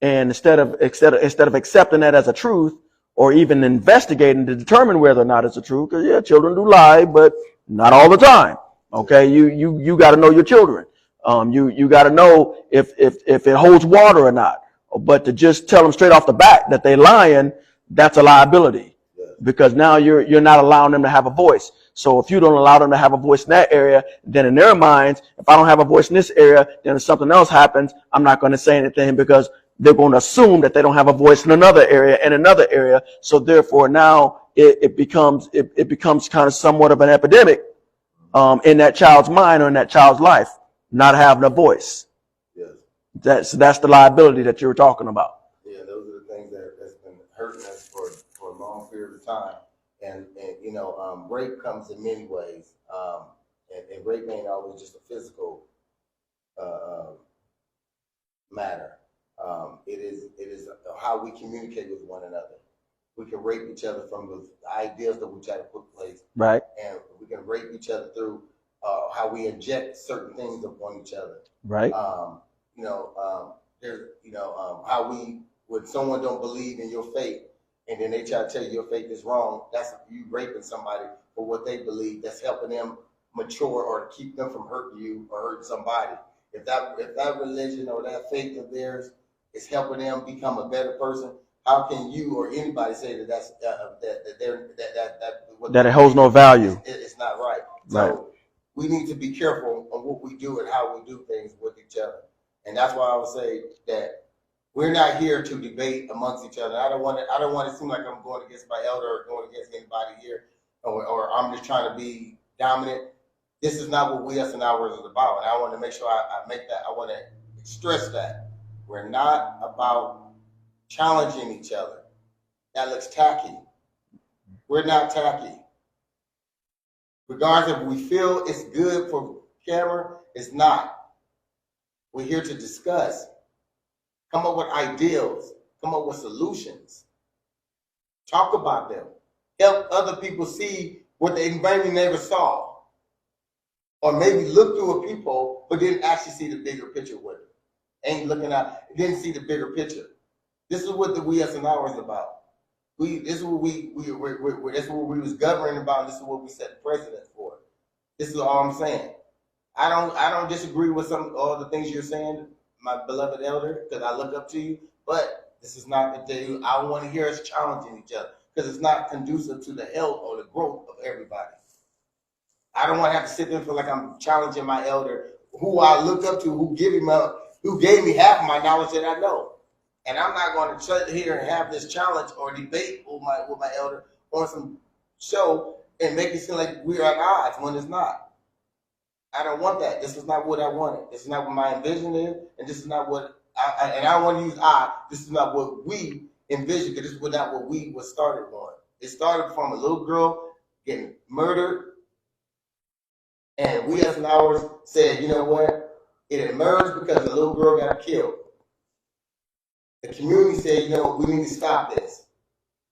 and instead of accepting that as a truth, or even investigating to determine whether or not it's a truth, because yeah, children do lie, but not all the time. Okay, you got to know your children. You got to know if it holds water or not. But to just tell them straight off the bat that they lying, that's a liability, because now you're not allowing them to have a voice. So if you don't allow them to have a voice in that area, then in their minds, if I don't have a voice in this area, then if something else happens, I'm not going to say anything, because they're going to assume that they don't have a voice in another area and another area. So therefore now it becomes kind of somewhat of an epidemic in that child's mind or in that child's life, not having a voice. Yes. That's the liability that you were talking about. Yeah, those are the things that's been hurting us for a long period of time. And you know, rape comes in many ways. And rape ain't always just a physical matter. It is how we communicate with one another. We can rape each other from the ideas that we try to put in place. Right. And we can rape each other through how we inject certain things upon each other. Right. There's how when someone don't believe in your faith, and then they try to tell you your faith is wrong, that's you raping somebody for what they believe. That's helping them mature or keep them from hurting you or hurting somebody. If that religion or that faith of theirs is helping them become a better person, how can you or anybody say that that it holds no value? It's not right. Right. So we need to be careful on what we do and how we do things with each other. And that's why I would say that we're not here to debate amongst each other. I don't want to seem like I'm going against my elder or going against anybody here, or I'm just trying to be dominant. This is not what We Us and Ours is about. And I want to make sure I make that. I want to stress that we're not about challenging each other. That looks tacky. We're not tacky. Regardless if we feel it's good for camera, it's not. We're here to discuss, come up with ideals, come up with solutions, talk about them, help other people see what they maybe never saw, or maybe look through a peephole but didn't actually see the bigger picture with it. Ain't looking out, didn't see the bigger picture. This is what the We Us and Ours is about. This is what that's what we was governing about. This is what we set the precedent for. This is all I'm saying. I don't disagree with all the things you're saying, my beloved elder, because I look up to you. But this is not the day. I want to hear us challenging each other, because it's not conducive to the health or the growth of everybody. I don't want to have to sit there and feel like I'm challenging my elder, who I look up to, who gave me half of my knowledge that I know. And I'm not going to sit here and have this challenge or debate with my elder on some show and make it seem like we're at odds when it's not. I don't want that. This is not what I wanted. This is not what my envision is, and this is not what I don't want to use this is not what we envisioned, because this was not what we was started on. It started from a little girl getting murdered, and We Us and Ours said, you know what? It emerged because the little girl got killed. The community said, you know, we need to stop this.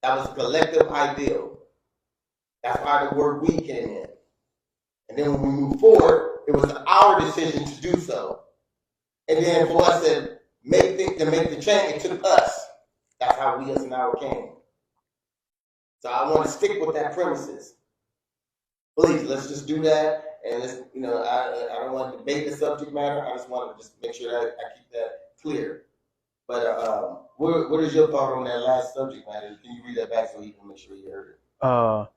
That was a collective ideal. That's why the word "we" came in. And then when we moved forward, it was our decision to do so. And then for us to make the change, it took us. That's how We Us and Ours came. So I want to stick with that premises. Please, let's just do that. And let's, I don't want to debate the subject matter. I just want to just make sure that I keep that clear. But what is your thought on that last subject matter? Can you read that back so you can make sure you heard it?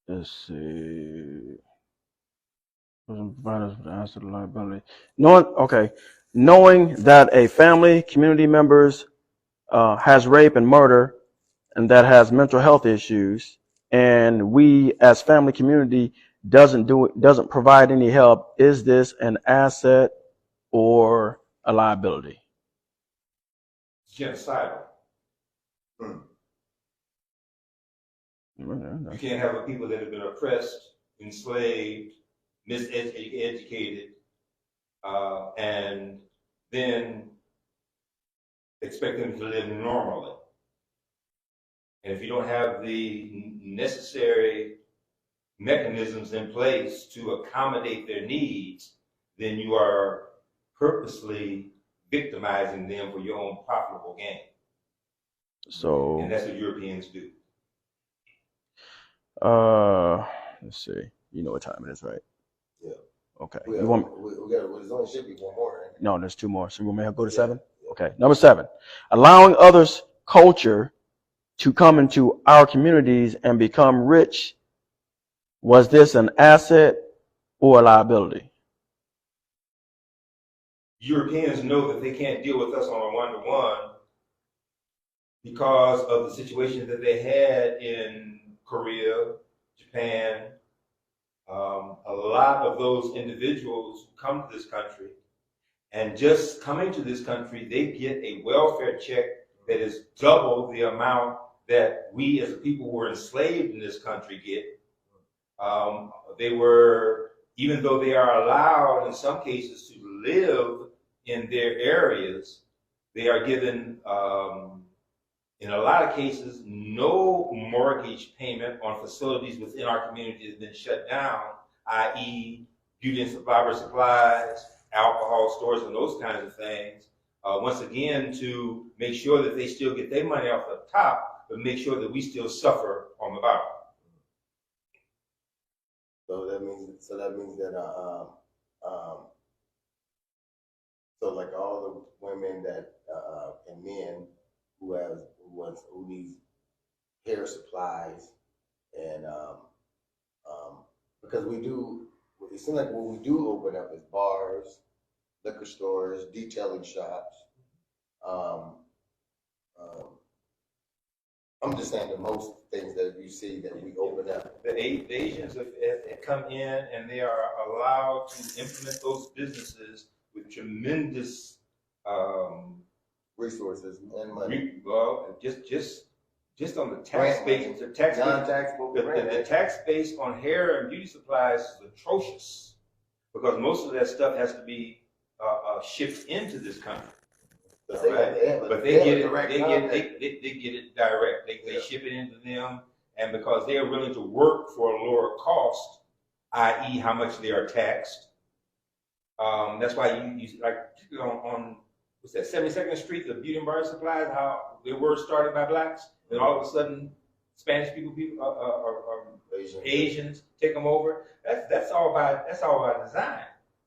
Let's see. Providers with answer to liability. Knowing that a family, community members has rape and murder, and that has mental health issues, and we as family community doesn't provide any help, is this an asset or a liability? It's genocidal. You can't have people that have been oppressed, enslaved, miseducated, and then expect them to live normally. And if you don't have the necessary mechanisms in place to accommodate their needs, then you are purposely victimizing them for your own profitable gain. So, and that's what Europeans do. let's see. You know what time it is, right? Yeah. Okay. We You want? there's only should be one more. Right? No, there's two more. So we may have to go to 7. Okay. Number 7, allowing others' culture to come into our communities and become rich. Was this an asset or a liability? Europeans know that they can't deal with us on a one-to-one because of the situation that they had in Korea, Japan. A lot of those individuals who come to this country, and just coming to this country, they get a welfare check that is double the amount that we as a people who were enslaved in this country get. They were, even though they are allowed in some cases to live in their areas, they are given, in a lot of cases, no mortgage payment on facilities within our community that have been shut down, i.e. beauty and barber supplies, alcohol stores, and those kinds of things. Once again, to make sure that they still get their money off the top, but make sure that we still suffer on the bottom. So that means that so like all the women that and men who needs hair supplies and because it seems like what we do open up is bars, liquor stores, detailing shops. I'm just saying the most things that you see that we open up. The Asians have come in and they are allowed to implement those businesses with tremendous Resources and money. well, just on the tax base, the tax base on hair and beauty supplies is atrocious because most of that stuff has to be shipped into this country. Right? But they get it. They get it direct. They ship it into them, and because they are willing to work for a lower cost, i.e., how much they are taxed. That's why you like on what's that 72nd Street, the beauty and bar supplies, how they were started by blacks, then all of a sudden Spanish people, Asians take them over. That's all by design.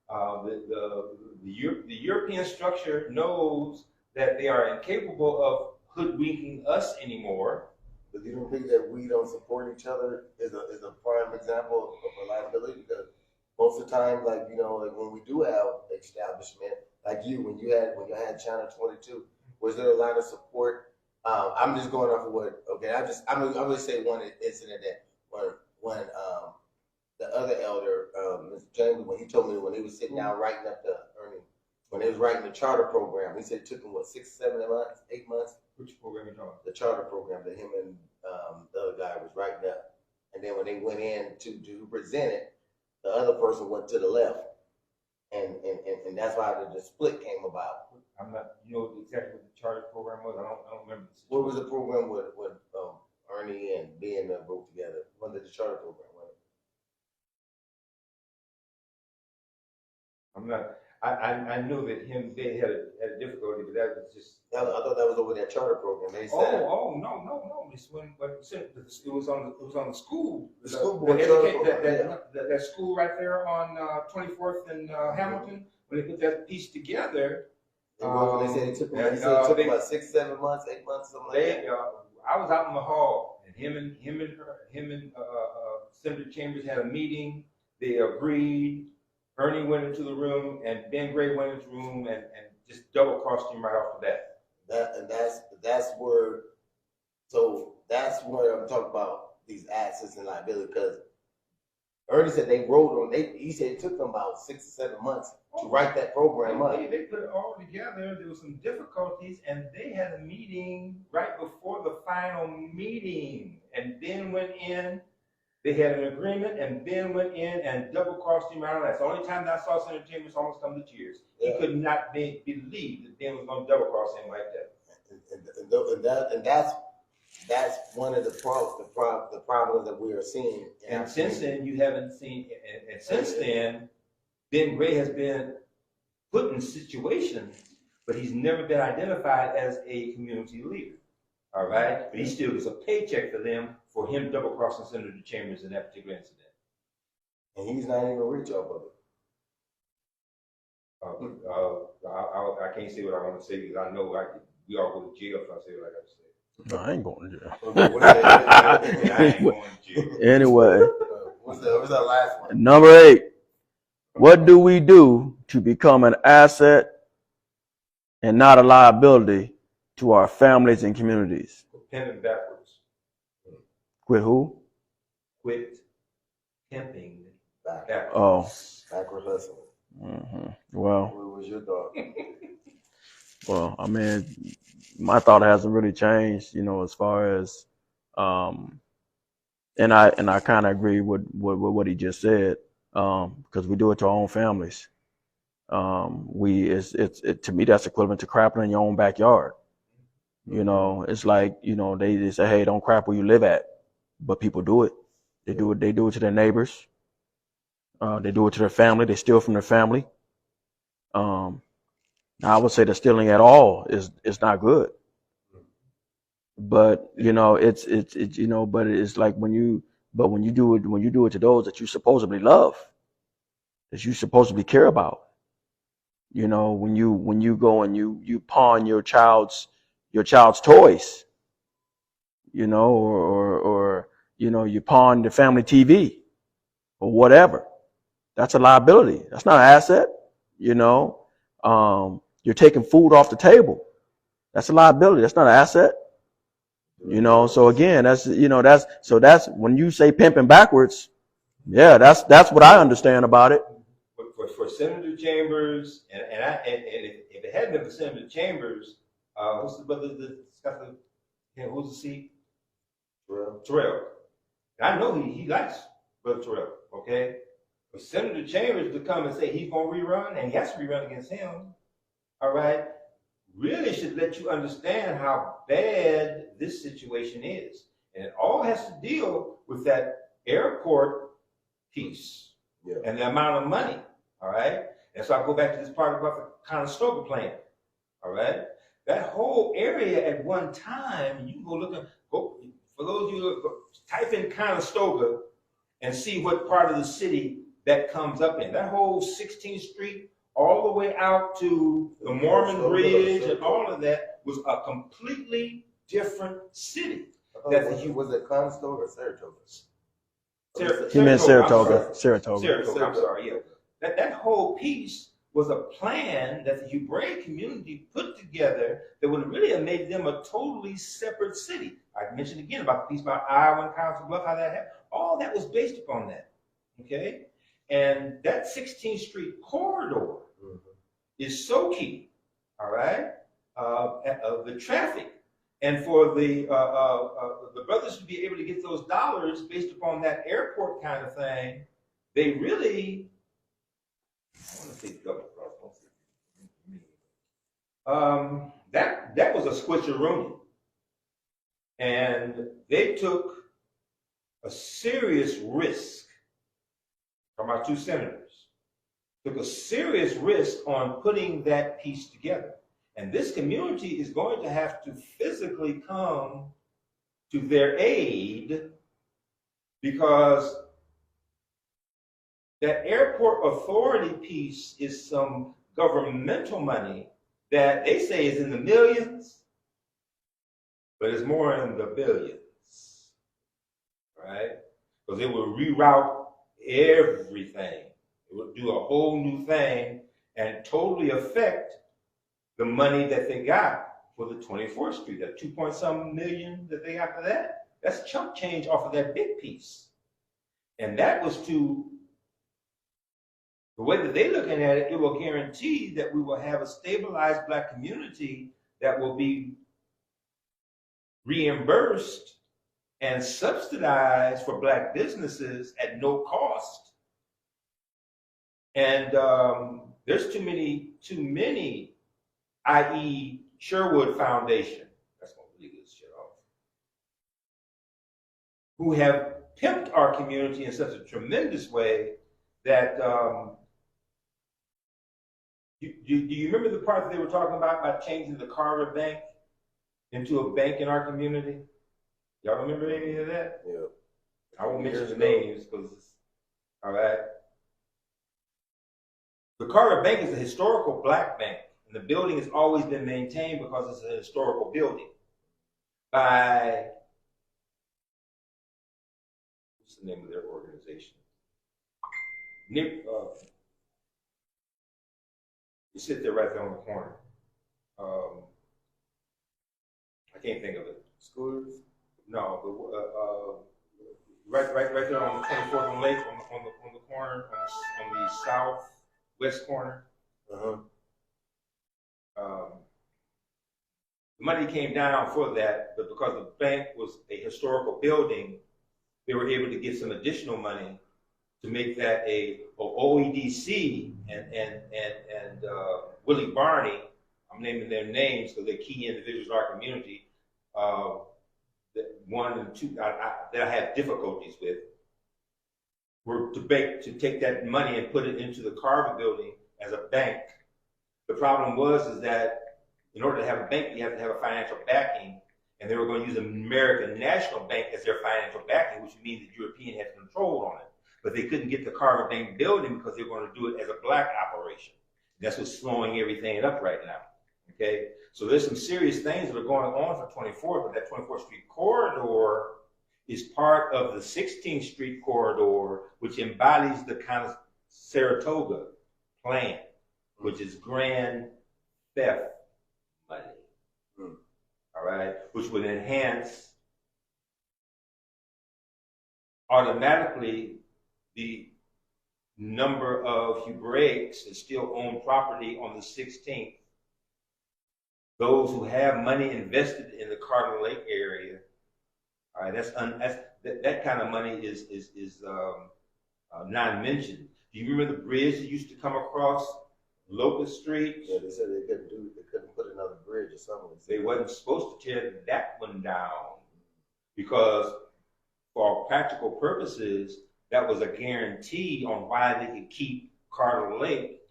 The European structure knows that they are incapable of hoodwinking us anymore. But you don't think that we don't support each other is a prime example of a liability? Because most of the time, like when we do have establishment, like when you had China 22, was there a lot of support? I'm just going off of what. Okay, I'm gonna say one incident that when the other elder, Mr. James, when he told me when he was sitting down writing up the earning, when he was writing the charter program, he said it took him 6, 7 months, 8 months. Which program are you talking about? The charter program that him and the other guy was writing up, and then when they went in to present it, the other person went to the left, and that's why the split came about. I'm not, exactly what the charter program was. I don't remember. What was the program with Ernie and Ben both together? What did the charter program was? I'm not. I know that they had a difficulty, but that was just. I thought that was over their charter program. They said. No! It's when it was on the school. The school board. That school right there on 24th and Hamilton. When they put that piece together. They said it took about 6, 7 months, 8 months, something like that. I was out in the hall, and him and Senator Chambers had a meeting. They agreed. Ernie went into the room, and Ben Gray went into the room, and just double crossed him right off the bat. That's where So that's what I'm talking about, these assets and liability, because Ernie said they wrote on, he said it took them about 6 or 7 months to write that program up. They put it all together. There was some difficulties, and they had a meeting right before the final meeting, and Ben went in. They had an agreement, and Ben went in and double-crossed him out. That's the only time that I saw Senator Chambers almost come to tears. He could not believe that Ben was going to double-cross him like that. And that's one of the problems that we are seeing. And since then, you haven't seen. And since then, Ben Gray has been put in situations, but he's never been identified as a community leader. All right, but he still gets a paycheck for him double-crossing Senator Chambers in that particular incident. And he's not even rich off of it. I can't say what I want to say because I know we all go to jail if I say what I got to say. No, I ain't going to jail. I ain't going to jail. Anyway, What's that last one? number 8. What do we do to become an asset and not a liability to our families and communities? Pimping backwards. Quit who? Quit pimping backwards. Oh. Backward hustling. Mm-hmm. Well, What was your thought? well, I mean, my thought hasn't really changed, as far as, and I kind of agree with what he just said, because we do it to our own families. To me, that's equivalent to crapping in your own backyard. It's like, they say, hey, don't crap where you live at, but people do it. They do it to their neighbors. They do it to their family. They steal from their family. Now, I would say that stealing at all is not good. But but it's like when you do it to those that you supposedly love, that you supposedly care about. When you go and you pawn your child's toys, or you pawn the family TV or whatever. That's a liability. That's not an asset. You're taking food off the table. That's a liability. That's not an asset. So again, that's when you say pimping backwards. Yeah, that's what I understand about it. For Senator Chambers, and if it hadn't been for Senator Chambers, who's the brother who's the seat? Terrell. I know he likes Brother Terrell. Okay. For Senator Chambers to come and say he's going to rerun, and he has to rerun against him, all right, really should let you understand how bad this situation is. And it all has to deal with that airport piece and the amount of money, all right? And so I go back to this part about the Conestoga plan, all right? That whole area at one time, you can go for those of you who type in Conestoga and see what part of the city that comes up in. That whole 16th Street, all the way out to the Mormon Bridge and all of that was a completely different city. Was it Conestoga or Saratoga? He meant Saratoga. Saratoga. I'm sorry, yeah. That whole piece was a plan that the Hebraic community put together that would really have made them a totally separate city. I mentioned again about the piece about Iowa and Council Bluff, how that happened. All that was based upon that. Okay? And that 16th Street corridor is so key, all right, the traffic. And for the brothers to be able to get those dollars based upon that airport kind of thing, they really, I want to say double cross. That was a switcheroo. And they took a serious risk from our two senators. Took a serious risk on putting that piece together. And this community is going to have to physically come to their aid because that airport authority piece is some governmental money that they say is in the millions, but it's more in the billions, right? Because it will reroute everything. It will do a whole new thing and totally affect the money that they got for the 24th Street, that 2 point some million that they got for that. That's chunk change off of that big piece. And that was to, the way that they're looking at it, it will guarantee that we will have a stabilized Black community that will be reimbursed and subsidized for Black businesses at no cost. And there's too many, i.e. Sherwood Foundation, that's gonna really get this shit off, who have pimped our community in such a tremendous way that do you remember the part that they were talking about changing the Carver Bank into a bank in our community? Y'all remember any of that? Yeah. I won't mention the names because all right. The Carver Bank is a historical Black bank, and the building has always been maintained because it's a historical building by, what's the name of their organization? Nick, you sit there right there on the corner. I can't think of it. Scooters? No, right there on the 24th and Lake, on the corner, on the southwest corner. Uh-huh. The money came down for that, but because the bank was a historical building, they were able to get some additional money to make that a OEDC and Willie Barney. I'm naming their names because they're key individuals in our community. One and two that I have difficulties with were to take that money and put it into the Carver building as a bank. The problem is that in order to have a bank, you have to have a financial backing, and they were going to use American National Bank as their financial backing, which means the European had control on it. But they couldn't get the Carver Bank building because they were going to do it as a Black operation. That's what's slowing everything up right now. Okay, so there's some serious things that are going on for 24th, but that 24th Street corridor is part of the 16th Street corridor, which embodies the kind of Saratoga plan, which is grand theft money. All right, which would enhance automatically the number of Hebraics that still own property on the 16th. Those who have money invested in the Carter Lake area, all right, that kind of money is not mentioned. Do you remember the bridge that used to come across Locust Street? Yeah, they said they couldn't put another bridge or something. They wasn't supposed to tear that one down because, for practical purposes, that was a guarantee on why they could keep Carter Lake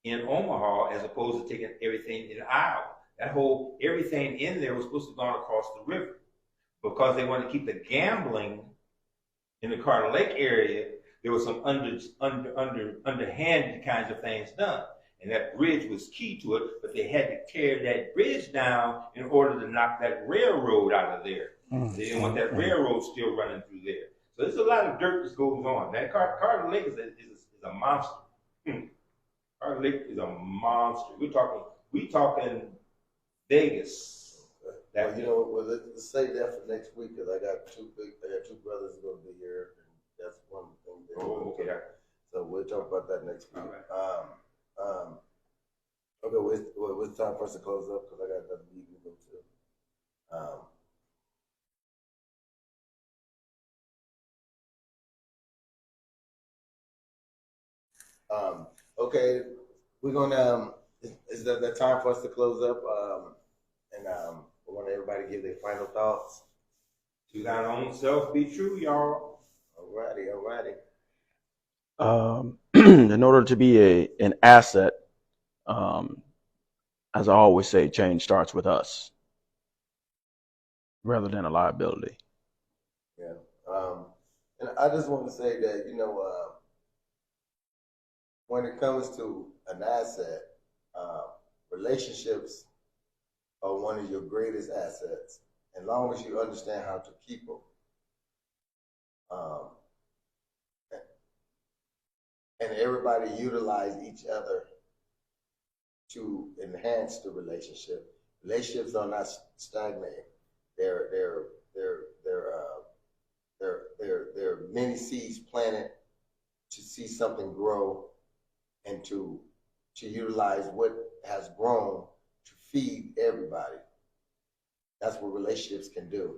in Omaha as opposed to taking everything in Iowa. That whole everything in there was supposed to have gone across the river because they wanted to keep the gambling in the Carter Lake area. There was some underhanded kinds of things done, and that bridge was key to it. But they had to tear that bridge down in order to knock that railroad out of there. They didn't want that railroad still running through there. So there's a lot of dirt that goes on. That Carter Lake is a monster. Carter Lake is a monster. We talking Vegas. Well, you know, let's save that for next week because I got two brothers who are going to be here, and that's one thing. Okay. So we'll talk about that next week. All right. Okay, it's time for us to close up because I got another meeting to go to. Okay, we're gonna. Is that time for us to close up? We want everybody to give their final thoughts. To thine own self be true, y'all. Alrighty. In order to be an asset, as I always say, change starts with us rather than a liability. Yeah. And I just want to say that, when it comes to an asset, relationships are one of your greatest assets, as long as you understand how to keep them. And everybody utilize each other to enhance the relationship. Relationships are not stagnating. They're they're they're they're uh, they're many seeds planted to see something grow and to utilize what has grown to feed everybody. That's what relationships can do.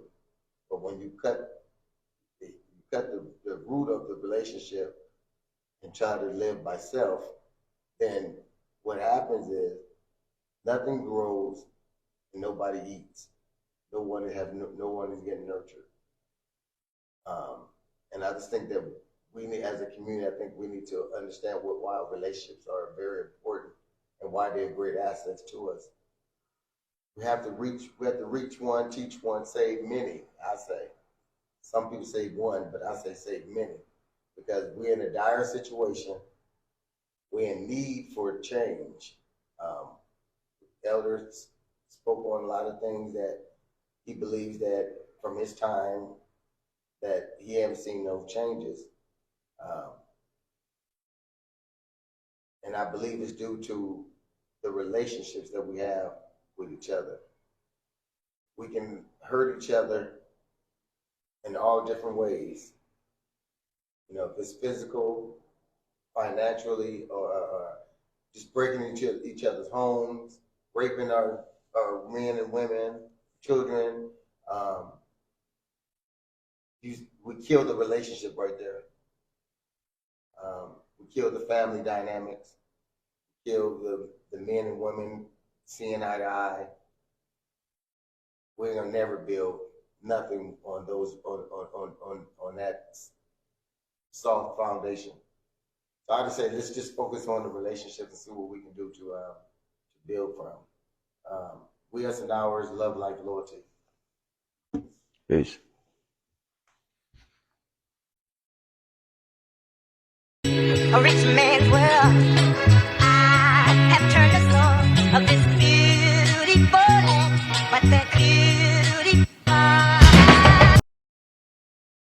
But when you cut the root of the relationship and try to live by self, then what happens is nothing grows and nobody eats. No one no one is getting nurtured. And I just think that we need, as a community, I think we need to understand why relationships are very important and why they're great assets to us. We have to reach one, teach one, save many. I say. Some people say one, but I say save many, because we're in a dire situation. We're in need for change. Elders spoke on a lot of things that he believes that from his time that he hasn't seen no changes. And I believe it's due to the relationships that we have with each other. We can hurt each other in all different ways. You know, if it's physical, financially, or just breaking each other's homes, raping our men and women, children. We kill the relationship right there. We kill the family dynamics. We kill the men and women seeing eye to eye. We're gonna never build nothing on those on that soft foundation. So I just say let's just focus on the relationship and see what we can do to build from. We us and ours, love, life, loyalty. Peace. A rich man's world.